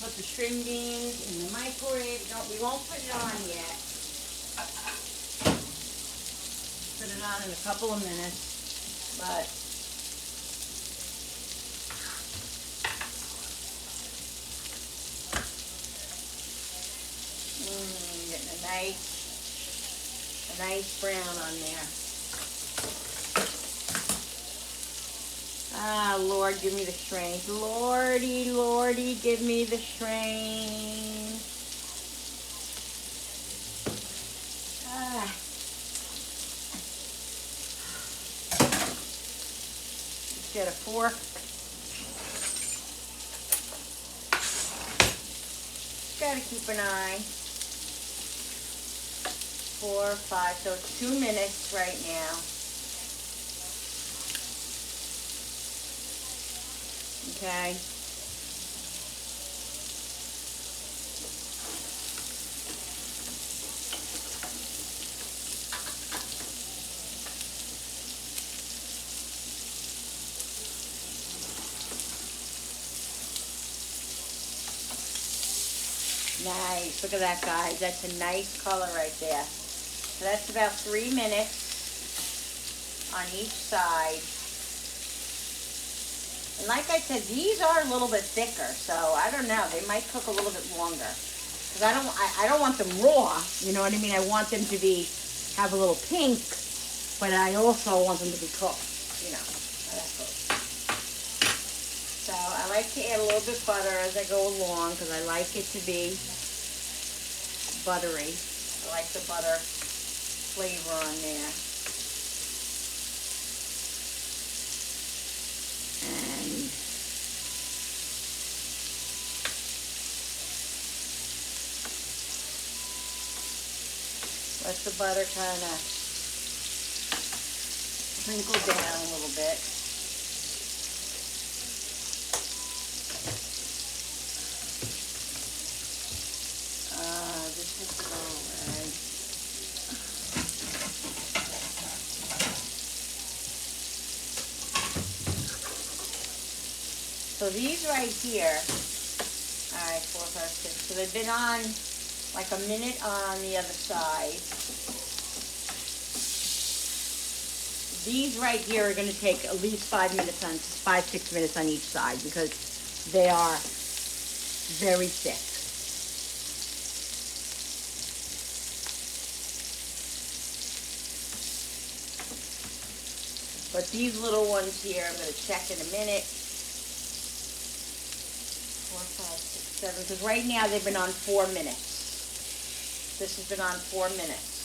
Put the string beans in the microwave. No, we won't put it on yet. Put it on in a couple of minutes, but getting a nice brown on there. Ah, Lord, give me the strength. Lordy, Lordy, give me the strength. Ah. Let's get a fork. Gotta keep an eye. 4, 5, so it's 2 minutes right now. Okay. Nice. Look at that, guys. That's a nice color right there. So that's about 3 minutes on each side. And like I said, these are a little bit thicker, so I don't know. They might cook a little bit longer. Because I don't want them raw, you know what I mean? I want them to have a little pink, but I also want them to be cooked, you know. How that goes. So I like to add a little bit of butter as I go along because I like it to be buttery. I like the butter flavor on there. And let the butter kind of sprinkle down a little bit. This is all right. So these right here, all right, 4, 5, 6. So they've been on like a minute on the other side. These right here are going to take at least 5 minutes on 5, 6 minutes on each side because they are very thick. But these little ones here, I'm going to check in a minute. 4, 5, 6, 7. Because right now they've been on 4 minutes. This has been on 4 minutes.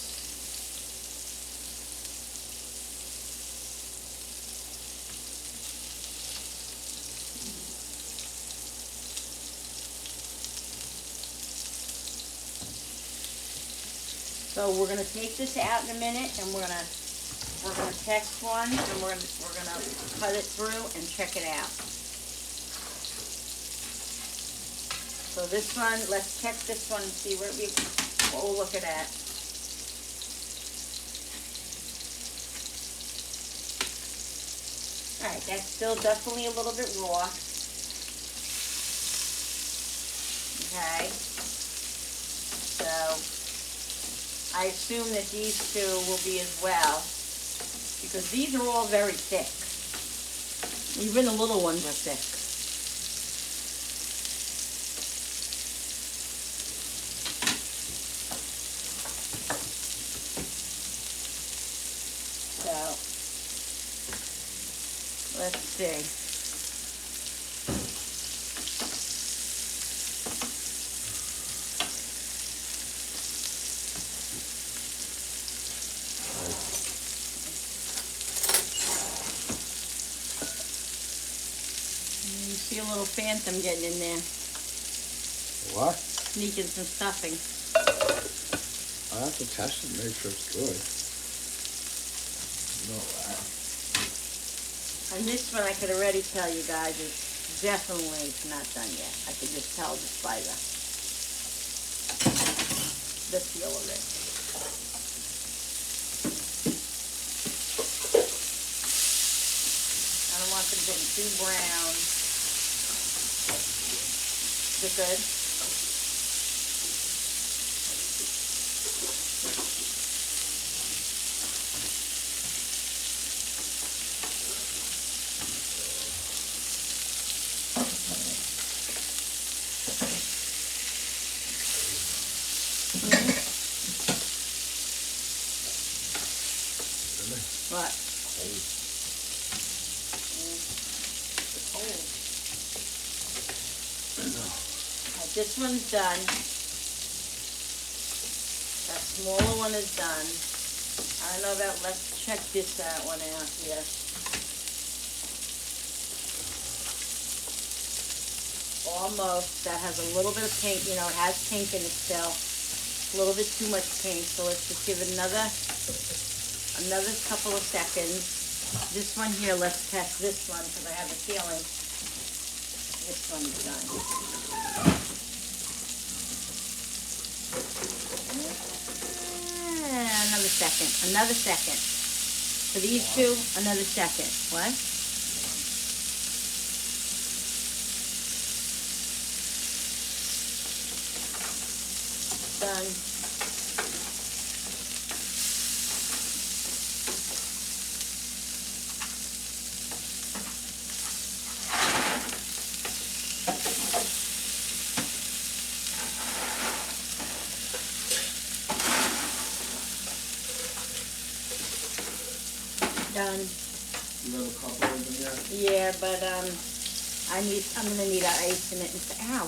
So we're gonna take this out in a minute, and we're gonna test one, and we're gonna cut it through and check it out. So this one, let's check this one and see what we'll look at. All right, that's still definitely a little bit raw. Okay. So I assume that these two will be as well, because these are all very thick. Even the little ones are thick. So let's see. You see a little phantom getting in there, What? sneaking some stuffing. I have to test it and make sure it's good. No, And this one I could already tell you guys is definitely not done yet. I could just tell just by the feel of it. I don't want them getting too brown. Is it good? What? Alright, this one's done. That smaller one is done. I don't know about, let's check this one out here. Almost, that has a little bit of pink, you know, it has pink in it still. A little bit too much pink, so let's just give it another couple of seconds. This one here, let's test this one, because I have a feeling this one's done. Another second. For these two, another second. What? Done. Done. You have a couple of them yet? Yeah, but I'm gonna need ice in it. Ow,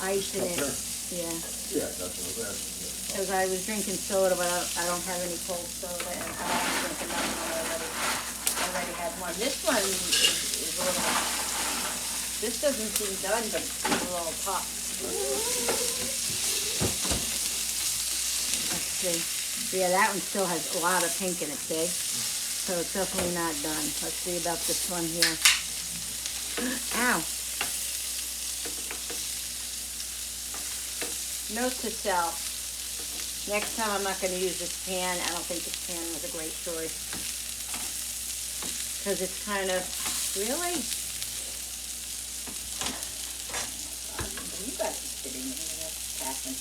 ice in it. Okay. Yeah, Yeah, that's what I was asking. because I was drinking soda, but I don't have any cold soda, and I don't drink another one already. I already had one. This one is a little. This doesn't seem done, but it's a little tough. Let's see. Yeah, that one still has a lot of pink in it, see? So it's definitely not done. Let's see about this one here. Ow. Note to self. Next time I'm not going to use this pan. I don't think this pan was a great choice. Because it's kind of, really? You got to sit in here. That's happening.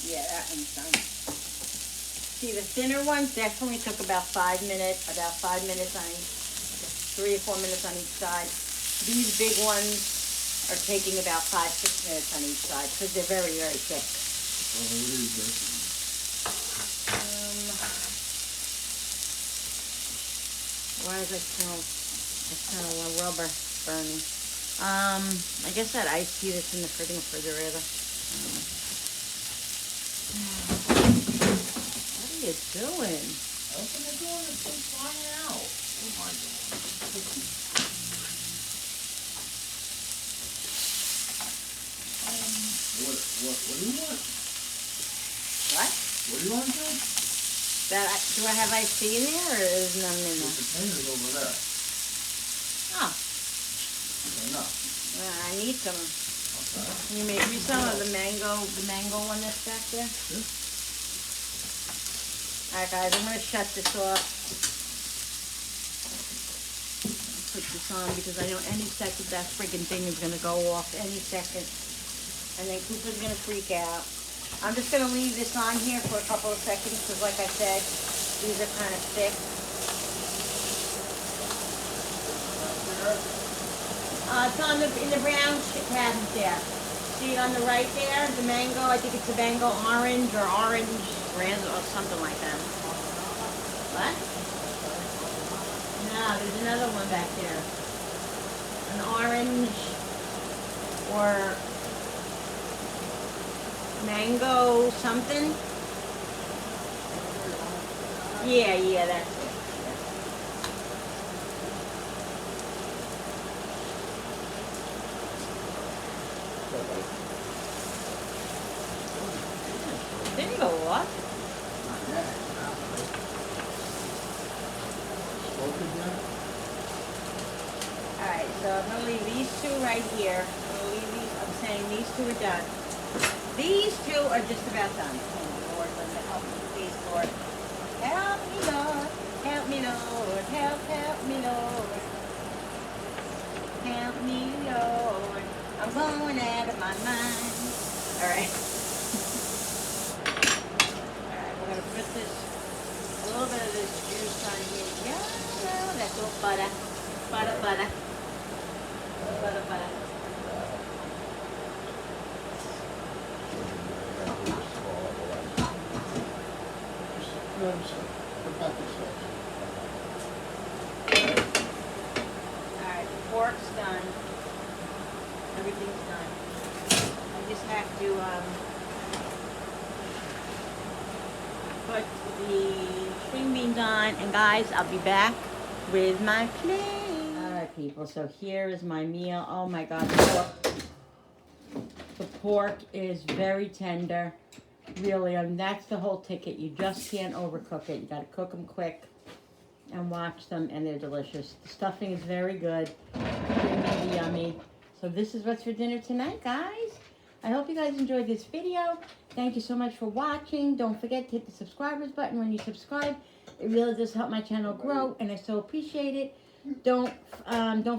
Yeah, that one's done. See, the thinner ones definitely took about 5 minutes on each, 3 or 4 minutes on each side. These big ones are taking about 5-6 minutes on each side because they're very, very thick. Why does I smell a rubber burning? I guess that iced tea that's in the freaking refrigerator. What are you doing? Open the door and it's flying out. Oh my God. What do you want? What? What do you want to do? Do I have iced tea in there, or is none in The there? potatoes over there. Oh, No. I need some. Okay. Can you make me some of the mango one that's back there? Sure. Alright guys, I'm gonna shut this off. Put this on because I know any second that freaking thing is gonna go off any second. And then Cooper's gonna freak out. I'm just gonna leave this on here for a couple of seconds because like I said, these are kind of thick. It's on in the brown cabinet there. See it on the right there? The mango, I think it's a mango orange or orange rand or something like that. What? No, there's another one back there. An orange or mango something. Yeah, that's it. Didn't go off. Alright, so I'm going to leave these two right here. I'm saying these two are done. These two are just about done. Oh, Lord, Linda, help me, please, Lord. Help me, Lord. Help me, Lord. Help me, Lord. Help me, Lord. I'm going out of my mind. Alright. Alright, we're going to put this, a little bit of this juice on here. Yeah, no, that's all butter. Butter. Alright, the pork's done. Everything's done. I just have to put the string beans on, and guys, I'll be back with my plate. Alright people, so here is my meal. Oh my god, the pork is very tender. Really, that's the whole ticket. You just can't overcook it. You gotta cook them quick and watch them, and they're delicious. The stuffing is very good. Really yummy. So this is what's for dinner tonight, guys. I hope you guys enjoyed this video. Thank you so much for watching. Don't forget to hit the subscribers button when you subscribe. It really does help my channel grow, and I so appreciate it. Don't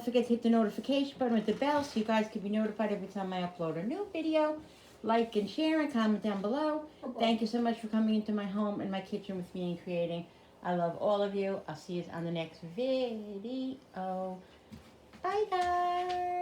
forget to hit the notification button with the bell so you guys can be notified every time I upload a new video. Like and share and comment down below. Thank you so much for coming into my home and my kitchen with me and creating. I love all of you. I'll see you on the next video. Bye guys.